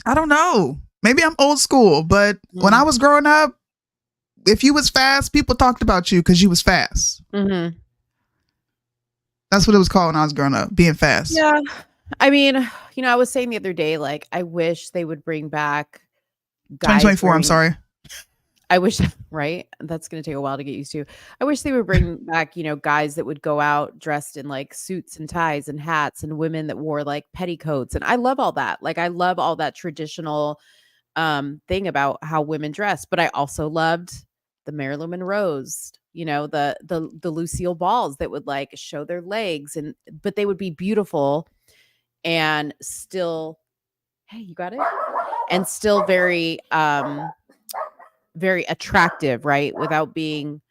I don't know. Maybe I'm old school, but when I was growing up, if you was fast, people talked about you because you was fast. That's what it was called when I was growing up, being fast. Yeah. I mean, I was saying the other day, like, I wish they would bring back guys 2024, I'm sorry. I wish, right? That's going to take a while to get used to. I wish they would bring back, guys that would go out dressed in like suits and ties and hats, and women that wore like petticoats. And I love all that. Like, I love all that traditional thing about how women dress. But I also loved the Marilyn Monroes, the Lucille Balls that would like show their legs, but they would be beautiful and still, hey, you got it? And still very very attractive, right? Without being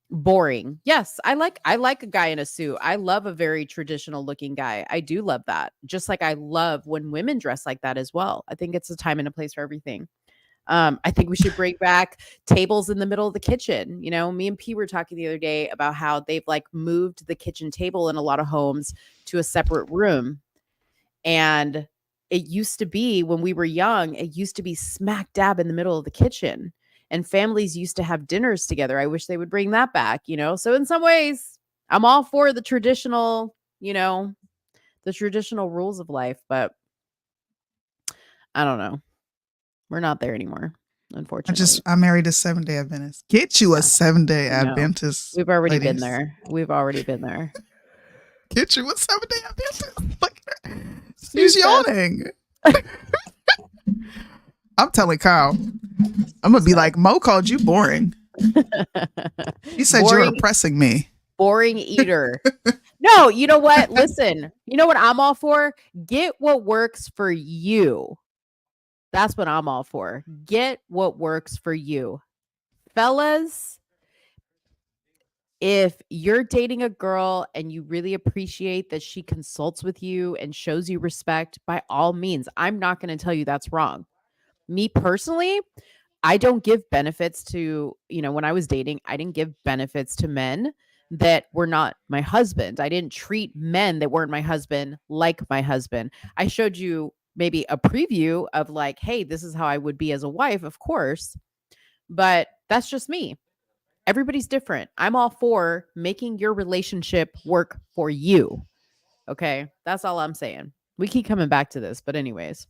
boring. Yes, I like a guy in a suit. I love a very traditional looking guy. I do love that. Just like I love when women dress like that as well. I think it's a time and a place for everything. I think we should bring back tables in the middle of the kitchen. Me and P were talking the other day about how they've like moved the kitchen table in a lot of homes to a separate room. And it used to be, when we were young, it used to be smack dab in the middle of the kitchen, and families used to have dinners together. I wish they would bring that back, So in some ways, I'm all for the traditional, the traditional rules of life, but I don't know. We're not there anymore, unfortunately. I'm married a 7-day Adventist. Get you a 7-day Adventist. We've already been there. Get you a 7-day Adventist. Look at her. She's yawning. I'm telling Kyle, I'm going to be like, Mo called you boring. He said you're oppressing me. Boring eater. No, you know what? Listen, you know what I'm all for? Get what works for you. That's what I'm all for. Get what works for you. Fellas, if you're dating a girl and you really appreciate that she consults with you and shows you respect, by all means, I'm not going to tell you that's wrong. Me personally, I don't give benefits to, when I was dating, I didn't give benefits to men that were not my husband. I didn't treat men that weren't my husband like my husband. I showed you maybe a preview of like, hey, this is how I would be as a wife, of course, but that's just me. Everybody's different. I'm all for making your relationship work for you. Okay. That's all I'm saying. We keep coming back to this, but anyways,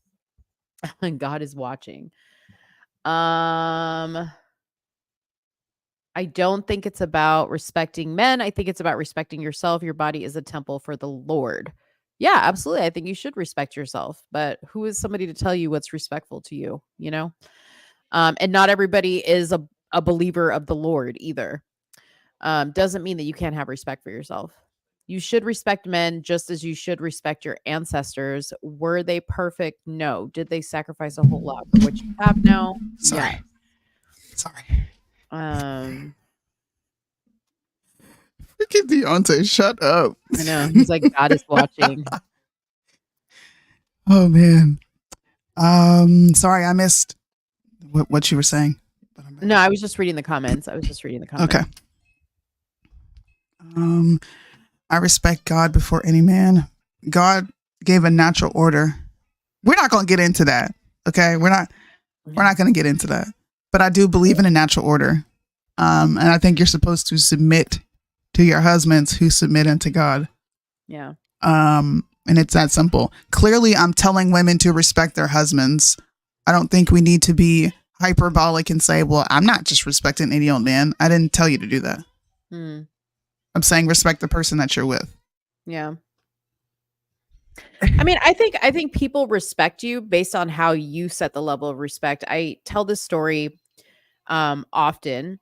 God is watching. I don't think it's about respecting men. I think it's about respecting yourself. Your body is a temple for the Lord. Yeah, absolutely. I think you should respect yourself, but who is somebody to tell you what's respectful to you, you know? And not everybody is a believer of the Lord either. Doesn't mean that you can't have respect for yourself. You should respect men just as you should respect your ancestors. Were they perfect? No. Did they sacrifice a whole lot for what you have now? Sorry. Yes. Sorry. Look at Deontay. Shut up. I know. He's like, God is watching. Oh man. Sorry, I missed what you were saying. No, I was just reading the comments. Okay. I respect God before any man. God gave a natural order. We're not going to get into that. Okay. We're not going to get into that, but I do believe in a natural order. And I think you're supposed to submit to your husbands who submit unto God. Yeah. And it's that simple. Clearly, I'm telling women to respect their husbands. I don't think we need to be hyperbolic and say, well, I'm not just respecting any old man. I didn't tell you to do that. I'm saying respect the person that you're with. Yeah. I mean, I think people respect you based on how you set the level of respect. I tell this story often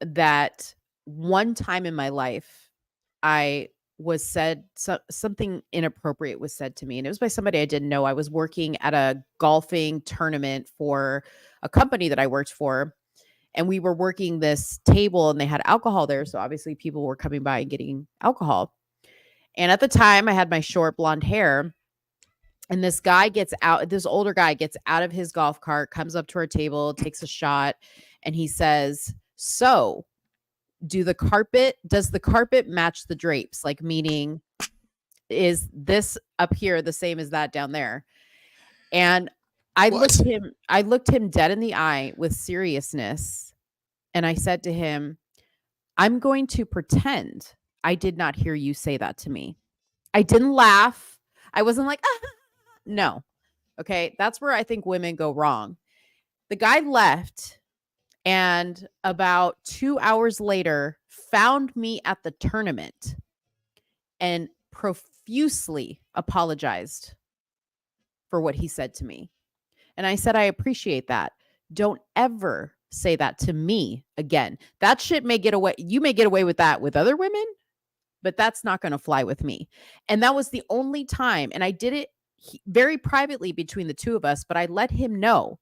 that one time in my life, I was said something inappropriate was said to me, and it was by somebody I didn't know. I was working at a golfing tournament for a company that I worked for, and we were working this table and they had alcohol there. So obviously people were coming by and getting alcohol. And at the time I had my short blonde hair, and this older guy gets out of his golf cart, comes up to our table, takes a shot, and he says, so does the carpet match the drapes? Like, meaning, is this up here the same as that down there? And I looked him dead in the eye with seriousness. And I said to him, I'm going to pretend I did not hear you say that to me. I didn't laugh. I wasn't like, no. Okay. That's where I think women go wrong. The guy left, and about 2 hours later found me at the tournament and profusely apologized for what he said to me. And I said, I appreciate that. Don't ever say that to me again. That shit may get away. You may get away with that with other women, but that's not going to fly with me. And that was the only time. And I did it very privately between the two of us, but I let him know,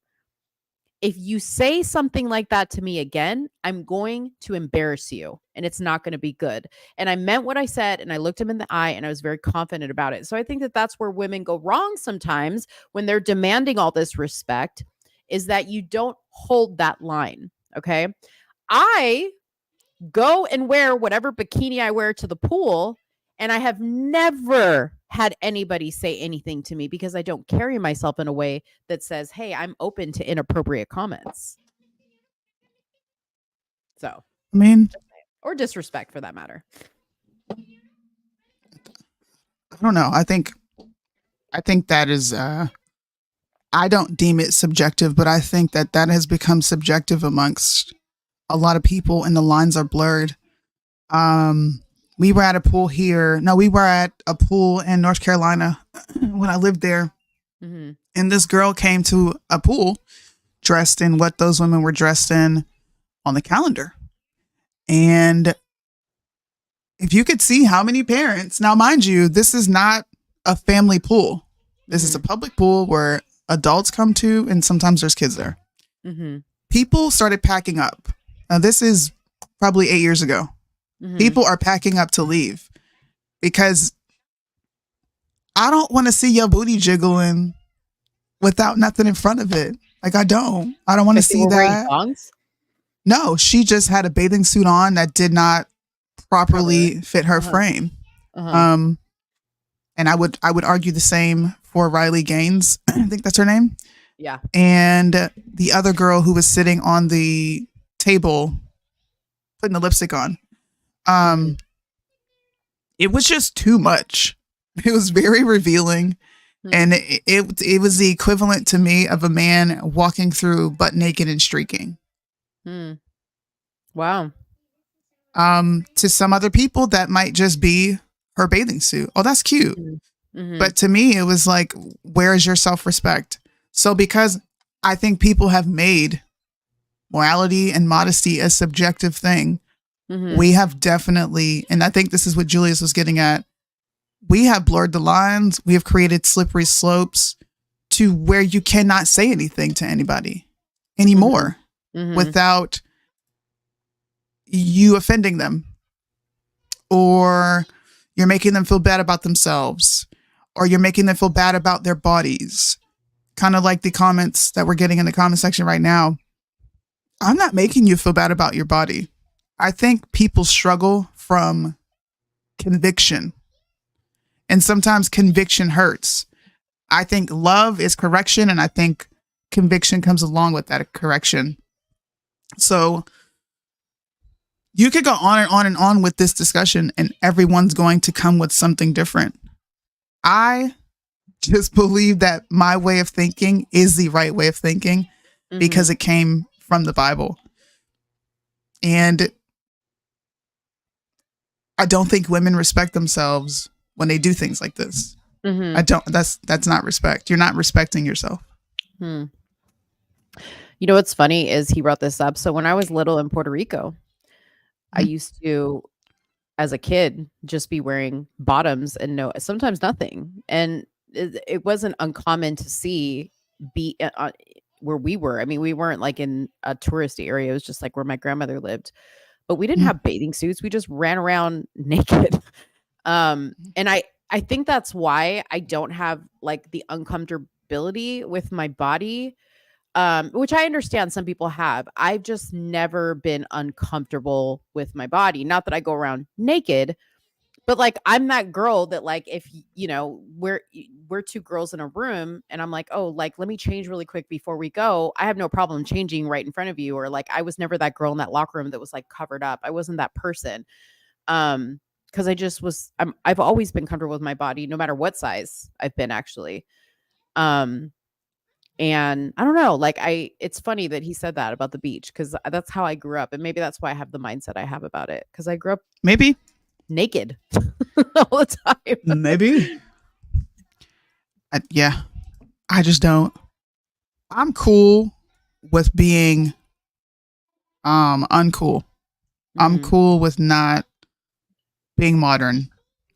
if you say something like that to me again, I'm going to embarrass you, and it's not going to be good. And I meant what I said, and I looked him in the eye, and I was very confident about it. So I think that that's where women go wrong sometimes when they're demanding all this respect, is that you don't hold that line. Okay. I go and wear whatever bikini I wear to the pool, and I have never had anybody say anything to me because I don't carry myself in a way that says, hey, I'm open to inappropriate comments. So, I mean, or disrespect for that matter. I don't know. I think that is, I don't deem it subjective, but I think that has become subjective amongst a lot of people, and the lines are blurred. We were at a pool here. No, we were at a pool in North Carolina when I lived there. Mm-hmm. And this girl came to a pool dressed in what those women were dressed in on the calendar. And if you could see how many parents, now mind you, this is not a family pool. This is a public pool where adults come to, and sometimes there's kids there. Mm-hmm. People started packing up. Now, this is probably 8 years ago. Mm-hmm. People are packing up to leave because I don't want to see your booty jiggling without nothing in front of it. Like, I don't want to see that. No, she just had a bathing suit on that did not properly fit her frame. And I would argue the same for Riley Gaines. I think that's her name. Yeah. And the other girl who was sitting on the table putting the lipstick on. It was just too much. It was very revealing. And it was the equivalent to me of a man walking through butt naked and streaking. Wow. To some other people, that might just be her bathing suit. Oh, that's cute. But to me, it was like, where is your self-respect? So because I think people have made morality and modesty a subjective thing, we have definitely, and I think this is what Julius was getting at, we have blurred the lines. We have created slippery slopes to where you cannot say anything to anybody anymore without you offending them, or you're making them feel bad about themselves, or you're making them feel bad about their bodies. Kind of like the comments that we're getting in the comment section right now. I'm not making you feel bad about your body. I think people struggle from conviction. And sometimes conviction hurts. I think love is correction, and I think conviction comes along with that correction. So you could go on and on and on with this discussion, and everyone's going to come with something different. I just believe that my way of thinking is the right way of thinking because it came from the Bible. And I don't think women respect themselves when they do things like this. I don't, that's not respect. You're not respecting yourself. You know, what's funny is he brought this up. So when I was little in Puerto Rico, I used to, as a kid, just be wearing bottoms and sometimes nothing. And it wasn't uncommon to see where we were. I mean, we weren't like in a touristy area. It was just like where my grandmother lived, but we didn't have bathing suits. We just ran around naked. And I think that's why I don't have like the uncomfortability with my body, which I understand some people have. I've just never been uncomfortable with my body. Not that I go around naked, but like I'm that girl that like if you know we're two girls in a room and I'm like, oh, like let me change really quick before we go. I have no problem changing right in front of you. Or like I was never that girl in that locker room that was like covered up. I wasn't that person. Because I just was, I've always been comfortable with my body, no matter what size I've been actually. And I don't know, like it's funny that he said that about the beach, because that's how I grew up. And maybe that's why I have the mindset I have about it. Because I grew up maybe naked all the time. Maybe. Yeah. I just don't. I'm cool with being uncool. I'm cool with not being modern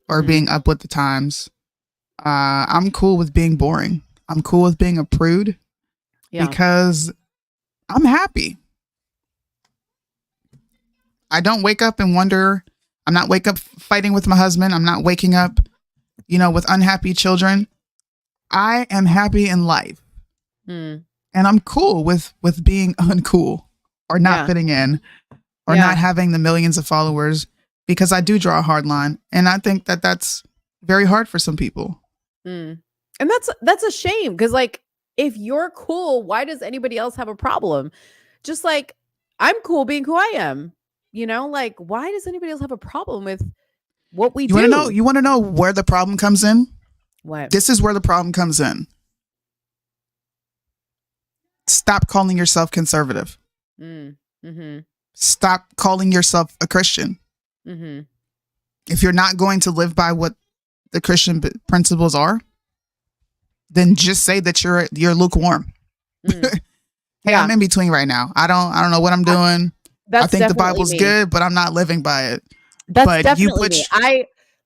or being up with the times. I'm cool with being boring. I'm cool with being a prude because I'm happy. I don't wake up and wonder. I'm not wake up fighting with my husband. I'm not waking up, with unhappy children. I am happy in life. And I'm cool with being uncool or not fitting in or not having the millions of followers, because I do draw a hard line. And I think that that's very hard for some people. And that's a shame, because like, if you're cool, why does anybody else have a problem? Just like I'm cool being who I am, like why does anybody else have a problem with what we do? You want to know where the problem comes in? What? This is where the problem comes in. Stop calling yourself conservative. Stop calling yourself a Christian. If you're not going to live by what the Christian principles are, then just say that you're lukewarm. Hey, I'm in between right now. I don't know what I'm doing. I think the Bible's good, but I'm not living by it. That's definitely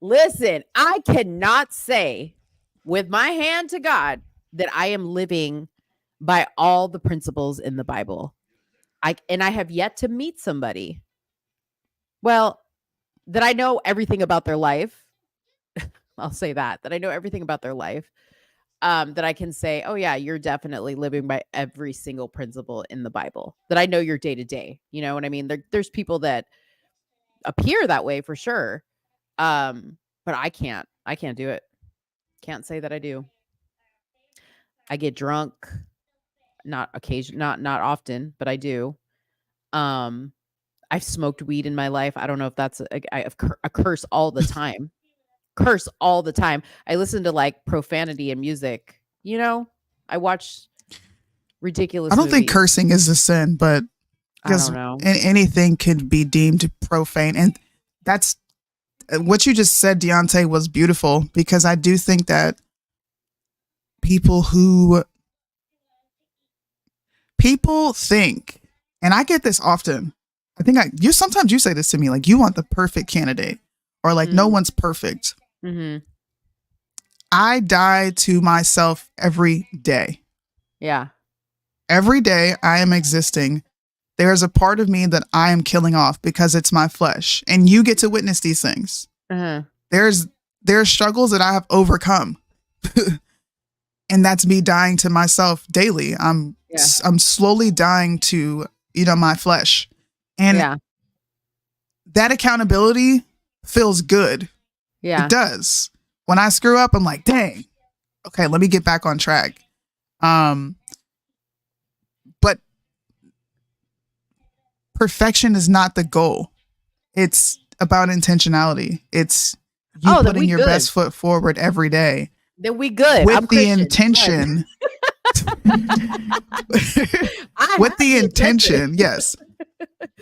me. I cannot say with my hand to God that I am living by all the principles in the Bible. I have yet to meet somebody, that I know everything about their life. I'll say that I know everything about their life. That I can say, oh yeah, you're definitely living by every single principle in the Bible, that I know your day to day. You know what I mean? There's people that appear that way for sure. But I can't do it. Can't say that I do. I get drunk, not often, but I do. I've smoked weed in my life. I don't know if that's a curse all the time. Curse all the time. I listen to like profanity and music. You know, I watch ridiculous. I don't think movies. cursing is a sin, but I don't know. anything can be deemed profane, and that's what you just said, Deontay, was beautiful, because I do think that people think, and I get this often. I think sometimes you say this to me, like, you want the perfect candidate, or like no one's perfect. Mm-hmm. I die to myself every day. Yeah. Every day I am existing, there's a part of me that I am killing off because it's my flesh, and you get to witness these things. Uh-huh. There's struggles that I have overcome, and that's me dying to myself daily. I'm slowly dying to my flesh, and that accountability feels good. Yeah, it does. When I screw up, I'm like, dang, okay, let me get back on track. But perfection is not the goal. It's about intentionality. It's you putting your best foot forward every day. Then we good. With the intention. With the intention, yes.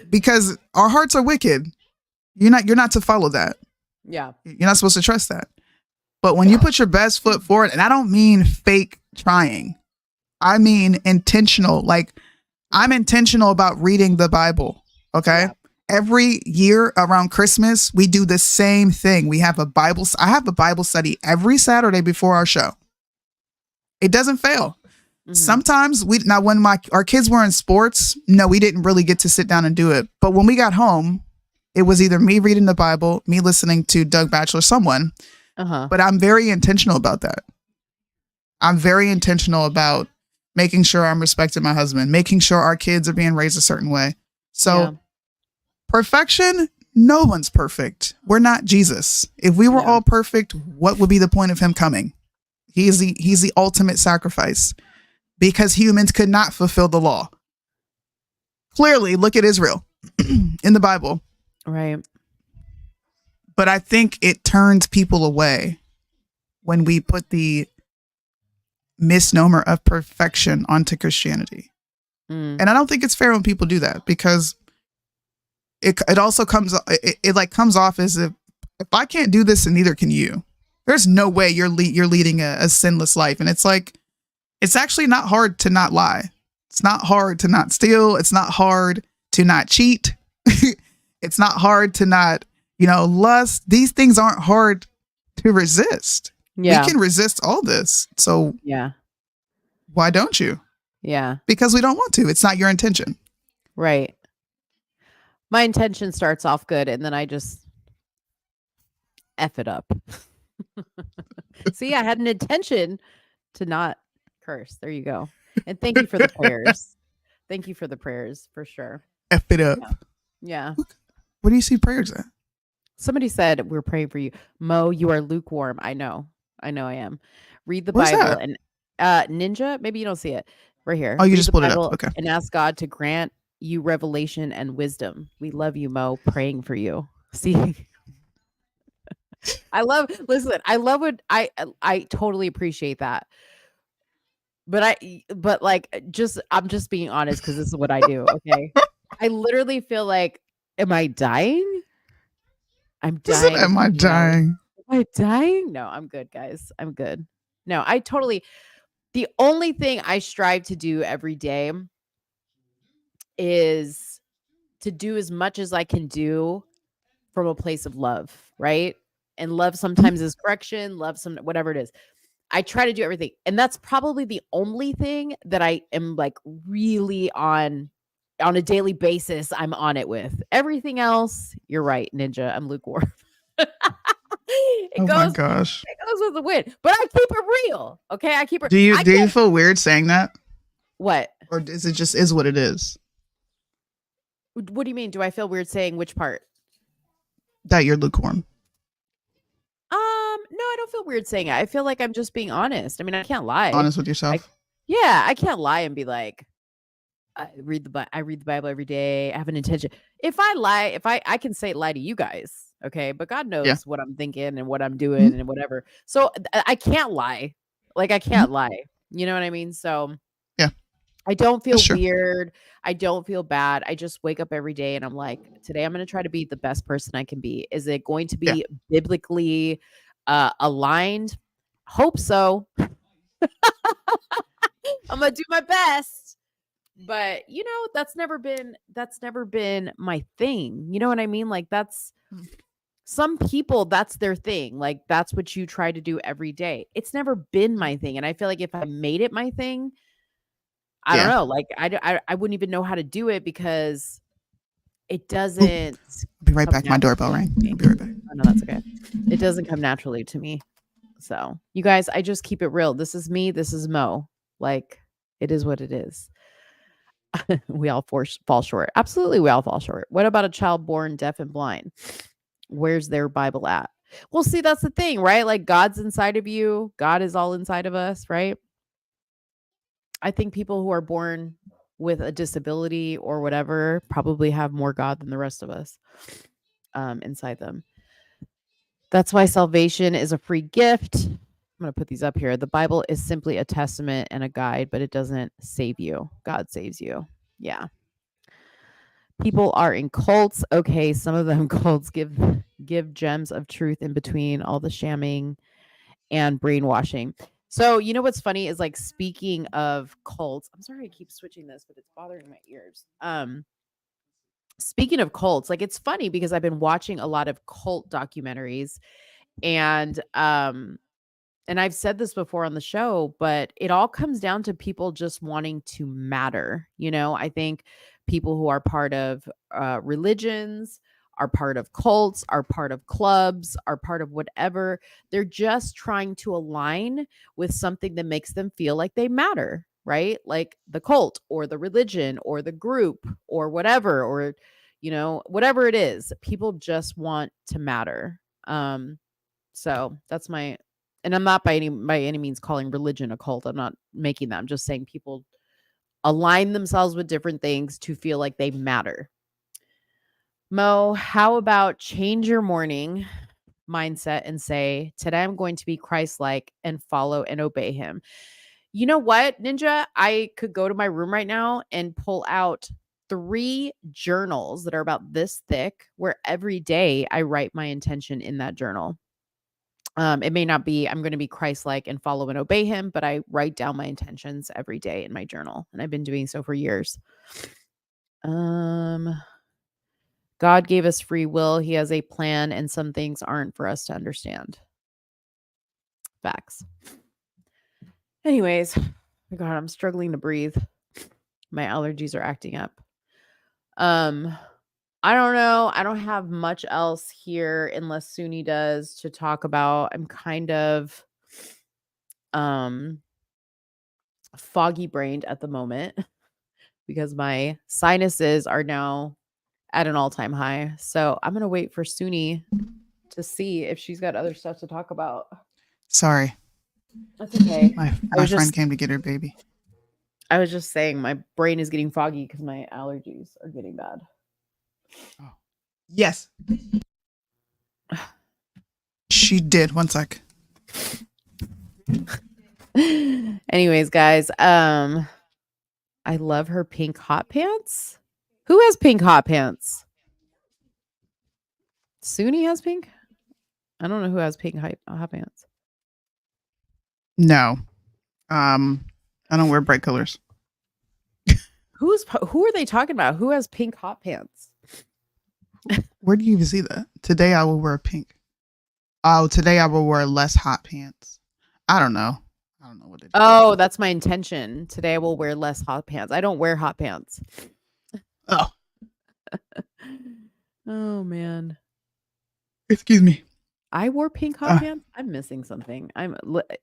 Because our hearts are wicked. You're not to follow that. Yeah. You're not supposed to trust that. But when you put your best foot forward, and I don't mean fake trying, I mean intentional. Like, I'm intentional about reading the Bible. Okay. Yeah. Every year around Christmas, we do the same thing. I have a Bible study every Saturday before our show. It doesn't fail. Mm-hmm. Sometimes when our kids were in sports, no, we didn't really get to sit down and do it. But when we got home, it was either me reading the Bible, me listening to Doug Batchelor, someone. But I'm very intentional about that. I'm very intentional about making sure I'm respecting my husband, making sure our kids are being raised a certain way. So perfection, no one's perfect. We're not Jesus. If we were all perfect, what would be the point of him coming? He's the ultimate sacrifice, because humans could not fulfill the law. Clearly, look at Israel in the Bible. Right. But I think it turns people away when we put the misnomer of perfection onto Christianity. And I don't think it's fair when people do that, because it also comes off as if I can't do this, and neither can you. There's no way you're leading a sinless life. And it's like, it's actually not hard to not lie. It's not hard to not steal. It's not hard to not cheat. It's not hard to not, lust. These things aren't hard to resist. Yeah. We can resist all this. So why don't you? Yeah. Because we don't want to. It's not your intention. Right. My intention starts off good, and then I just F it up. See, I had an intention to not curse. There you go. And thank you for the prayers. Thank you for the prayers, for sure. F it up. Yeah. What do you see prayers at? Somebody said, we're praying for you. Mo, you are lukewarm. I know I am. Read the Where's Bible that? and Ninja, maybe you don't see it. Right here. Oh, you Read just the pulled it Bible up. Okay. And ask God to grant you revelation and wisdom. We love you, Mo. Praying for you. See, I love what I totally appreciate that. But I'm just being honest, because this is what I do. Okay. I literally feel like, am I dying? I'm dying. Am I dying? Am I dying? No, I'm good, guys. I'm good. No, the only thing I strive to do every day is to do as much as I can do from a place of love, right? And love sometimes is correction, whatever it is. I try to do everything. And that's probably the only thing that I am like really on a daily basis. I'm on it with. Everything else, you're right, Ninja. I'm lukewarm. My gosh. It goes with the wind. But I keep it real. Okay. I keep it. Do you feel weird saying that? What? Or is it just is what it is? What do you mean? Do I feel weird saying which part? That you're lukewarm. No, I don't feel weird saying it. I feel like I'm just being honest. I mean, I can't lie. Honest with yourself? I can't lie and be like, I read the Bible every day. I have an intention. If I lie, if I can say lie to you guys, okay, but God knows Yeah. what I'm thinking and what I'm doing and whatever. So I can't lie. Like I can't lie. You know what I mean? So Yeah. I don't feel That's true. weird. I don't feel bad. I just wake up every day and I'm like, today I'm going to try to be the best person I can be. Is it going to be biblically aligned? Hope so. I'm going to do my best. But that's never been my thing. You know what I mean? Like that's some people, that's their thing. Like that's what you try to do every day. It's never been my thing. And I feel like if I made it my thing, I don't know. Like I wouldn't even know how to do it because it doesn't. I'll be right back. My doorbell rang. I'll be right back. Oh, no, that's okay. It doesn't come naturally to me. So you guys, I just keep it real. This is me. This is Mo. Like it is what it is. We all fall short. Absolutely, we all fall short. What about a child born deaf and blind? Where's their Bible at? Well, see, that's the thing, right? Like God's inside of you. God is all inside of us, right? I think people who are born with a disability or whatever probably have more God than the rest of us inside them. That's why salvation is a free gift. I'm going to put these up here. The Bible is simply a testament and a guide, but it doesn't save you. God saves you. Yeah. People are in cults. Okay, some of them cults give gems of truth in between all the shamming and brainwashing. So, you know what's funny is like speaking of cults. I'm sorry I keep switching this, but it's bothering my ears. Speaking of cults, like it's funny because I've been watching a lot of cult documentaries and I've said this before on the show, but it all comes down to people just wanting to matter. I think people who are part of religions, are part of cults, are part of clubs, are part of whatever. They're just trying to align with something that makes them feel like they matter, right? Like the cult or the religion or the group or whatever, or, whatever it is, people just want to matter. So that's and I'm not by any means calling religion a cult. I'm not making that. I'm just saying people align themselves with different things to feel like they matter. Mo, how about change your morning mindset and say, today I'm going to be Christ-like and follow and obey him. You know what, Ninja? I could go to my room right now and pull out 3 journals that are about this thick, where every day I write my intention in that journal. It may not be, I'm going to be Christ-like and follow and obey him, but I write down my intentions every day in my journal. And I've been doing so for years. God gave us free will. He has a plan, and some things aren't for us to understand. Facts. Anyways, my God, I'm struggling to breathe. My allergies are acting up. I don't know. I don't have much else here unless Soonie does to talk about. I'm kind of foggy brained at the moment because my sinuses are now at an all-time high. So I'm going to wait for Soonie to see if she's got other stuff to talk about. Sorry. That's okay. My friend came to get her baby. I was just saying my brain is getting foggy because my allergies are getting bad. Oh. Yes. She did. One sec. Anyways, guys, I love her pink hot pants. Who has pink hot pants? Soonie has pink? I don't know who has pink hot pants. No. I don't wear bright colors. Who are they talking about? Who has pink hot pants? Where do you even see that? Today I will wear pink. Oh, today I will wear less hot pants. I don't know what it is. Oh, that's my intention. Today I will wear less hot pants. I don't wear hot pants. Oh. Oh, man. Excuse me. I wore pink hot pants. I'm missing something.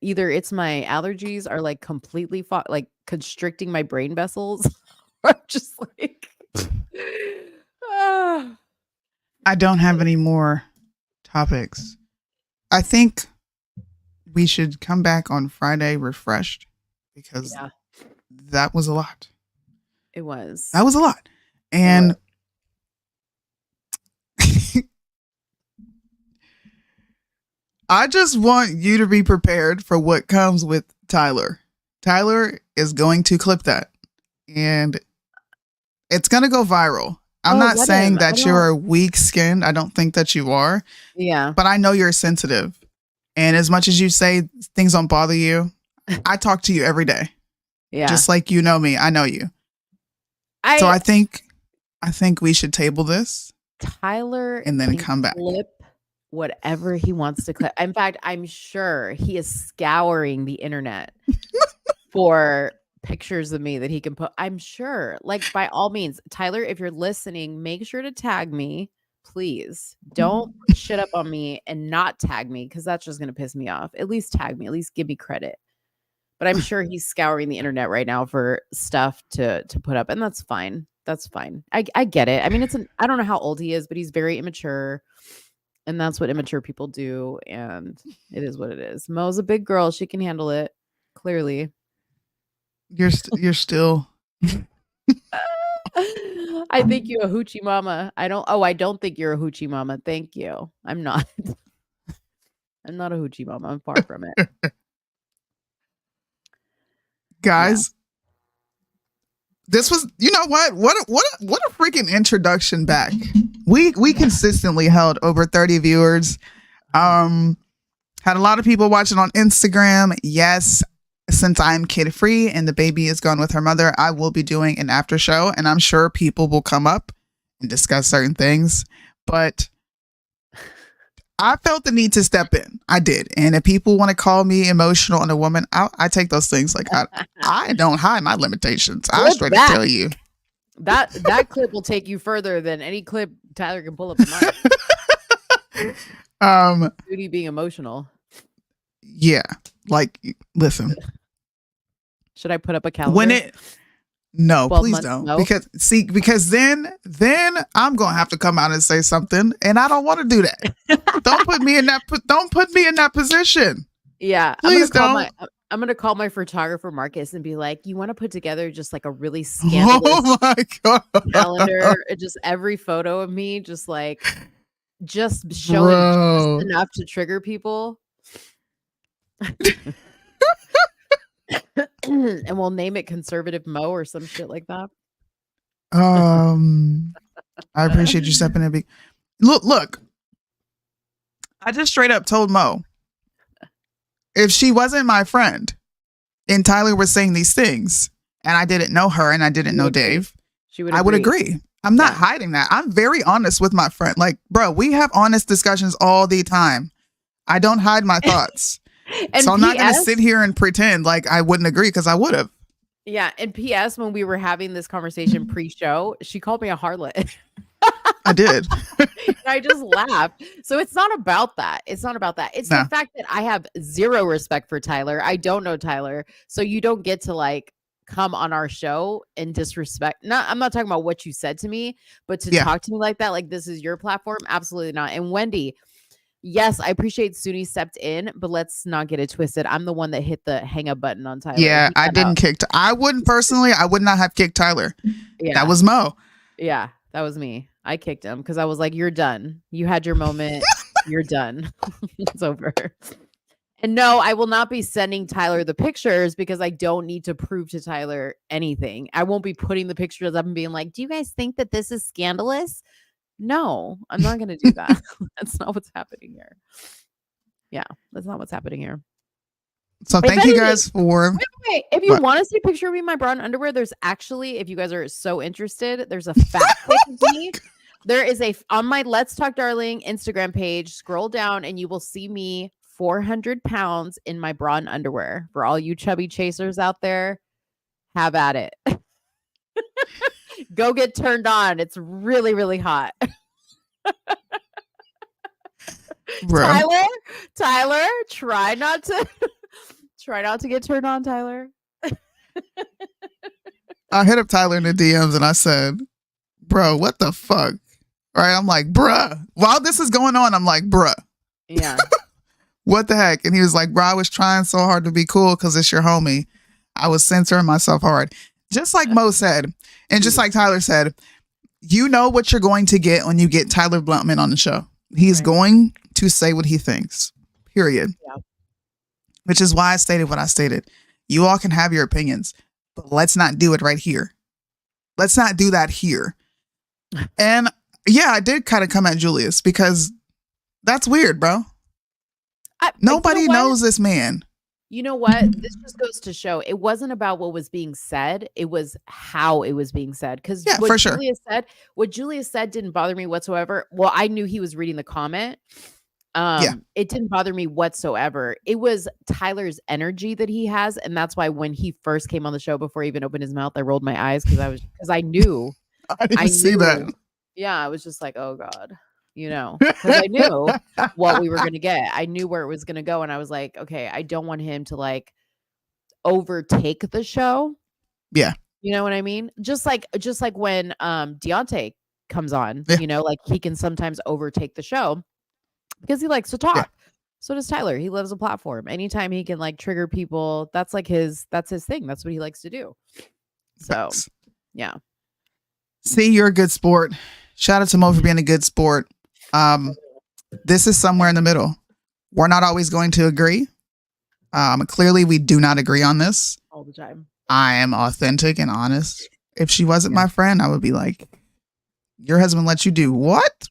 Either it's my allergies are like completely like constricting my brain vessels, or I'm just like, I don't have any more topics. I think we should come back on Friday refreshed because that was a lot. It was. That was a lot. And I just want you to be prepared for what comes with Tyler. Tyler is going to clip that. And it's going to go viral. I'm not saying that you're weak-skinned. I don't think that you are. Yeah. But I know you're sensitive. And as much as you say things don't bother you, I talk to you every day. Yeah. Just like you know me. I know you. So I think we should table this. Tyler and then come back. Clip whatever he wants to clip. In fact, I'm sure he is scouring the internet for pictures of me that he can put. I'm sure. Like, by all means, Tyler, if you're listening, make sure to tag me, please. Don't put shit up on me and not tag me, because that's just gonna piss me off. At least tag me. At least give me credit. But I'm sure he's scouring the internet right now for stuff to put up, and that's fine. That's fine. I get it. I mean, I don't know how old he is, but he's very immature, and that's what immature people do, and it is what it is. Mo's a big girl. She can handle it, clearly. You're still. I think you're a hoochie mama. I don't think you're a hoochie mama. Thank you. I'm not. I'm not a hoochie mama. I'm far from it. Guys, this was, you know what a freaking introduction back. We consistently held over 30 viewers. Had a lot of people watching on Instagram. Yes, since I'm kid free and the baby is gone with her mother, I will be doing an after show, and I'm sure people will come up and discuss certain things. But I felt the need to step in. I did. And if people want to call me emotional and a woman, I take those things. Like, I don't hide my limitations. I'll straight up tell you. That clip will take you further than any clip Tyler can pull up in mine. Judy being emotional. Yeah. Like, listen. Should I put up a calendar? No, please don't. No? Because then I'm gonna have to come out and say something, and I don't want to do that. Don't put me in that position. Yeah, please don't. I'm gonna call my photographer Marcus and be like, "You want to put together just like a really scandalous calendar? Just every photo of me, just showing just enough to trigger people." And we'll name it Conservative Mo or some shit like that. I appreciate you stepping in. Look. I just straight up told Mo, if she wasn't my friend and Tyler was saying these things and I didn't know her and I didn't know Dave, I would agree. I'm not hiding that. I'm very honest with my friend. Like, bro, we have honest discussions all the time. I don't hide my thoughts. So I'm not going to sit here and pretend like I wouldn't agree, because I would have. Yeah. And P.S., when we were having this conversation pre-show, she called me a harlot. I did. And I just laughed. So it's not about that. It's not about that. It's the fact that I have zero respect for Tyler. I don't know Tyler. So you don't get to come on our show and disrespect. I'm not talking about what you said to me, but to talk to me like that, like this is your platform. Absolutely not. And Wendy, yes, I appreciate Soonie stepped in, but let's not get it twisted. I'm the one that hit the hang up button on Tyler. Yeah, I didn't kick. I would not have kicked Tyler. Yeah. That was Mo. Yeah, that was me. I kicked him because I was like, you're done. You had your moment. You're done. It's over. And no, I will not be sending Tyler the pictures because I don't need to prove to Tyler anything. I won't be putting the pictures up and being like, do you guys think that this is scandalous? No, I'm not going to do that. That's not what's happening here. Yeah, that's not what's happening here. So thank you guys for... Wait. If you want to see a picture of me in my bra and underwear, there's actually, if you guys are so interested, there's a fat pic of me. There is on my Let's Talk Darling Instagram page, scroll down and you will see me 400 pounds in my bra and underwear. For all you chubby chasers out there, have at it. Go get turned on. It's really, really hot. Tyler, try not to get turned on, Tyler. I hit up Tyler in the DMs and I said, bro, what the fuck? Right? I'm like, bruh. While this is going on, I'm like, bruh. Yeah. What the heck? And he was like, bro, I was trying so hard to be cool because it's your homie. I was censoring myself hard. Just like Mo said, And just like Tyler said, you know what you're going to get when you get Tyler Bluntman on the show. He's going to say what he thinks, period. Yeah. Which is why I stated what I stated. You all can have your opinions, but let's not do it right here. Let's not do that here. And yeah, I did kind of come at Julius because that's weird, bro. Nobody knows this man. You know what? This just goes to show it wasn't about what was being said. It was how it was being said. Because what Julius said didn't bother me whatsoever. Well, I knew he was reading the comment. It didn't bother me whatsoever. It was Tyler's energy that he has. And that's why when he first came on the show, before he even opened his mouth, I rolled my eyes because I knew. I didn't see that. Yeah, I was just like, oh God. You know, because I knew what we were going to get. I knew where it was going to go. And I was like, okay, I don't want him to like overtake the show. Yeah. You know what I mean? Just like when Deontay comes on, you know, like he can sometimes overtake the show because he likes to talk. Yeah. So does Tyler. He loves a platform. Anytime he can like trigger people, that's his thing. That's what he likes to do. So, yeah. See, you're a good sport. Shout out to Mo for being a good sport. This is somewhere in the middle. We're not always going to agree. Clearly, we do not agree on this. All the time. I am authentic and honest. If she wasn't my friend, I would be like, your husband let you do what?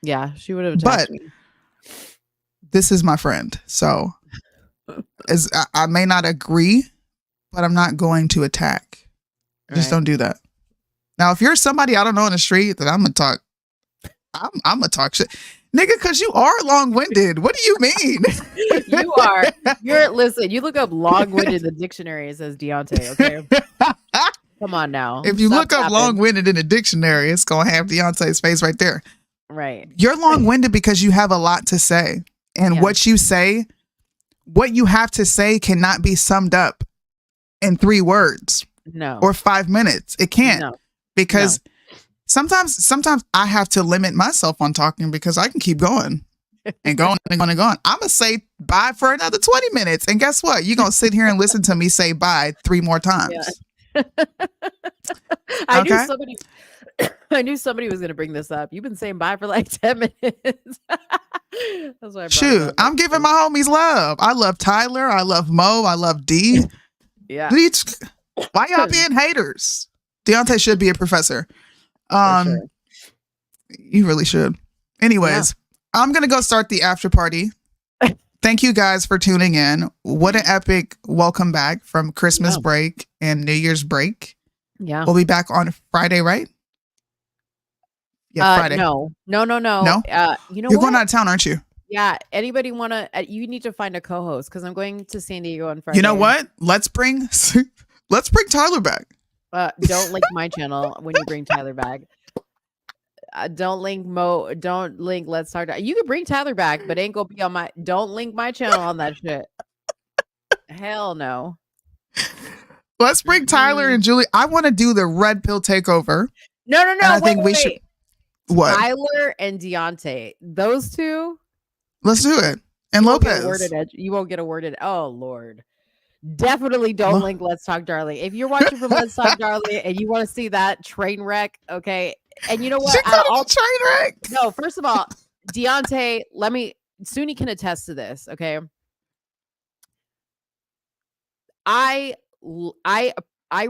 Yeah, she would have attacked me. This is my friend. So I may not agree, but I'm not going to attack. Just don't do that. Now, if you're somebody I don't know in the street, then I'm going to talk. I'm going to talk shit. Nigga, because you are long-winded. What do you mean? You are. Listen, you look up long-winded in the dictionary, it says Deontay, okay? Come on now. If you look up long-winded in the dictionary, it's going to have Deontay's face right there. Right. You're long-winded because you have a lot to say. And what you say, what you have to say cannot be summed up in 3 words. No. Or 5 minutes. It can't. No. Because sometimes I have to limit myself on talking because I can keep going and going and going and going. I'm going to say bye for another 20 minutes. And guess what? You're going to sit here and listen to me say bye 3 more times. Yeah. I knew somebody was going to bring this up. You've been saying bye for like 10 minutes. That's why Shoot, I'm giving my homies love. I love Tyler. I love Mo. I love D. Yeah. Why y'all being haters? Deontay should be a professor. Sure. You really should. Anyways, I'm going to go start the after party. Thank you guys for tuning in. What an epic welcome back from Christmas break and New Year's break. Yeah. We'll be back on Friday, right? Yeah, Friday. No. No? You know You're going out of town, aren't you? Yeah. Anybody want to, you need to find a co-host because I'm going to San Diego on Friday. You know what? Let's bring Tyler back. Don't link my channel when you bring Tyler back. Don't link Let's Talk. You can bring Tyler back, but ain't gonna be on my. Don't link my channel on that shit. Hell no. Let's bring Tyler and Julie. I want to do the red pill takeover. No. I think we should. What? Tyler and Deontay, those two. Let's do it. And Lopez. You won't get a worded. Oh Lord. Definitely don't link Let's Talk Darling. If you're watching from Let's Talk Darling and you want to see that train wreck, okay. And you know what? Train wreck. No, first of all, Deontay, Soonie can attest to this, okay? I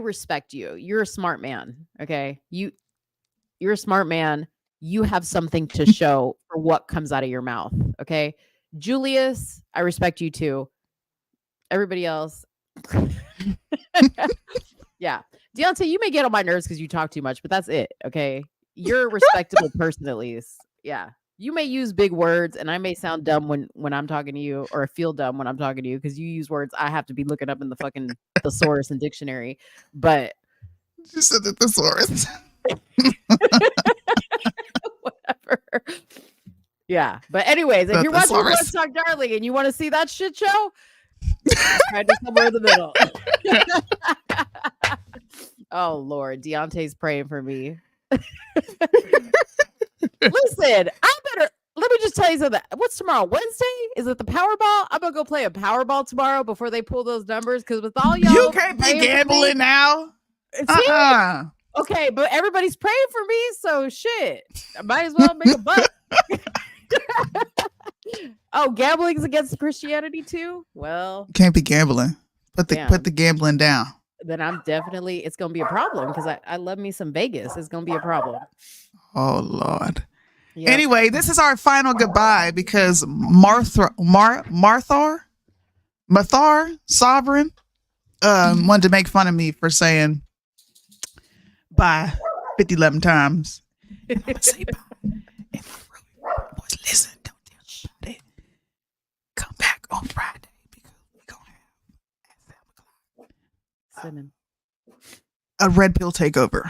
respect you. You're a smart man, okay? You're a smart man. You have something to show for what comes out of your mouth, okay? Julius, I respect you too. Everybody else. Yeah. Deontay, you may get on my nerves because you talk too much, but that's it. Okay. You're a respectable person, at least. Yeah. You may use big words and I may sound dumb when I'm talking to you, or feel dumb when I'm talking to you because you use words I have to be looking up in the fucking thesaurus and dictionary. But you said the thesaurus. Whatever. Yeah. But anyways, if you're watching Let's Talk Darling and you want to see that shit show, try to somewhere in the middle. Oh Lord, Deontay's praying for me. Listen, let me just tell you something. What's tomorrow? Wednesday? Is it the Powerball? I'm gonna go play a Powerball tomorrow before they pull those numbers. Because with all y'all, you can't be gambling now. Okay, but everybody's praying for me, so shit. I might as well make a buck. Oh, gambling's against Christianity too? Well, can't be gambling. Put the gambling down. Then it's gonna be a problem because I love me some Vegas. It's gonna be a problem. Oh Lord. Yep. Anyway, this is our final goodbye because Mathar Sovereign wanted to make fun of me for saying bye 11 times. And I'm gonna say bye. And boys, listen, don't tell me. Come back on Friday because we're gonna have at 7 o'clock a red pill takeover.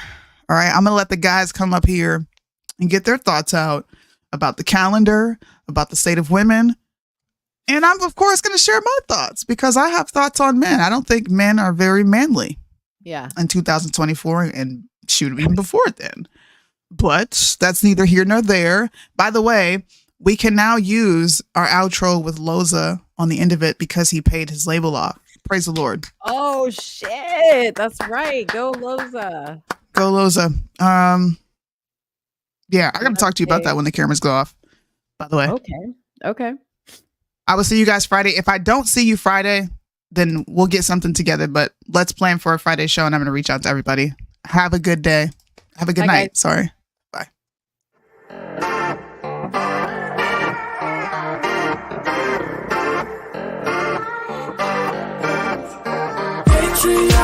All right, I'm gonna let the guys come up here and get their thoughts out about the calendar, about the state of women. And I'm, of course, going to share my thoughts because I have thoughts on men. I don't think men are very manly. Yeah. In 2024 and shoot, even before then. But that's neither here nor there. By the way, we can now use our outro with Loza on the end of it because he paid his label off. Praise the Lord. Oh, shit. That's right. Go Loza. Go Loza. Yeah, I got to talk to you about that when the cameras go off, by the way. Okay. I will see you guys Friday. If I don't see you Friday, then we'll get something together. But let's plan for a Friday show, and I'm going to reach out to everybody. Have a good day. Have a good night. Guys. Sorry. Bye. Patriot.